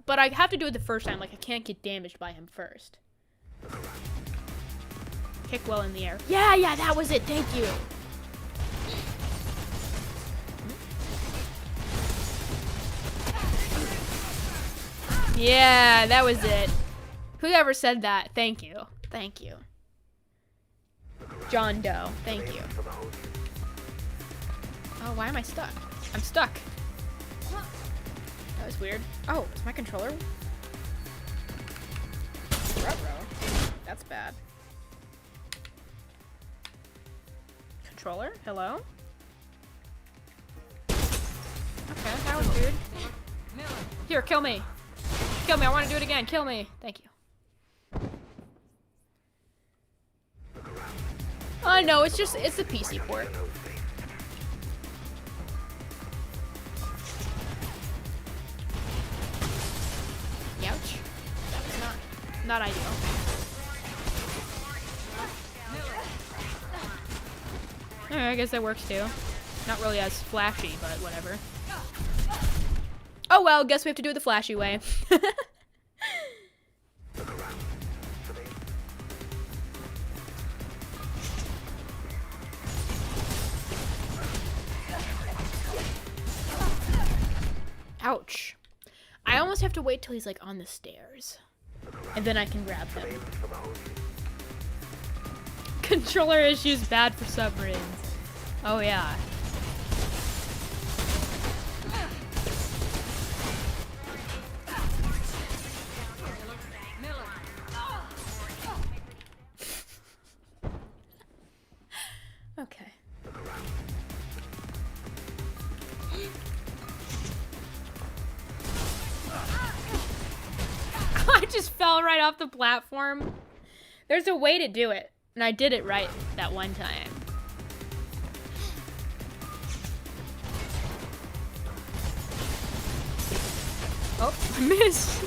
but I have to do it the first time. Like I can't get damaged by him first. Kick well in the air. Yeah, that was it. Thank you. Yeah, that was it. Whoever said that, thank you. Thank you. John Doe, thank you. Oh, why am I stuck? I'm stuck. That was weird. Oh, is my controller? Ruh-roh. That's bad. Controller? Hello? Okay, that was weird. Here, kill me. Kill me, I want to do it again. Kill me. Thank you. I know, it's the PC port. Ouch. That was not ideal. Alright, I guess that works too. Not really as flashy, but whatever. Oh well, guess we have to do it the flashy way. Ouch. I almost have to wait till he's like on the stairs. And then I can grab him. Controller issues bad for submarines. Oh yeah. Okay. I just fell right off the platform. There's a way to do it, and I did it right that one time. Oh, I missed.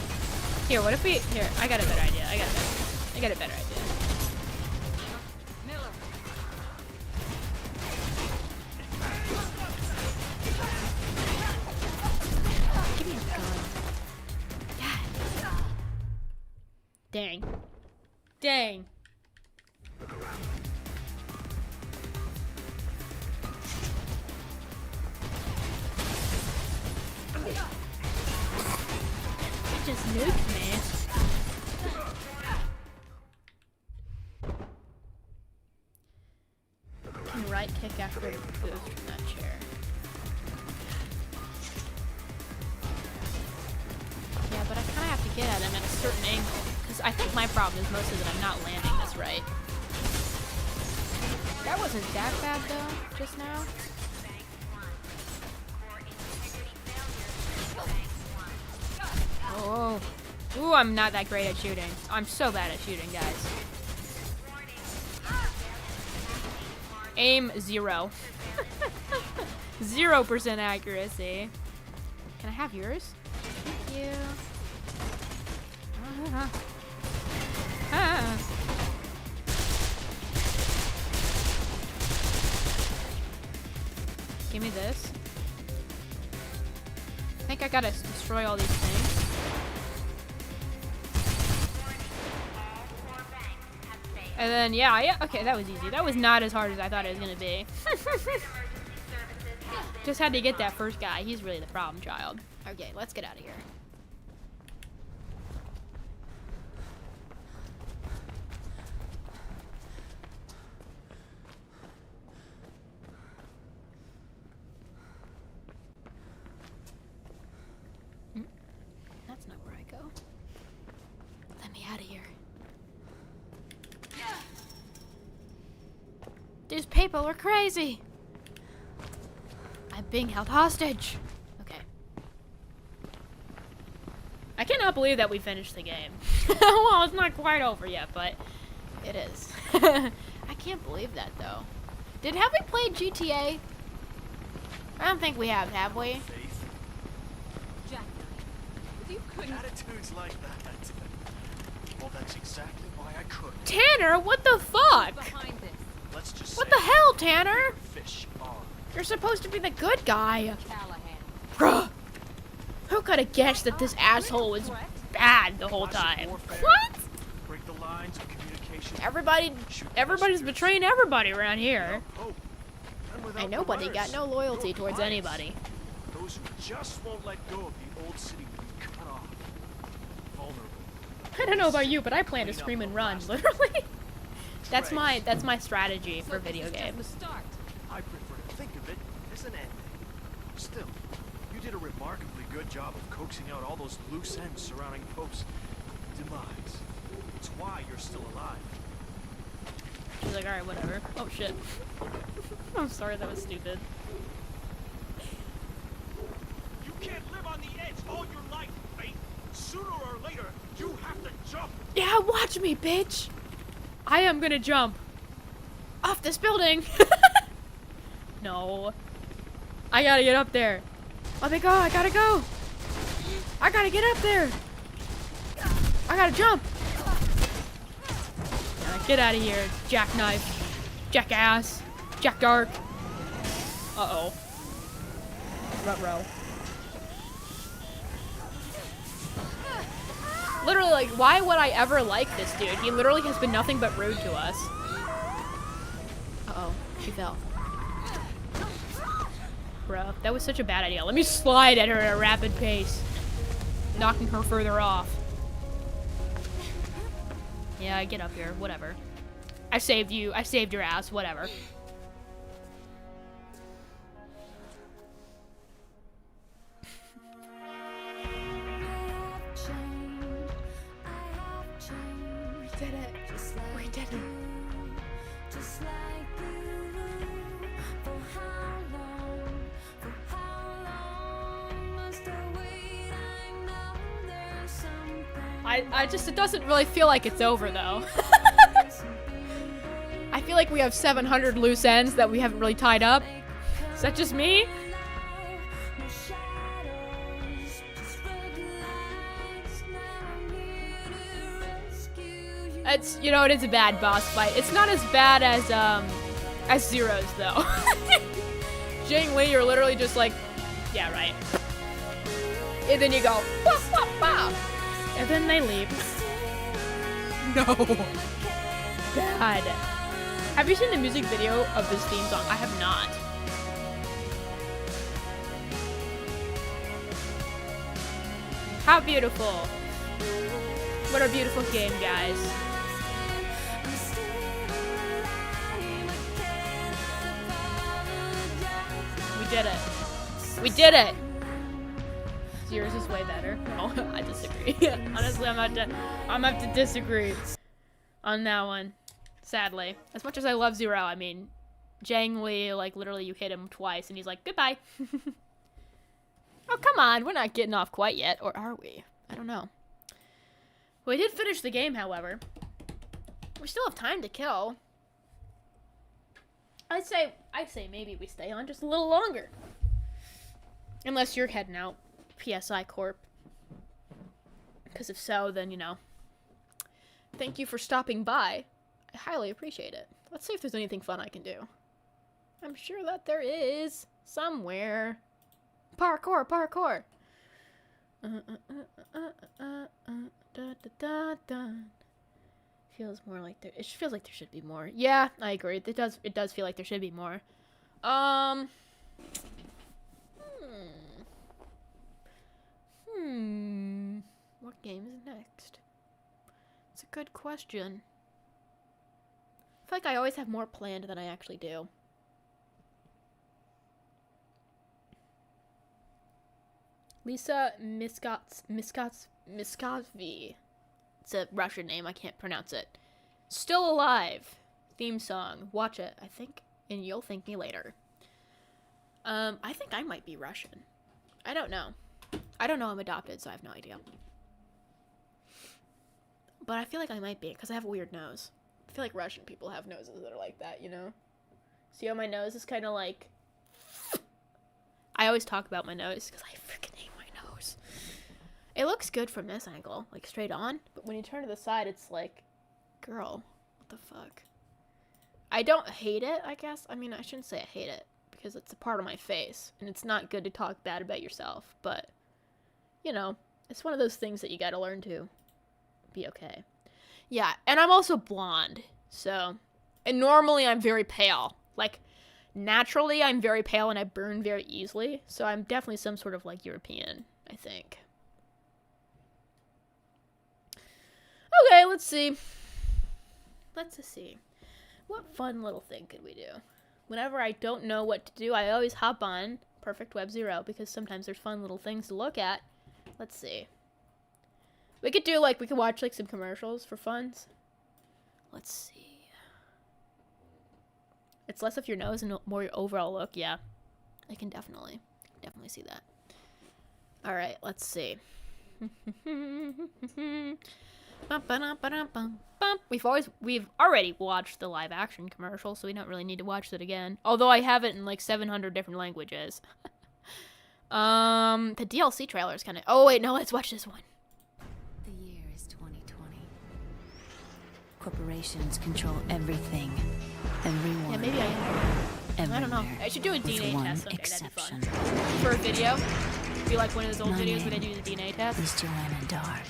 Here, what if we... Here, I got a better idea. I got a better idea. Give me a gun. God. Dang. Dang. It just nuked me. Can right kick after a boost from that chair. Yeah, but I kind of have to get at him at a certain angle. Because I think my problem is mostly that I'm not landing this right. That wasn't that bad though, just now. Oh. Ooh, I'm not that great at shooting. I'm so bad at shooting, guys. Aim 0. 0% accuracy. Can I have yours? Thank you. Ah. Give me this. I think I gotta destroy all these things. And then, yeah, okay, that was easy. That was not as hard as I thought it was gonna be. Just had to get that first guy. He's really the problem child. Okay, let's get out of here. That's not where I go. Let me out of here. These people are crazy. I'm being held hostage. Okay. I cannot believe that we finished the game. Well, it's not quite over yet, but it is. I can't believe that, though. Have we played GTA? I don't think we have we? Jack, if you couldn't... Attitudes like that. Well, that's exactly why I couldn't. Tanner, what the fuck? behind this. Let's just What say the hell, Tanner? Fish are. You're supposed to be the good guy. Callahan. Bruh. Who could have guessed that this asshole was bad the whole time? What? Break the lines of communication. Everybody's betraying everybody around here. Hope. And without And nobody the got no loyalty no towards prize. anybody. Those who just won't let go of the old city will be cut off. Vulnerable. I don't know about you, but I plan to scream and run, literally. That's my strategy for video This is games. just the start. I prefer to think of it as an ending. Still, you did a remarkably good job of coaxing out all those loose ends surrounding Pope's demise. It's why you're still alive. She's like, alright, whatever. Oh shit. I'm sorry, that was stupid. You can't live on the edge all your life, Faith. Sooner or later, you have to jump. Yeah, watch me, bitch! I am gonna jump. Off this building! No. I gotta get up there. Oh my god, I gotta go! I gotta get up there! I gotta jump! Yeah, get out of here, jackknife. Jackass. Jack Dark. Uh-oh. Ruh-roh. Literally, like, why would I ever like this dude? He literally has been nothing but rude to us. Uh-oh, she fell. Bruh, that was such a bad idea. Let me slide at her at a rapid pace. Knocking her further off. Yeah, get up here, whatever. I saved you, I saved your ass, whatever. We did it. We did it. It doesn't really feel like it's over though. I feel like we have 700 loose ends that we haven't really tied up. Is that just me? It's, you know, it is a bad boss fight. It's not as bad as Zero's though. Jing Lee, you're literally just like, yeah, right. And then you go, wah, wah, wah. And then they leave. No. Bad. Have you seen the music video of this theme song? I have not. How beautiful. What a beautiful game, guys. We did it. We did it. Yours is way better. No, I disagree. Honestly, I'm about to disagree on that one. Sadly. As much as I love Zero, I mean, Jang Lee, like, literally you hit him twice and he's like, goodbye. Oh, come on. We're not getting off quite yet. Or are we? I don't know. We did finish the game, however. We still have time to kill. I'd say maybe we stay on just a little longer. Unless you're heading out, PSI Corp. Because if so, then, you know. Thank you for stopping by. I highly appreciate it. Let's see if there's anything fun I can do. I'm sure that there is. Somewhere. Parkour, parkour. Feels more like there. It feels like there should be more. Yeah, I agree. It does. It does feel like there should be more. What game is next? It's a good question. I feel like I always have more planned than I actually do. Lisa Miskovsky. It's a Russian name. I can't pronounce it. Still Alive. Theme song. Watch it, I think. And you'll thank me later. I think I might be Russian. I don't know. I don't know. I'm adopted, so I have no idea. But I feel like I might be, because I have a weird nose. I feel like Russian people have noses that are like that, you know? See how my nose is kind of like... I always talk about my nose, because I freaking hate my nose. It looks good from this angle, like straight on. But when you turn to the side, it's like, girl, what the fuck? I don't hate it, I guess. I mean, I shouldn't say I hate it, because it's a part of my face, and it's not good to talk bad about yourself, but, you know, it's one of those things that you gotta learn to be okay. Yeah, and I'm also blonde, so, and normally I'm very pale. Like, naturally I'm very pale and I burn very easily, so I'm definitely some sort of, like, European, I think. Okay, let's see. Let's see. What fun little thing could we do? Whenever I don't know what to do, I always hop on Perfect Web Zero, because sometimes there's fun little things to look at. Let's see. We could do, like, we could watch, like, some commercials for funs. Let's see. It's less of your nose and more your overall look. Yeah, I can definitely see that. All right, let's see. We've already watched the live action commercial, so we don't really need to watch it again. Although I have it in like 700 different languages. The DLC trailer is kind of. Oh wait, no, let's watch this one. The year is 2020. Corporations control everything, everyone. Yeah, maybe I am. I don't know. I should do a DNA test someday. That'd be fun. For a video. Be like one of those old videos where they do the DNA test. Is Joanna Dark.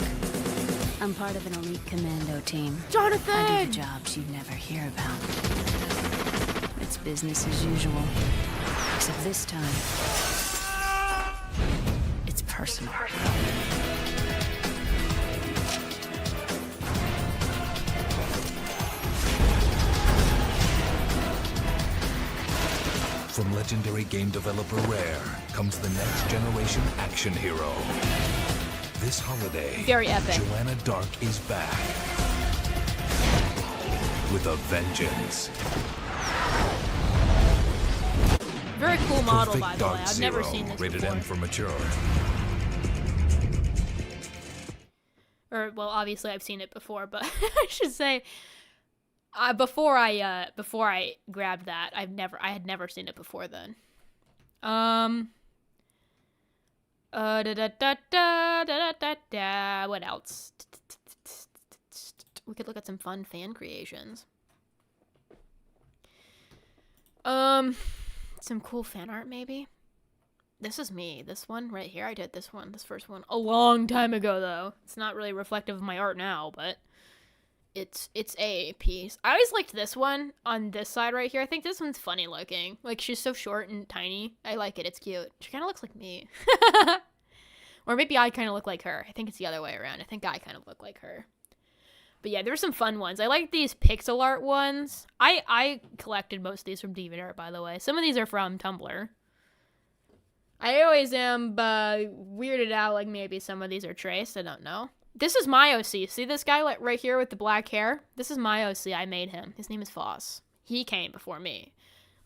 I'm part of an elite commando team. Jonathan! I do the jobs you'd never hear about. It's business as usual. Except this time, it's personal. From legendary game developer Rare comes the next generation action hero. This holiday, very epic. Joanna Dark is back with a vengeance. Very cool model, Perfect by the way. Dark I've never Zero, seen this rated before. M for mature. Or, well, obviously I've seen it before, but I should say, before I grabbed that, I had never seen it before then. What else? We could look at some fun fan creations. Some cool fan art, maybe? This is me. This one right here. I did this one, this first one, a long time ago, though. It's not really reflective of my art now, but it's a piece. I always liked this one on this side right here. I think this one's funny looking. Like, she's so short and tiny. I like it. It's cute. She kind of looks like me. Or maybe I kind of look like her. I think it's the other way around. I think I kind of look like her. But yeah, there's some fun ones. I like these pixel art ones. I collected most of these from DeviantArt, by the way. Some of these are from Tumblr. I always am weirded out, like maybe some of these are traced. I don't know. This is my OC. See this guy right here with the black hair? This is my OC. I made him. His name is Foss. He came before me.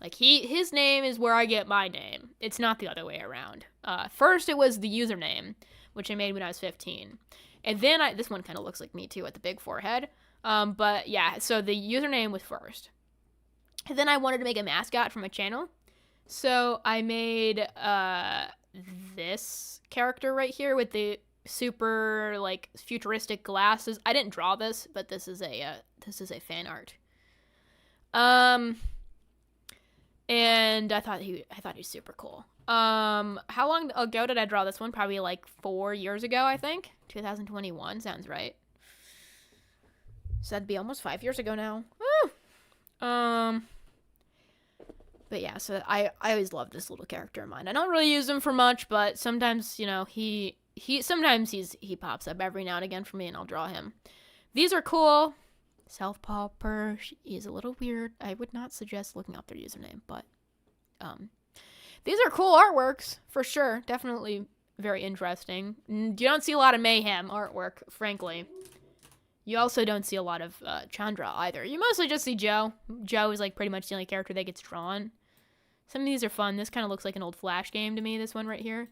Like, his name is where I get my name. It's not the other way around. First, it was the username, which I made when I was 15. And then this one kind of looks like me, too, with the big forehead. But, yeah, so the username was first. And then I wanted to make a mascot for my channel. So I made this character right here with the super, like, futuristic glasses. I didn't draw this, but this is a fan art. And I thought he was super cool. How long ago did I draw this one? Probably like 4 years ago, I think. 2021 sounds right. So that'd be almost 5 years ago now. Woo! But yeah, so I always loved this little character of mine. I don't really use him for much, but sometimes, you know, he pops up every now and again for me, and I'll draw him. These are cool. South Popper is a little weird. I would not suggest looking up their username, but these are cool artworks for sure. Definitely very interesting. You don't see a lot of Mayhem artwork, frankly. You also don't see a lot of Chandra either. You mostly just see Joe. Joe is like pretty much the only character that gets drawn. Some of these are fun. This kind of looks like an old Flash game to me, this one right here.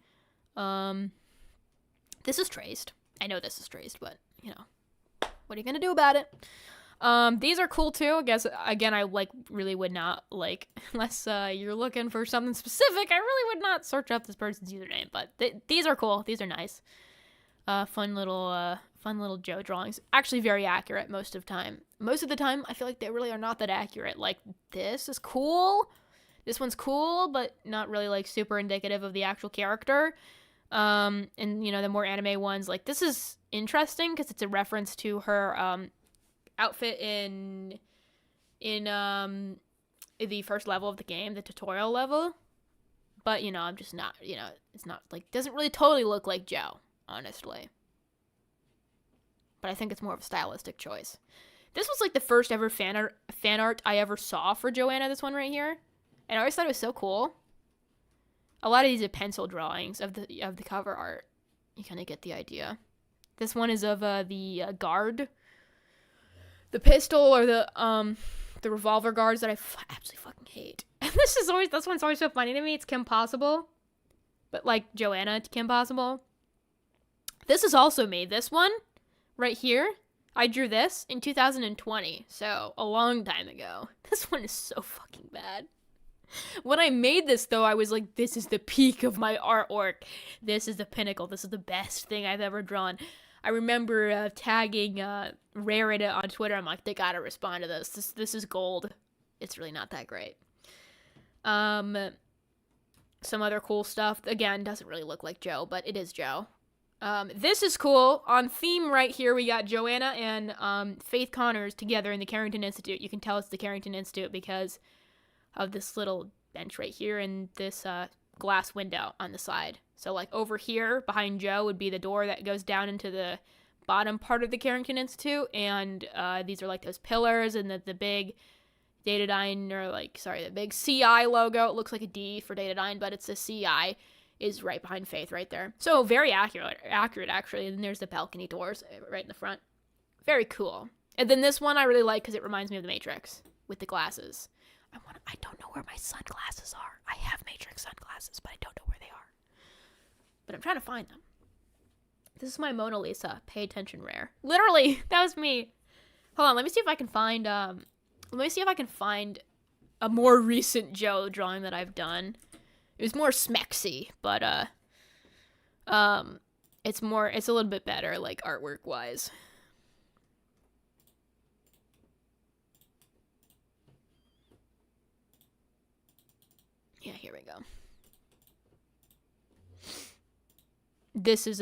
This is traced. I know this is traced, but, you know, what are you going to do about it? These are cool too. I guess, again, I really would not, unless you're looking for something specific, I really would not search up this person's username, but these are cool. These are nice. Fun little fun little Joe drawings. Actually very accurate most of the time. Most of the time, I feel like they really are not that accurate. Like, this is cool. This one's cool, but not really, like, super indicative of the actual character. And, you know, the more anime ones, like, this is interesting because it's a reference to her, outfit in the first level of the game, the tutorial level. But, you know, I'm just not, you know, it's not, like, doesn't really totally look like Joe, honestly. But I think it's more of a stylistic choice. This was, like, the first ever fan art I ever saw for Joanna, this one right here. And I always thought it was so cool. A lot of these are pencil drawings of the cover art. You kind of get the idea. This one is of the guard. The pistol or the revolver guards that I absolutely fucking hate. And this one's always so funny to me. It's Kim Possible. But like Joanna Kim Possible. This is also me. This one right here, I drew this in 2020. So a long time ago. This one is so fucking bad. When I made this, though, I was like, this is the peak of my artwork. This is the pinnacle. This is the best thing I've ever drawn. I remember tagging Rare in it on Twitter. I'm like, they gotta respond to this. This is gold. It's really not that great. Some other cool stuff. Again, doesn't really look like Joe, but it is Joe. This is cool. On theme right here, we got Joanna and Faith Connors together in the Carrington Institute. You can tell it's the Carrington Institute because of this little bench right here and this glass window on the side. So, like, over here behind Joe would be the door that goes down into the bottom part of the Carrington Institute, and these are, like, those pillars, and the big Datadyne, or, like, sorry, the big CI logo. It looks like a D for Datadyne, but it's a CI, is right behind Faith right there. So, very accurate, actually, and there's the balcony doors right in the front. Very cool. And then this one I really like because it reminds me of The Matrix with the glasses. I don't know where my sunglasses are. I have Matrix sunglasses, but I don't know where they are. But I'm trying to find them. This is my Mona Lisa. Pay attention, Rare. Literally, that was me. Hold on, let me see if I can find a more recent Joe drawing that I've done. It was more smexy, but it's a little bit better, like, artwork wise. Yeah, here we go. This is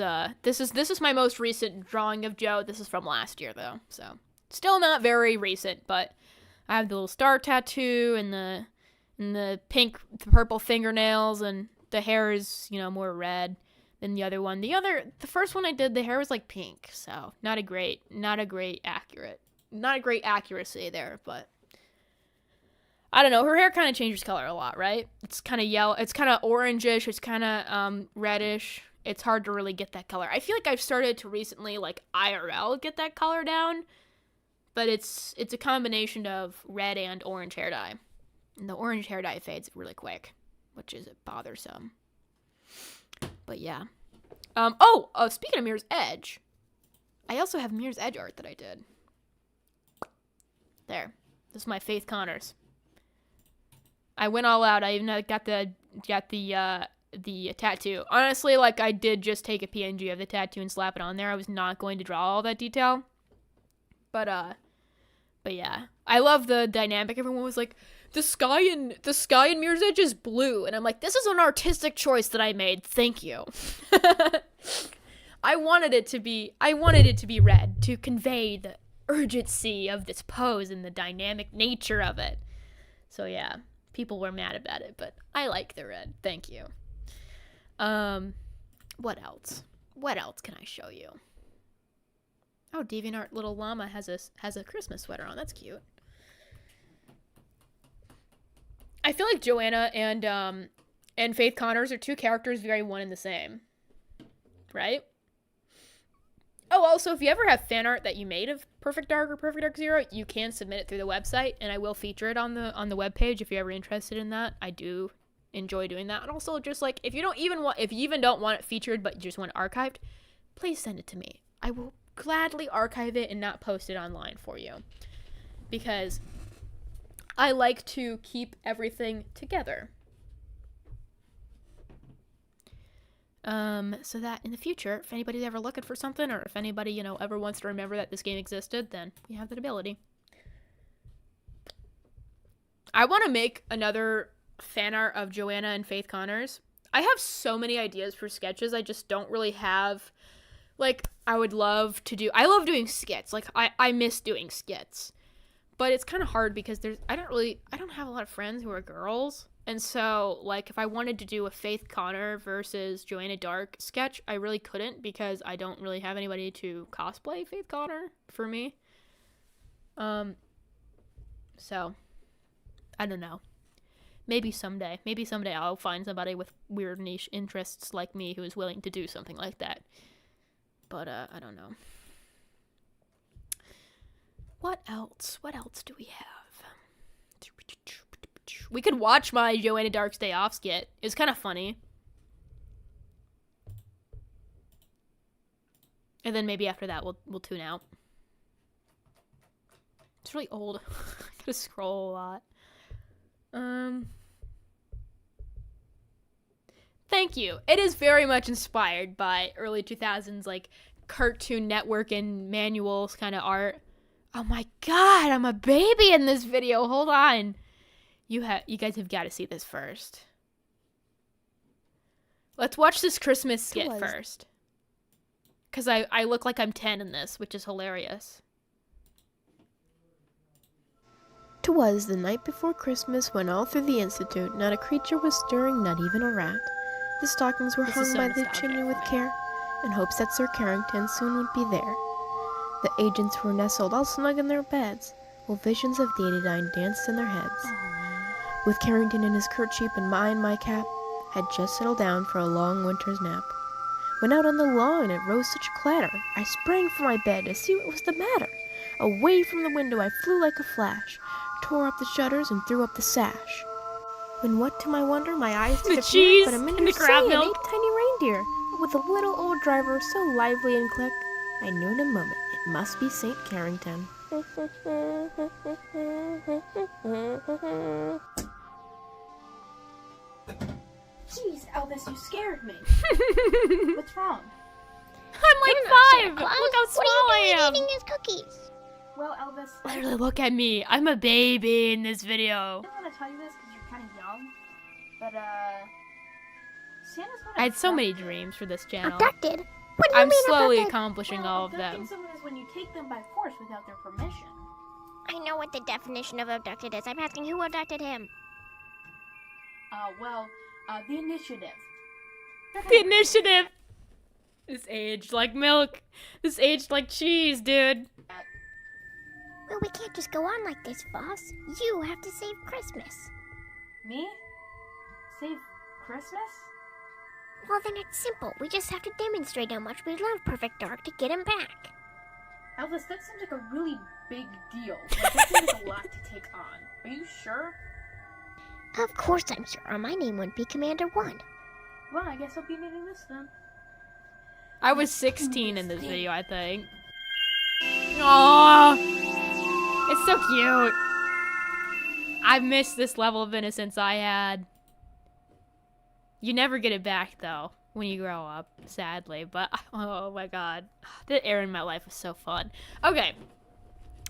my most recent drawing of Joe. This is from last year though, so still not very recent, but I have the little star tattoo and the purple fingernails, and the hair is, you know, more red than the other one. The first one I did, the hair was like pink, so not a great accuracy there, but I don't know. Her hair kind of changes color a lot, right? It's kind of yellow. It's kind of orangish. It's kind of reddish. It's hard to really get that color. I feel like I've started to recently, like, IRL get that color down, but it's a combination of red and orange hair dye. And the orange hair dye fades really quick, which is bothersome. But yeah. Speaking of Mirror's Edge, I also have Mirror's Edge art that I did. There. This is my Faith Connors. I went all out. I even got the tattoo. Honestly, like, I did just take a PNG of the tattoo and slap it on there. I was not going to draw all that detail. But yeah. I love the dynamic. Everyone was like, the sky in Mirror's Edge is blue. And I'm like, this is an artistic choice that I made. Thank you. I wanted it to be red to convey the urgency of this pose and the dynamic nature of it. So yeah. People were mad about it, but I like the red. Thank you. What else? What else can I show you? Oh, DeviantArt Little Llama has a Christmas sweater on. That's cute. I feel like Joanna and Faith Connors are two characters very one and the same. Right? Oh, also, if you ever have fan art that you made of Perfect Dark or Perfect Dark Zero, you can submit it through the website, and I will feature it on the webpage if you're ever interested in that. I do enjoy doing that. And also, just like, if you even don't want it featured, but you just want it archived, please send it to me. I will gladly archive it and not post it online for you, because I like to keep everything together. So that in the future, if anybody's ever looking for something, or if anybody, you know, ever wants to remember that this game existed, then we have that ability. I want to make another fan art of Joanna and Faith Connors. I have so many ideas for sketches. I just don't really have, like, I would love to do, I love doing skits. Like, I miss doing skits. But it's kind of hard because I don't have a lot of friends who are girls. And so, like, if I wanted to do a Faith Connor versus Joanna Dark sketch, I really couldn't because I don't really have anybody to cosplay Faith Connor for me. So, I don't know. Maybe someday I'll find somebody with weird niche interests like me who is willing to do something like that. But, I don't know. What else? What else do we have? We could watch my Joanna Dark's Day Off skit. It's kind of funny. And then maybe after that we'll tune out. It's really old. I gotta scroll a lot. Thank you. It is very much inspired by early 2000s, like, Cartoon Network and manuals kind of art. Oh my god, I'm a baby in this video. Hold on. You guys have got to see this first. Let's watch this Christmas skit first. Because I look like I'm 10 in this, which is hilarious. 'Twas the night before Christmas when all through the Institute not a creature was stirring, not even a rat. The stockings were hung by the chimney with care, in hopes that Sir Carrington soon would be there. The agents were nestled all snug in their beds, while visions of Deitydyne danced in their heads. With Carrington in his kerchief and mine my cap, had just settled down for a long winter's nap. When out on the lawn it rose such clatter, I sprang from my bed to see what was the matter. Away from the window I flew like a flash, tore up the shutters and threw up the sash. When what to my wonder my eyes did The appear cheese but a and miniature the crab sleigh and milk. 8 tiny reindeer, with a little old driver so lively and quick, I knew in a moment it must be St. Carrington. Jeez, Elvis, you scared me. What's wrong? I'm like 5. Look how small I am. eating his cookies? Well, Elvis, Literally, look at me. I'm a baby in this video. I didn't want to tell you this because you're kind of young, but Santa's not I had so many dreams for this channel. abducted. What do you I'm mean slowly abducted? accomplishing all of Abducting them. someone is when you take them by force without their permission. I know what the definition of abducted is. I'm asking who abducted him. The initiative. The initiative. This aged like milk. This aged like cheese, dude. Well, we can't just go on like this, boss. You have to save Christmas. Me? Save Christmas? Well, then it's simple. We just have to demonstrate how much we love Perfect Dark to get him back. Elvis, that seems like a really big deal. Like, that seems like a lot to take on. Are you sure? Of course I'm sure, or my name wouldn't be Commander 1. Well, I guess I'll be needing this then. I was 16 in this video, I think. Aww. It's so cute. I missed this level of innocence I had. You never get it back, though, when you grow up, sadly. But, oh my god. The era in my life was so fun. Okay.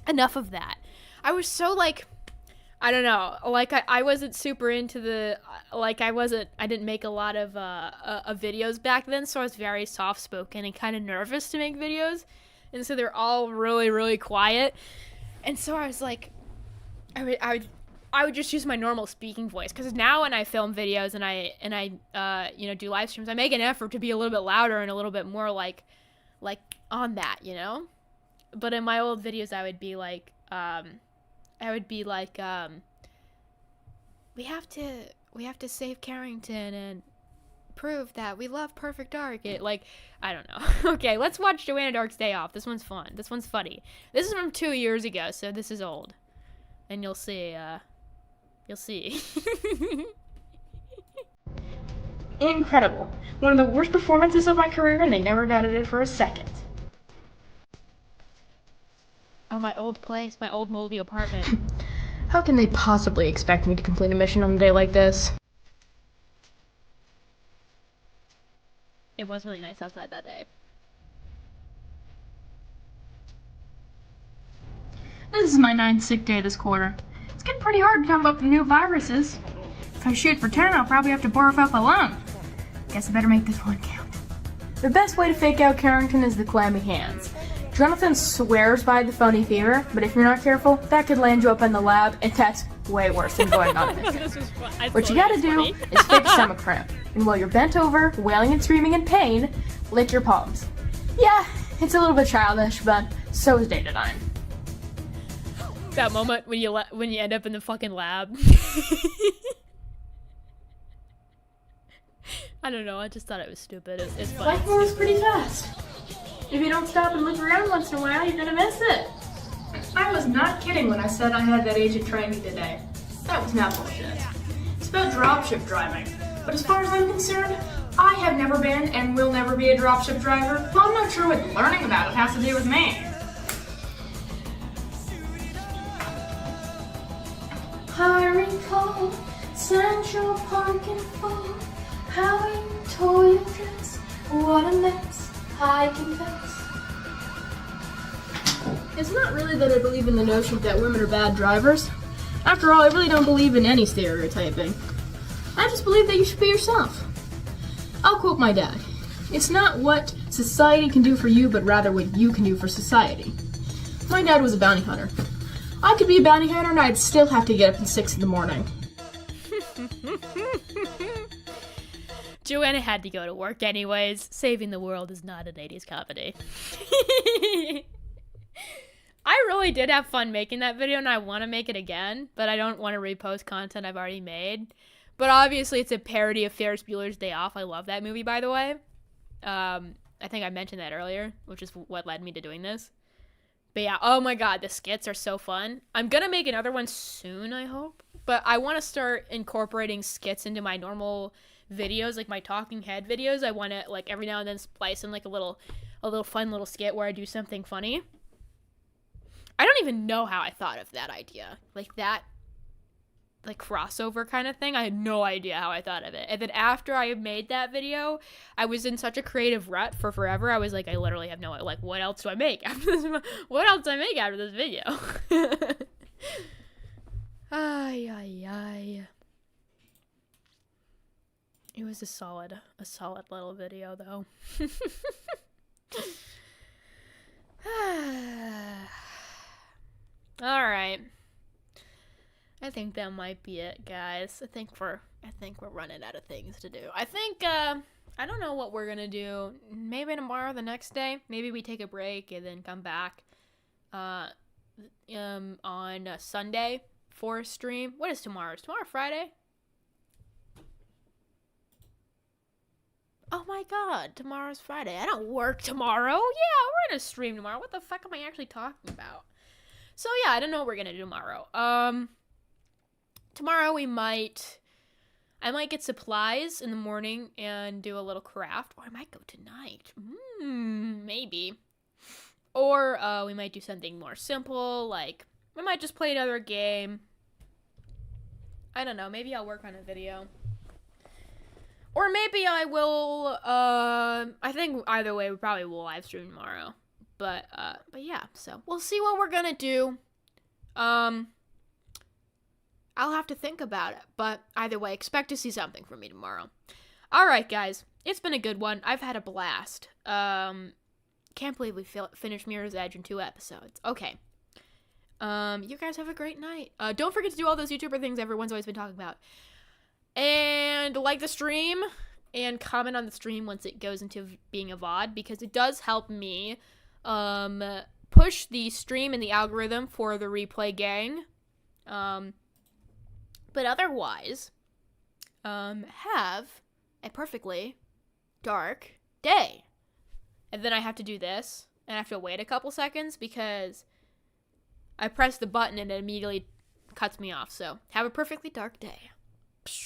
Enough of that. I was so, like, I don't know. Like, I wasn't super into the, like, I didn't make a lot of videos back then, so I was very soft-spoken and kind of nervous to make videos. And so they're all really, really quiet. And so I was like, I would just use my normal speaking voice, because now when I film videos and I you know, do live streams, I make an effort to be a little bit louder and a little bit more like on that, you know. But in my old videos, I would be like, we have to save Carrington and prove that we love Perfect Dark. I don't know. Okay, let's watch Joanna Dark's Day Off. This one's fun. This one's funny. This is from 2 years ago, so this is old. And you'll see, you'll see. Incredible. One of the worst performances of my career, and they never doubted it for a second. Oh, my old place, my old moldy apartment. How can they possibly expect me to complete a mission on a day like this? It was really nice outside that day. This is my 9th sick day this quarter. It's getting pretty hard to come up with new viruses. If I shoot for 10, I'll probably have to barf up a lung. Guess I better make this one count. The best way to fake out Carrington is the clammy hands. Jonathan swears by the phony fever, but if you're not careful, that could land you up in the lab, and that's way worse than going on a mission. What you gotta do is fake stomach cramp, and while you're bent over, wailing and screaming in pain, lick your palms. Yeah, it's a little bit childish, but so is data 9. That moment when you end up in the fucking lab. I don't know, I just thought it was stupid. It's funny. Life moves pretty fast. If you don't stop and look around once in a while, you're gonna miss it. I was not kidding when I said I had that agent training today. That was not bullshit. It's about dropship driving. But as far as I'm concerned, I have never been and will never be a dropship driver. Well, I'm not sure what learning about it has to do with me. Hiring call, Central Park and fall. Howling toilets, what a mess, I confess. It's not really that I believe in the notion that women are bad drivers. After all, I really don't believe in any stereotyping. I just believe that you should be yourself. I'll quote my dad. It's not what society can do for you, but rather what you can do for society. My dad was a bounty hunter. I could be a bounty hunter and I'd still have to get up at 6 in the morning. Joanna had to go to work anyways. Saving the world is not an 80s comedy. I really did have fun making that video, and I want to make it again, but I don't want to repost content I've already made. But obviously, it's a parody of Ferris Bueller's Day Off. I love that movie, by the way. I think I mentioned that earlier, which is what led me to doing this. But yeah, oh my god, the skits are so fun. I'm gonna make another one soon, I hope. But I want to start incorporating skits into my normal videos, like my talking head videos. I want to, like, every now and then splice in like a little fun little skit where I do something funny. I don't even know how I thought of that idea, like that, like crossover kind of thing. I had no idea how I thought of it. And then after I made that video, I was in such a creative rut for forever. I was like, I literally have no, like, what else do I make after this? What else do I make after this video? Ay, ay, ay. It was a solid little video, though. All right. I think that might be it, guys. I think we're running out of things to do. I think I don't know what we're gonna do. Maybe tomorrow, the next day. Maybe we take a break and then come back on Sunday for a stream. What is tomorrow? Is tomorrow Friday? Oh my god, tomorrow's Friday. I don't work tomorrow. Yeah, we're gonna stream tomorrow. What the fuck am I actually talking about? So yeah, I don't know what we're gonna do tomorrow. Tomorrow I might get supplies in the morning and do a little craft. Or I might go tonight. Maybe. Or we might do something more simple, like we might just play another game. I don't know, maybe I'll work on a video. Or maybe I will, I think either way, we probably will live stream tomorrow. But yeah, so we'll see what we're gonna do. I'll have to think about it. But either way, expect to see something from me tomorrow. Alright, guys. It's been a good one. I've had a blast. Can't believe we finished Mirror's Edge in 2 episodes. Okay. You guys have a great night. Don't forget to do all those YouTuber things everyone's always been talking about. And like the stream and comment on the stream once it goes into being a VOD, because it does help me push the stream and the algorithm for the replay gang. But otherwise, have a perfectly dark day. And then I have to do this, and I have to wait a couple seconds because I press the button and it immediately cuts me off. So have a perfectly dark day.